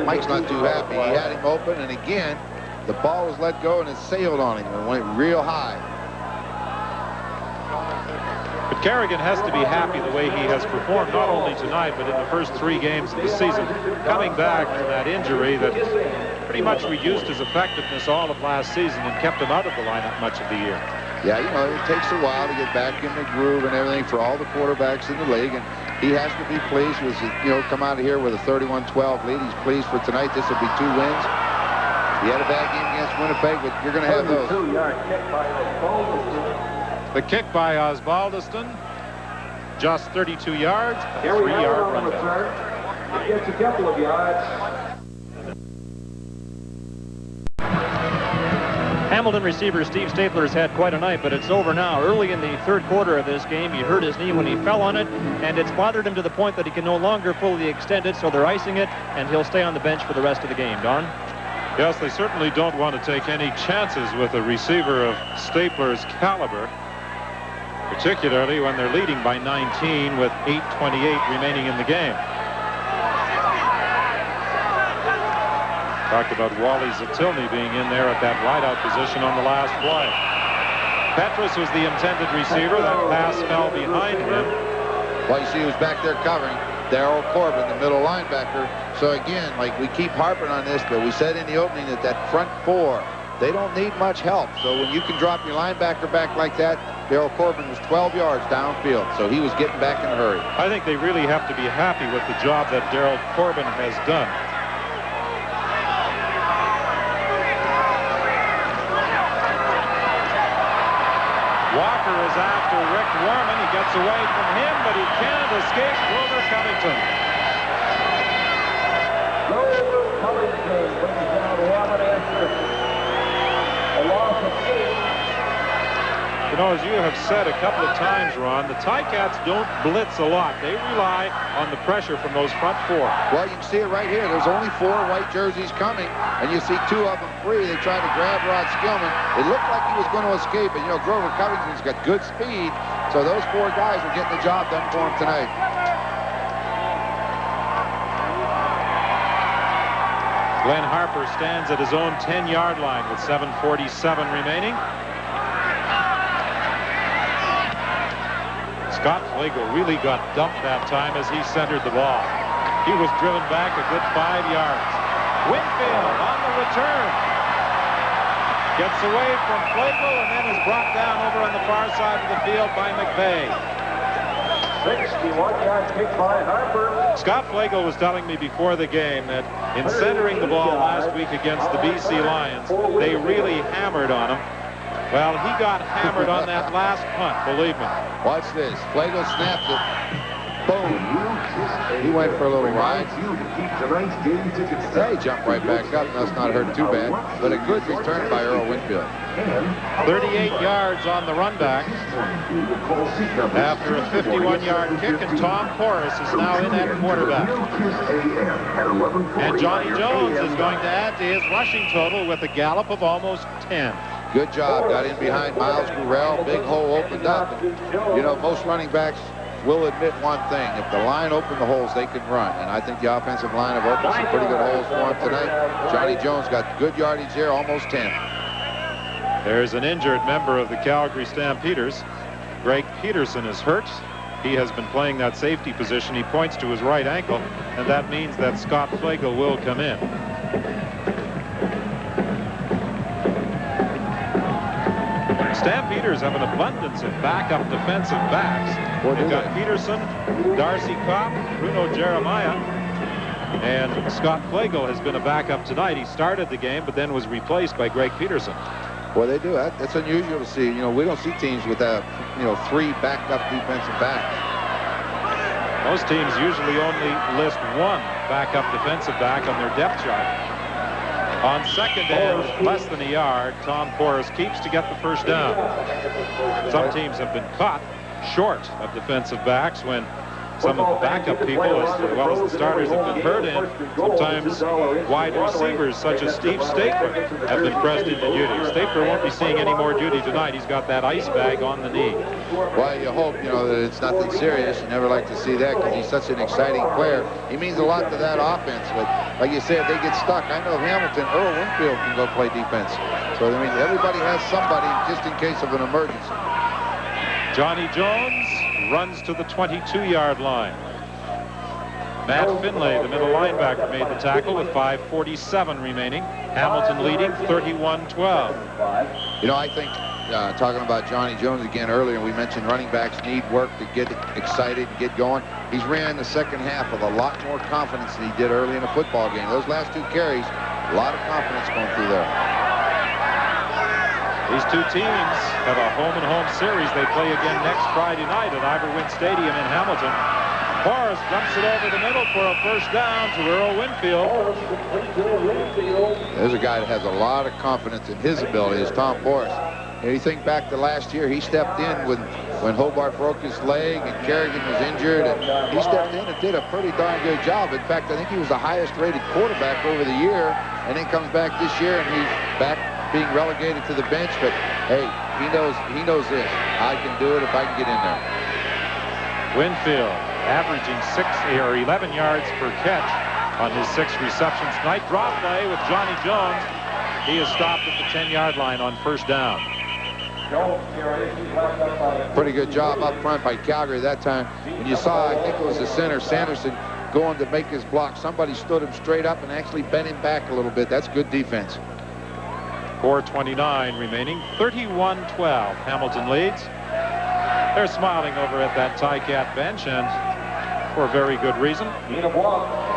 Mike's not too happy. He had him open, and again, the ball was let go and it sailed on him and went real high. But Kerrigan has to be happy the way he has performed, not only tonight, but in the first 3 games of the season, coming back from that injury that pretty much reduced his effectiveness all of last season and kept him out of the lineup much of the year. Yeah, you know, it takes a while to get back in the groove and everything for all the quarterbacks in the league, and he has to be pleased with, you know, come out of here with a 31-12 lead. He's pleased for tonight. This will be 2 wins. He had a bad game against Winnipeg, but you're going to have those. The kick by Osbaldiston, just 32 yards, a 3-yard run back. It gets a couple of yards. Hamilton receiver Steve Stapler's had quite a night, but it's over now. Early in the 3rd quarter of this game, he hurt his knee when he fell on it, and it's bothered him to the point that he can no longer fully extend it, so they're icing it, and he'll stay on the bench for the rest of the game. Don? Yes, they certainly don't want to take any chances with a receiver of Stapler's caliber, particularly when they're leading by 19 with 8:28 remaining in the game. Talked about Wally Zatilny being in there at that wideout position on the last play. Petrus was the intended receiver. That pass fell behind him. Well, you see who's back there covering? Darryl Corbin, the middle linebacker. So again, like we keep harping on this, but we said in the opening that that front 4, they don't need much help. So when you can drop your linebacker back like that, Darryl Corbin was 12 yards downfield, so he was getting back in a hurry. I think they really have to be happy with the job that Darryl Corbin has done. Walker is after Rick Warman. He gets away from him, but he can't escape Grover Covington. Grover Covington brings down Warman after a loss of 8. You know, as you have said a couple of times, Ron, the Ticats don't blitz a lot. They rely on the pressure from those front 4. Well, you can see it right here. There's only 4 white jerseys coming, and you see 2 of them free. They tried to grab Rod Skillman. It looked like he was going to escape, and, you know, Grover Covington's got good speed, so those 4 guys are getting the job done for him tonight. Glenn Harper stands at his own 10-yard line with 7:47 remaining. Scott Flagel really got dumped that time as he centered the ball. He was driven back a good 5 yards. Winfield on the return. Gets away from Flagel and then is brought down over on the far side of the field by McVeigh. 61-yard kick by Harper. Scott Flagel was telling me before the game that in centering the ball last week against the BC Lions, they really hammered on him. Well, he got hammered on that last punt, believe me. Watch this. Flagel snapped it. Boom. He went for a little ride. He jumped right back up. That's not hurt too bad. But a good return by Earl Winfield. 38 yards on the run back after a 51-yard kick, and Tom Porras is now in at quarterback. And Johnny Jones is going to add to his rushing total with a gallop of almost 10. Good job. Got in behind Miles Gurrell. Big hole opened up. And, you know, most running backs will admit one thing. If the line opened the holes, they can run. And I think the offensive line have opened some pretty good holes for him tonight. Johnny Jones got good yardage there, almost 10. There's an injured member of the Calgary Stampeders. Greg Peterson is hurt. He has been playing that safety position. He points to his right ankle, and that means that Scott Flagel will come in. Stampeders have an abundance of backup defensive backs. They've got Peterson, Darcy Kopp, Bruno Jeremiah, and Scott Flagel has been a backup tonight. He started the game, but then was replaced by Greg Peterson. Well, they do. That's unusual to see. You know, we don't see teams with, three backup defensive backs. Most teams usually only list one backup defensive back on their depth chart. On second and less than a yard, Tom Porras keeps to get the first down. Some teams have been caught short of defensive backs when some of the backup people, as well as the starters, have been hurt, and sometimes wide receivers such as Steve Stapler have been pressed into duty. Stapler won't be seeing any more duty tonight. He's got that ice bag on the knee. Well, you hope, that it's nothing serious. You never like to see that because he's such an exciting player. He means a lot to that offense, but like you said, they get stuck. I know Hamilton, Earl Winfield can go play defense. So, I mean, everybody has somebody just in case of an emergency. Johnny Jones runs to the 22-yard line. Matt Finlay, the middle linebacker, made the tackle with 5:47 remaining. Hamilton leading 31-12. I think, talking about Johnny Jones again earlier, we mentioned running backs need work to get excited, get going. He's ran the second half with a lot more confidence than he did early in the football game. Those last two carries, a lot of confidence going through there. These two teams have a home-and-home series. They play again next Friday night at Iverwin Stadium in Hamilton. Porras dumps it over the middle for a first down to Earl Winfield. There's a guy that has a lot of confidence in his ability, is Tom Porras. You think back to last year, he stepped in when Hobart broke his leg and Kerrigan was injured, and he stepped in and did a pretty darn good job. In fact, I think he was the highest-rated quarterback over the year, and then comes back this year, and he's back being relegated to the bench. But hey, he knows this. I can do it if I can get in there. Winfield averaging 11 yards per catch on his 6 receptions tonight. Draw play with Johnny Jones. He is stopped at the 10-yard line on first down. Pretty good job up front by Calgary that time. When you saw, I think it was the center, Sanderson, going to make his block, somebody stood him straight up and actually bent him back a little bit. That's good defense. 4:29 remaining. 31-12. Hamilton leads. They're smiling over at that Ticat bench, and for a very good reason. The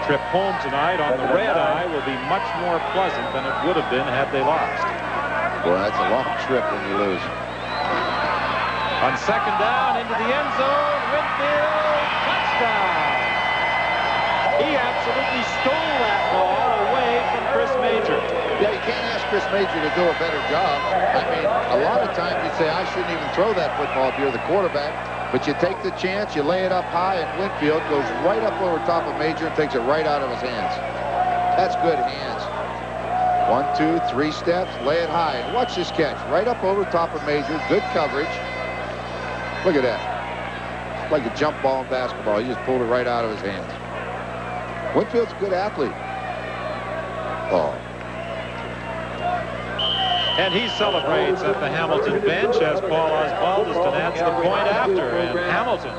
trip home tonight on the red eye will be much more pleasant than it would have been had they lost. Boy, that's a long trip when you lose. On second down, into the end zone, Winfield, touchdown! He absolutely stole that ball away from Chris Major. Yeah, you can't ask Chris Major to do a better job. I mean, a lot of times you'd say, I shouldn't even throw that football if you're the quarterback. But you take the chance, you lay it up high, and Winfield goes right up over top of Major and takes it right out of his hands. That's good hands. 1, 2, 3 steps, lay it high. And watch this catch. Right up over top of Major. Good coverage. Look at that. Like a jump ball in basketball. He just pulled it right out of his hands. Winfield's a good athlete. Oh. And he celebrates at the Hamilton bench as Paul Osbaldiston adds the point after. And Hamilton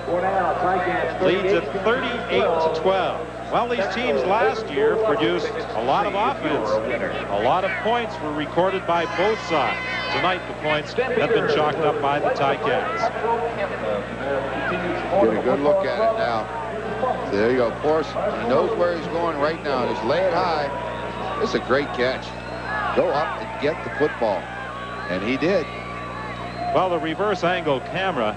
leads at 38-12. Well, these teams last year produced a lot of offense. A lot of points were recorded by both sides. Tonight, the points have been chalked up by the Ticats. Get a good look at it now. So there you go. Force, he knows where he's going right now. Just lay it high. It's a great catch. Go up and get the football. And he did. Well, the reverse angle camera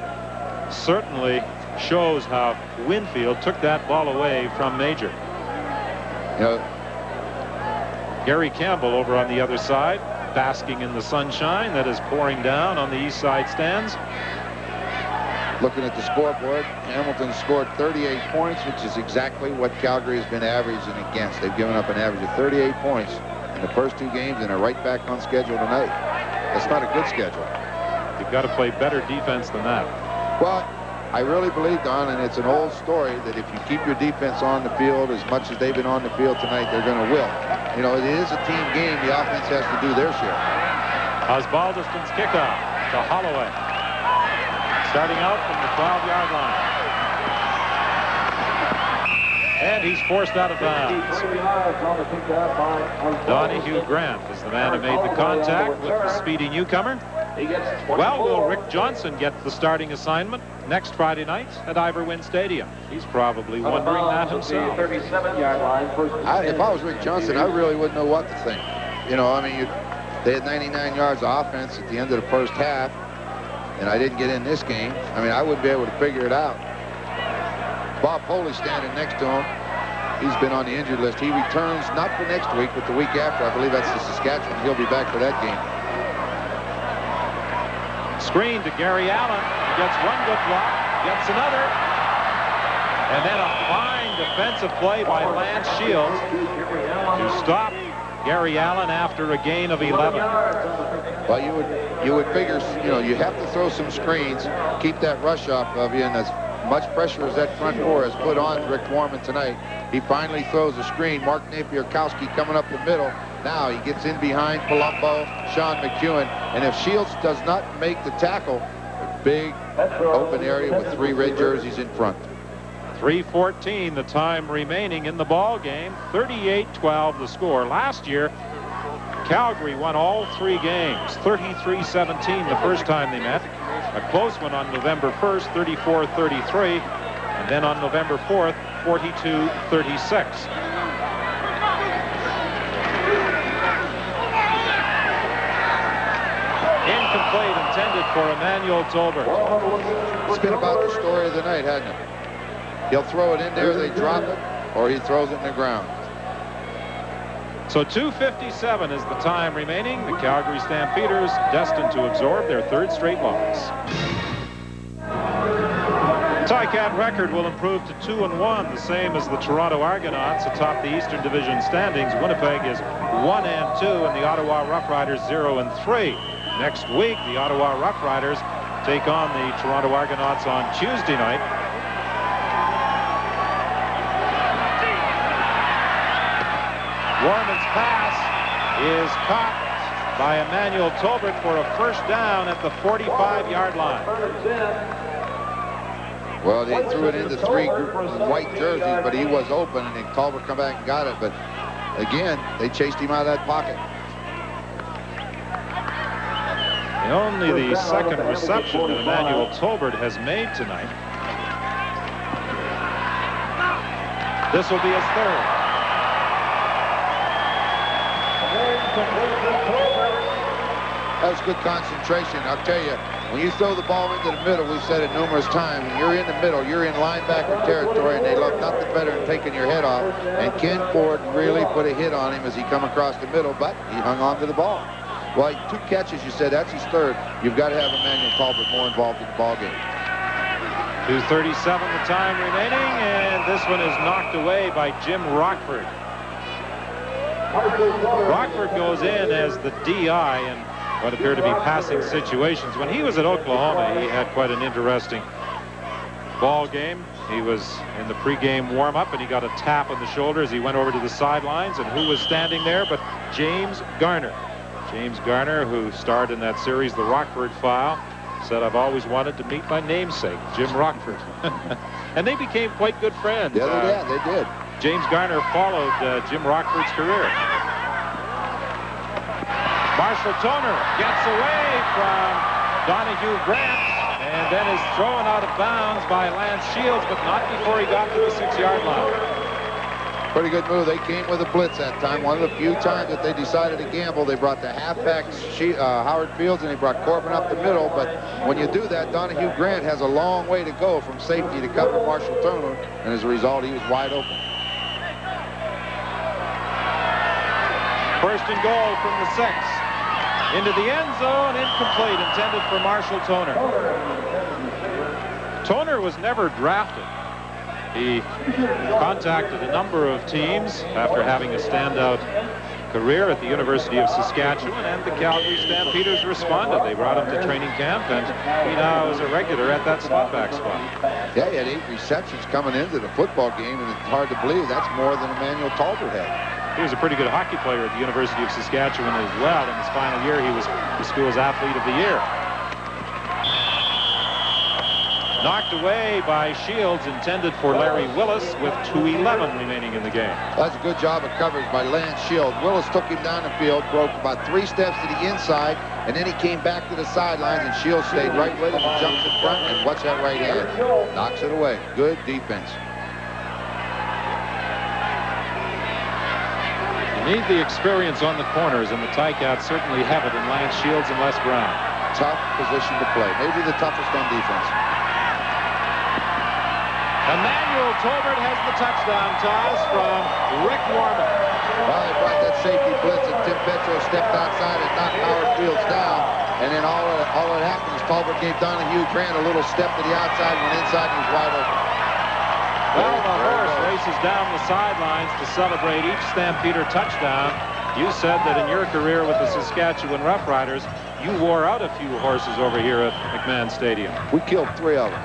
certainly shows how Winfield took that ball away from Major. You know, Gary Campbell over on the other side, basking in the sunshine that is pouring down on the east side stands. Looking at the scoreboard, Hamilton scored 38 points, which is exactly what Calgary has been averaging against. They've given up an average of 38 points in the first 2 games and are right back on schedule tonight. That's not a good schedule. You've got to play better defense than that. Well, I really believe, Don, and it's an old story, that if you keep your defense on the field as much as they've been on the field tonight, they're going to will. You know, it is a team game. The offense has to do their share. Osbaldiston's kickoff to Holloway. Starting out from the 12-yard line. And he's forced out of bounds. Donahue Grant is the man who made the contact with the speedy newcomer. Well, will Rick Johnson get the starting assignment next Friday night at Iverwin Stadium? He's probably wondering that himself. If I was Rick Johnson, I really wouldn't know what to think. You know, I mean, they had 99 yards of offense at the end of the first half, and I didn't get in this game. I mean, I wouldn't be able to figure it out. Bob Foley standing next to him. He's been on the injured list. He returns not for next week, but the week after. I believe that's the Saskatchewan. He'll be back for that game. Screen to Gary Allen. He gets one good block, gets another. And then a fine defensive play by Lance Shields to stop Gary Allen after a gain of 11. Well, you would figure, you know, you have to throw some screens, keep that rush off of you, and as much pressure as that front four has put on Rick Warman tonight, he finally throws a screen. Mark Napier-Kowski coming up the middle. Now he gets in behind Palumbo, Sean McEwen, and if Shields does not make the tackle, a big open area with 3 red jerseys in front. 3:14 the time remaining in the ball game. 38-12 the score. Last year, Calgary won all 3 games. 33-17 the first time they met. A close one on November 1st, 34-33, and then on November 4th, 42-36. Incomplete, intended for Emmanuel Tolbert. It's been about the story of the night, hasn't it? He'll throw it in there, they drop it, or he throws it in the ground. So 2:57 is the time remaining. The Calgary Stampeders destined to absorb their 3rd straight loss. Ticat record will improve to 2-1, the same as the Toronto Argonauts atop the Eastern Division standings. Winnipeg is 1-2, and the Ottawa Roughriders 0-3. Next week, the Ottawa Roughriders take on the Toronto Argonauts on Tuesday night. Warman's pass is caught by Emmanuel Tolbert for a first down at the 45-yard line. Well, they threw it into 3 white jerseys, but he was open, and then Tolbert come back and got it. But again, they chased him out of that pocket. Only the 2nd reception that Emmanuel Tolbert has made tonight. This will be his 3rd. That was good concentration. I'll tell you, when you throw the ball into the middle, we've said it numerous times, when you're in the middle, you're in linebacker territory, and they love nothing better than taking your head off. And Ken Ford really put a hit on him as he come across the middle, but he hung on to the ball. Well, 2 catches, you said, that's his 3rd. You've got to have Emmanuel Tolbert more involved in the ball game. 2:37 the time remaining, and this one is knocked away by Jim Rockford. Rockford goes in as the DI in what appear to be passing situations. When he was at Oklahoma, he had quite an interesting ball game. He was in the pregame warm-up, and he got a tap on the shoulder as he went over to the sidelines. And who was standing there but James Garner. James Garner, who starred in that series, The Rockford File, said, "I've always wanted to meet my namesake, Jim Rockford." And they became quite good friends. Yeah, they did. James Garner followed Jim Rockford's career. Marshall Toner gets away from Donahue Grant, and then is thrown out of bounds by Lance Shields, but not before he got to the 6-yard line. Pretty good move. They came with a blitz that time. One of the few times that they decided to gamble. They brought the halfback Howard Fields, and they brought Corbin up the middle. But when you do that, Donahue Grant has a long way to go from safety to cover Marshall Toner, and as a result, he was wide open. First and goal from the 6. Into the end zone, incomplete, intended for Marshall Toner. Toner was never drafted. He contacted a number of teams after having a standout career at the University of Saskatchewan, and the Calgary Stampeders responded. They brought him to training camp, and he now is a regular at that slotback spot. Yeah, he had 8 receptions coming into the football game, and it's hard to believe that's more than Emmanuel Talbot had. He was a pretty good hockey player at the University of Saskatchewan as well. In his final year, he was the school's Athlete of the Year. Knocked away by Shields, intended for Larry Willis, with 2:11 remaining in the game. That's a good job of coverage by Lance Shields. Willis took him down the field, broke about 3 steps to the inside, and then he came back to the sidelines, and Shields stayed right with him and jumps in front, and watch that right hand. Knocks it away. Good defense. You need the experience on the corners, and the Ticats certainly have it in Lance Shields and Les Brown. Tough position to play. Maybe the toughest on defense. Emmanuel Tolbert has the touchdown toss from Rick Warman. Well, they brought that safety blitz, and Tim Petro stepped outside and knocked Howard Fields down. And then all that happened is Tolbert gave Donahue Grant a little step to the outside, went inside, and he was wide open. Well, the horse races down the sidelines to celebrate each Stampeder touchdown. You said that in your career with the Saskatchewan Roughriders, you wore out a few horses over here at McMahon Stadium. We killed 3 of them.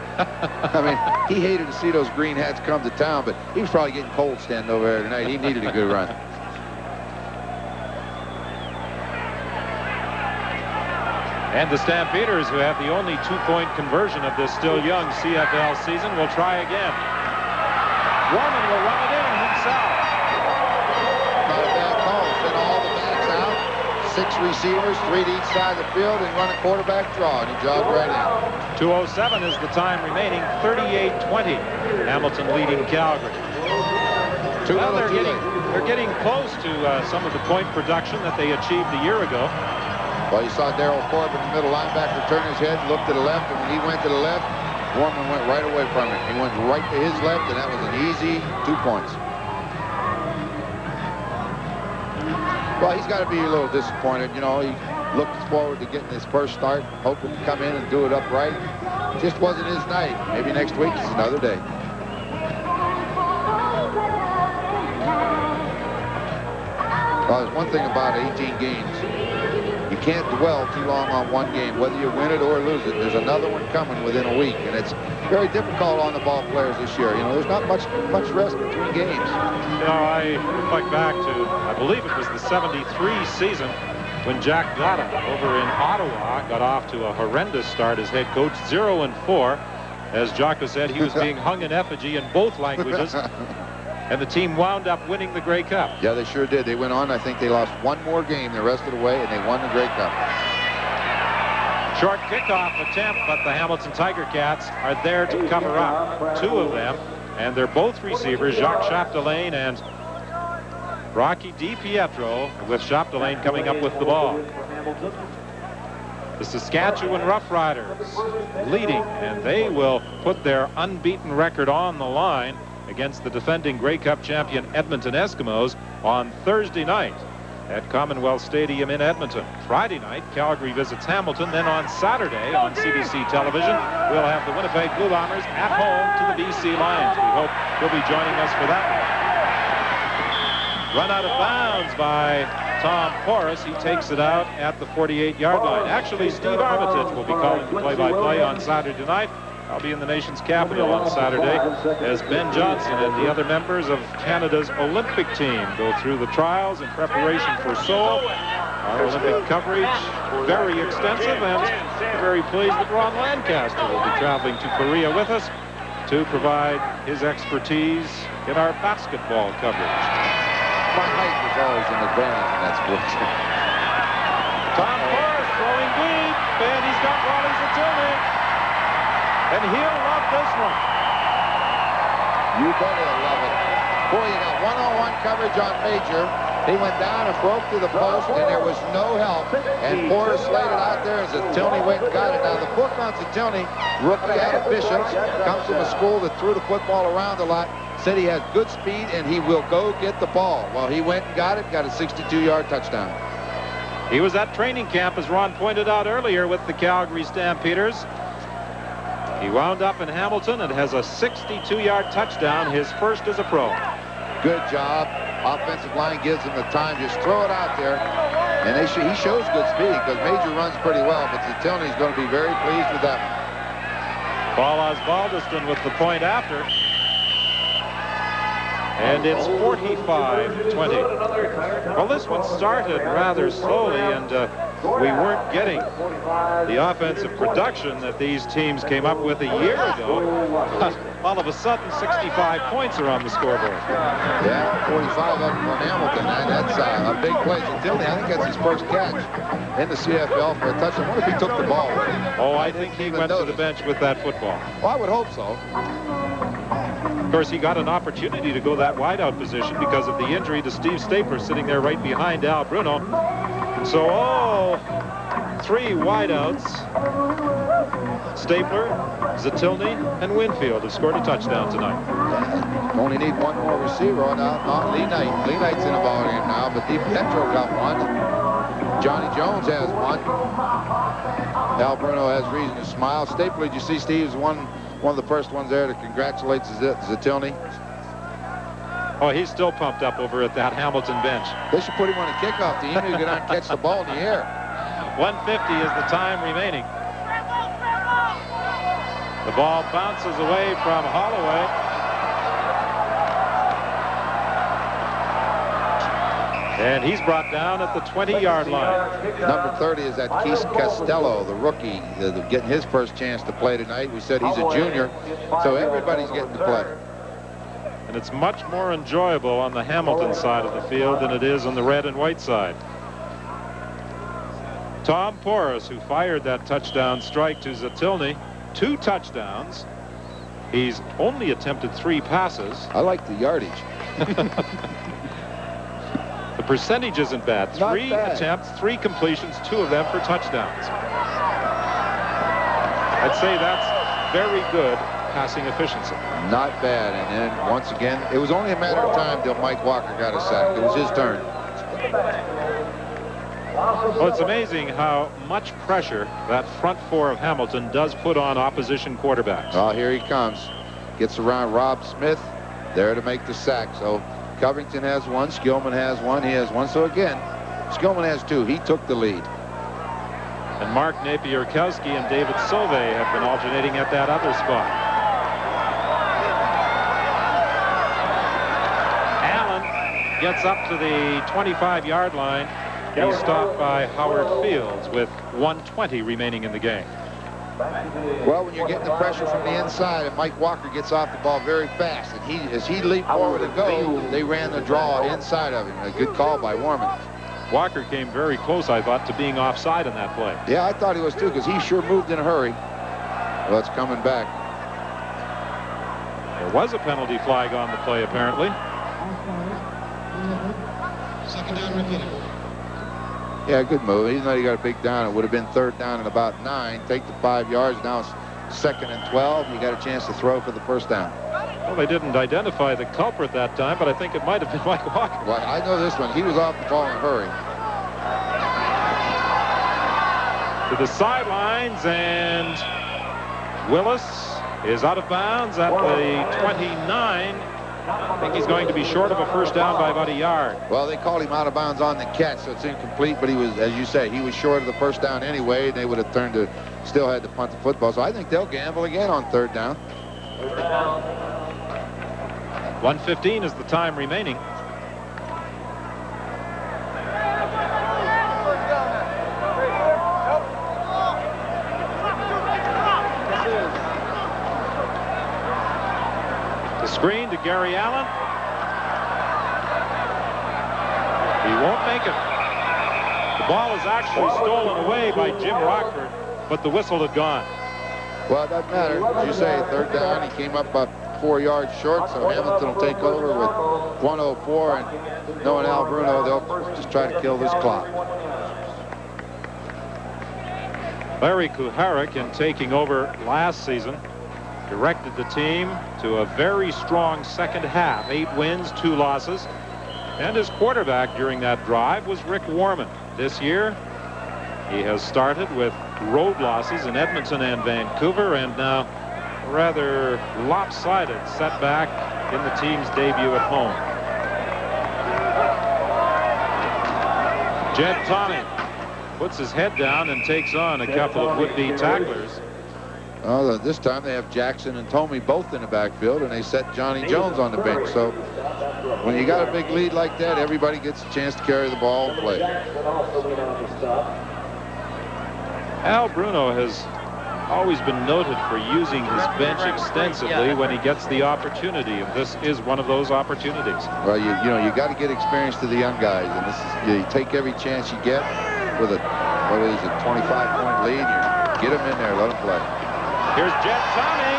I mean, he hated to see those green hats come to town, but he was probably getting cold standing over there tonight. He needed a good run. And the Stampeders, who have the only 2-point conversion of this still young CFL season, will try again. Warman will run it in himself. Not a bad call. Send all the backs out. 6 receivers, 3 to each side of the field, and run a quarterback draw, and he jogged right in. 2:07 is the time remaining. 38-20. Hamilton leading Calgary. Well, they're getting close to some of the point production that they achieved a year ago. Well, you saw Darryl Corbin, the middle linebacker, turn his head, look to the left, and when he went to the left, Warman went right away from him. He went right to his left, and that was an easy 2 points. Well, he's got to be a little disappointed. You know, he looked forward to getting his first start, hoping to come in and do it upright. Just wasn't his night. Maybe next week is another day. Well, there's one thing about 18 games. You can't dwell too long on one game. Whether you win it or lose it, there's another one coming within a week, and it's very difficult on the ball players this year. You know, there's not much rest between games. You know, I reflect back to, I believe it was the 73 season when Jack Gotham over in Ottawa got off to a horrendous start as head coach, 0-4. As Jocko said, he was being hung in effigy in both languages. And the team wound up winning the Grey Cup. Yeah, they sure did. They went on. I think they lost one more game the rest of the way, and they won the Grey Cup. Short kickoff attempt, but the Hamilton Tiger Cats are there to cover up. 2 of them, and they're both receivers, Jacques Chapdelaine and Rocky DiPietro, with Chapdelaine coming up with the ball. The Saskatchewan Roughriders leading, and they will put their unbeaten record on the line against the defending Grey Cup champion Edmonton Eskimos on Thursday night at Commonwealth Stadium in Edmonton. Friday night, Calgary visits Hamilton. Then on Saturday on CBC television, we'll have the Winnipeg Blue Bombers at home to the BC Lions. We hope you'll be joining us for that one. Run out of bounds by Tom Porras. He takes it out at the 48-yard line. Actually, Steve Armitage will be calling the play-by-play on Saturday night. I'll be in the nation's capital on Saturday as Ben Johnson and the other members of Canada's Olympic team go through the trials in preparation for Seoul. Our Olympic coverage, very extensive, and we're very pleased that Ron Lancaster will be traveling to Korea with us to provide his expertise in our basketball coverage. My height was always an advantage in that sport. Tom Porras throwing deep, and he's got Wally Zatulnik. And he'll love this one. You bet he'll love it. Boy, you got one-on-one coverage on Major. He went down and broke through the post, and there was no help. And Porter slayed it out there as Zatilny went and got it. Now, the book on Zatilny, rookie out of Bishops, comes from a school that threw the football around a lot, said he has good speed, and he will go get the ball. Well, he went and got it, got a 62-yard touchdown. He was at training camp, as Ron pointed out earlier, with the Calgary Stampeders. He wound up in Hamilton and has a 62-yard touchdown, his first as a pro. Good job. Offensive line gives him the time. Just throw it out there. And he shows good speed because Major runs pretty well, but Zatilny's going to be very pleased with that one. Paul Osbaldiston with the point after. And it's 45-20. Well, this one started rather slowly, and we weren't getting the offensive production that these teams came up with a year ago. All of a sudden, 65 points are on the scoreboard. Yeah, 45 of them for Hamilton, and that's a big play. Zatilny, I think that's his first catch in the CFL for a touchdown. I wonder if he took the ball with him. Oh, I think he went to the bench with that football. Well, I would hope so. Of course, he got an opportunity to go that wideout position because of the injury to Steve Stapler sitting there right behind Al Bruno. So all three wideouts, Stapler, Zatilny, and Winfield, have scored a touchdown tonight. Only need one more receiver. Not Lee Knight. Lee Knight's in the ball game now, but DiPietro got one. Johnny Jones has one. Al Bruno has reason to smile. Stapler, did you see Steve's one of the first ones there to congratulate Zatilny? Oh, he's still pumped up over at that Hamilton bench. They should put him on a kickoff team. He get on and catch the ball in the air. 1:50 is the time remaining. The ball bounces away from Holloway. And he's brought down at the 20-yard line. Number 30 is that Keith Costello, the rookie, getting his first chance to play tonight. We said he's a junior, so everybody's getting to play. And it's much more enjoyable on the Hamilton side of the field than it is on the red and white side. Tom Porras, who fired that touchdown strike to Zatilny, 2 touchdowns. He's only attempted 3 passes. I like the yardage. The percentage isn't bad. 3 attempts, 3 completions, 2 of them for touchdowns. I'd say that's very good passing efficiency. Not bad. And then once again, it was only a matter of time till Mike Walker got a sack. It was his turn. Well, it's amazing how much pressure that front 4 of Hamilton does put on opposition quarterbacks. Oh, here he comes. Gets around Rob Smith, there to make the sack. So Covington has 1, Skillman has 1, he has 1. So again, Skillman has 2. He took the lead. And Mark Napier-Kowski and David Sauve have been alternating at that other spot. Allen gets up to the 25-yard line. He's stopped by Howard Fields with 1:20 remaining in the game. Well, when you're getting the pressure from the inside, and Mike Walker gets off the ball very fast, and as he leaped forward to go, they ran the draw inside of him. A good call by Warman. Walker came very close, I thought, to being offside in that play. Yeah, I thought he was too, because he sure moved in a hurry. Well, it's coming back. There was a penalty flag on the play, apparently. Second down repeated. Yeah, good move. Even though he got a big down, it would have been 3rd down and about 9. Take the 5 yards. Now it's 2nd and 12. You got a chance to throw for the first down. Well, they didn't identify the culprit that time, but I think it might have been Mike Walker. Well, I know this one. He was off the ball in a hurry. To the sidelines, and Willis is out of bounds at the 29. I think he's going to be short of a first down by about a yard. Well, they called him out of bounds on the catch, so it's incomplete, but he was, as you say, he was short of the first down anyway, and they would have still had to punt the football. So I think they'll gamble again on 3rd down. 1:15 is the time remaining. Screen to Gary Allen. He won't make it. The ball is actually stolen away by Jim Rockford, but the whistle had gone. Well, it doesn't matter. As you say, third down, he came up about 4 yards short, so Hamilton will take over with 1:04, and knowing Al Bruno, they'll just try to kill this clock. Larry Kuharich, in taking over last season, directed the team to a very strong second half. 8 wins, 2 losses. And his quarterback during that drive was Rick Warman. This year, he has started with road losses in Edmonton and Vancouver, and now a rather lopsided setback in the team's debut at home. Jed Tommy puts his head down and takes on a couple of would-be tacklers. Well, this time they have Jackson and Tomey both in the backfield, and they set Johnny Jones on the bench. So when you got a big lead like that, everybody gets a chance to carry the ball and play. Al Bruno has always been noted for using his bench extensively when he gets the opportunity, and this is one of those opportunities. Well, you know, you got to get experience to the young guys, and this is, you take every chance you get with a, what is it, 25-point lead. You get them in there, let them play. Here's Jed Tommy,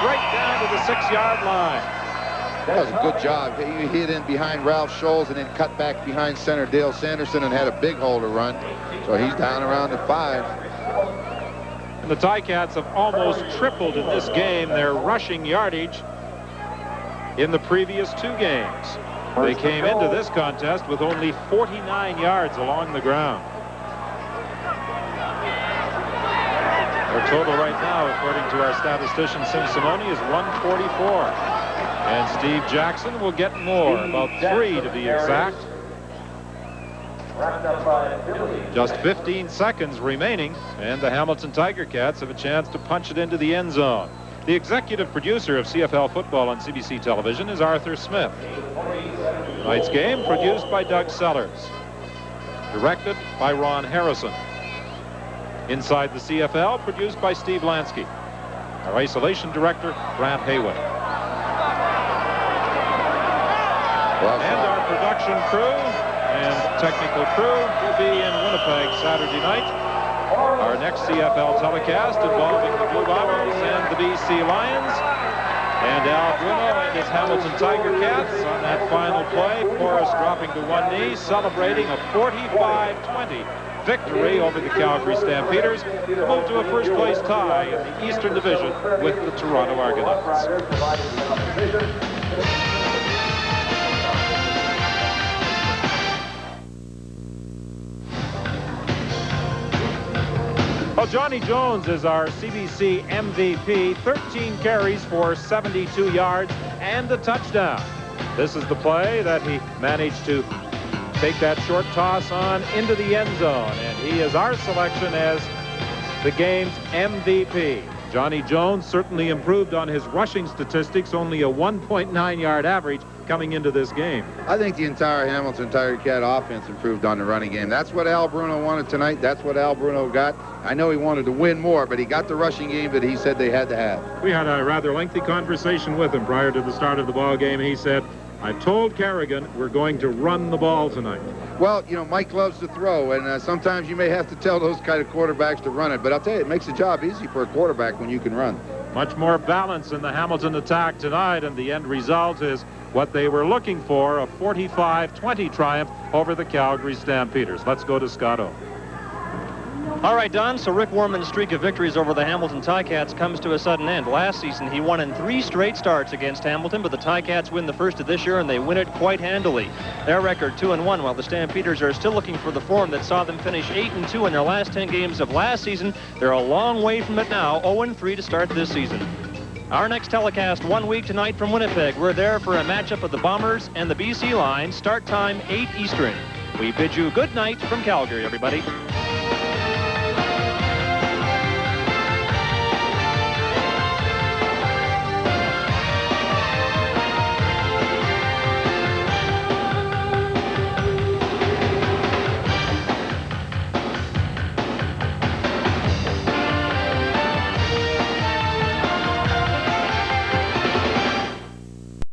right down to the 6-yard line. That was a good job. He hit in behind Ralph Scholes and then cut back behind center Dale Sanderson and had a big hole to run. So he's down around the 5. And the Ticats have almost tripled in this game their rushing yardage in the previous 2 games. They came into this contest with only 49 yards along the ground. Their total right now, according to our statistician Sim Simone, is 144. And Steve Jackson will get more, about 3 to be exact. Just 15 seconds remaining, and the Hamilton Tiger Cats have a chance to punch it into the end zone. The executive producer of CFL football on CBC television is Arthur Smith. Tonight's game produced by Doug Sellers. Directed by Ron Harrison. Inside the CFL, produced by Steve Lansky. Our isolation director, Grant Haywood. And our production crew and technical crew will be in Winnipeg Saturday night. Our next CFL telecast involving the Blue Bombers and the BC Lions. And Al Bruno and his Hamilton Tiger Cats on that final play. Forrest dropping to one knee, celebrating a 45-20 victory over the Calgary Stampeders to move to a first-place tie in the Eastern Division with the Toronto Argonauts. Well, Johnny Jones is our CBC MVP. 13 carries for 72 yards and a touchdown. This is the play that he managed to take that short toss on into the end zone, and he is our selection as the game's MVP. Johnny Jones certainly improved on his rushing statistics, only a 1.9-yard average coming into this game. I think the entire Hamilton Tiger Cat offense improved on the running game. That's what Al Bruno wanted tonight. That's what Al Bruno got. I know he wanted to win more, but he got the rushing game that he said they had to have. We had a rather lengthy conversation with him prior to the start of the ball game. He said, I told Kerrigan we're going to run the ball tonight. Well, you know, Mike loves to throw, and sometimes you may have to tell those kind of quarterbacks to run it. But I'll tell you, it makes the job easy for a quarterback when you can run. Much more balance in the Hamilton attack tonight, and the end result is what they were looking for, a 45-20 triumph over the Calgary Stampeders. Let's go to Scotto. All right, Don, so Rick Warman's streak of victories over the Hamilton Ticats comes to a sudden end. Last season, he won in 3 straight starts against Hamilton, but the Ticats win the first of this year, and they win it quite handily. Their record 2-1, while the Stampeders are still looking for the form that saw them finish 8-2 in their last 10 games of last season. They're a long way from it now, 0-3 to start this season. Our next telecast 1 week tonight from Winnipeg. We're there for a matchup of the Bombers and the BC Lions. Start time 8 Eastern. We bid you good night from Calgary, everybody.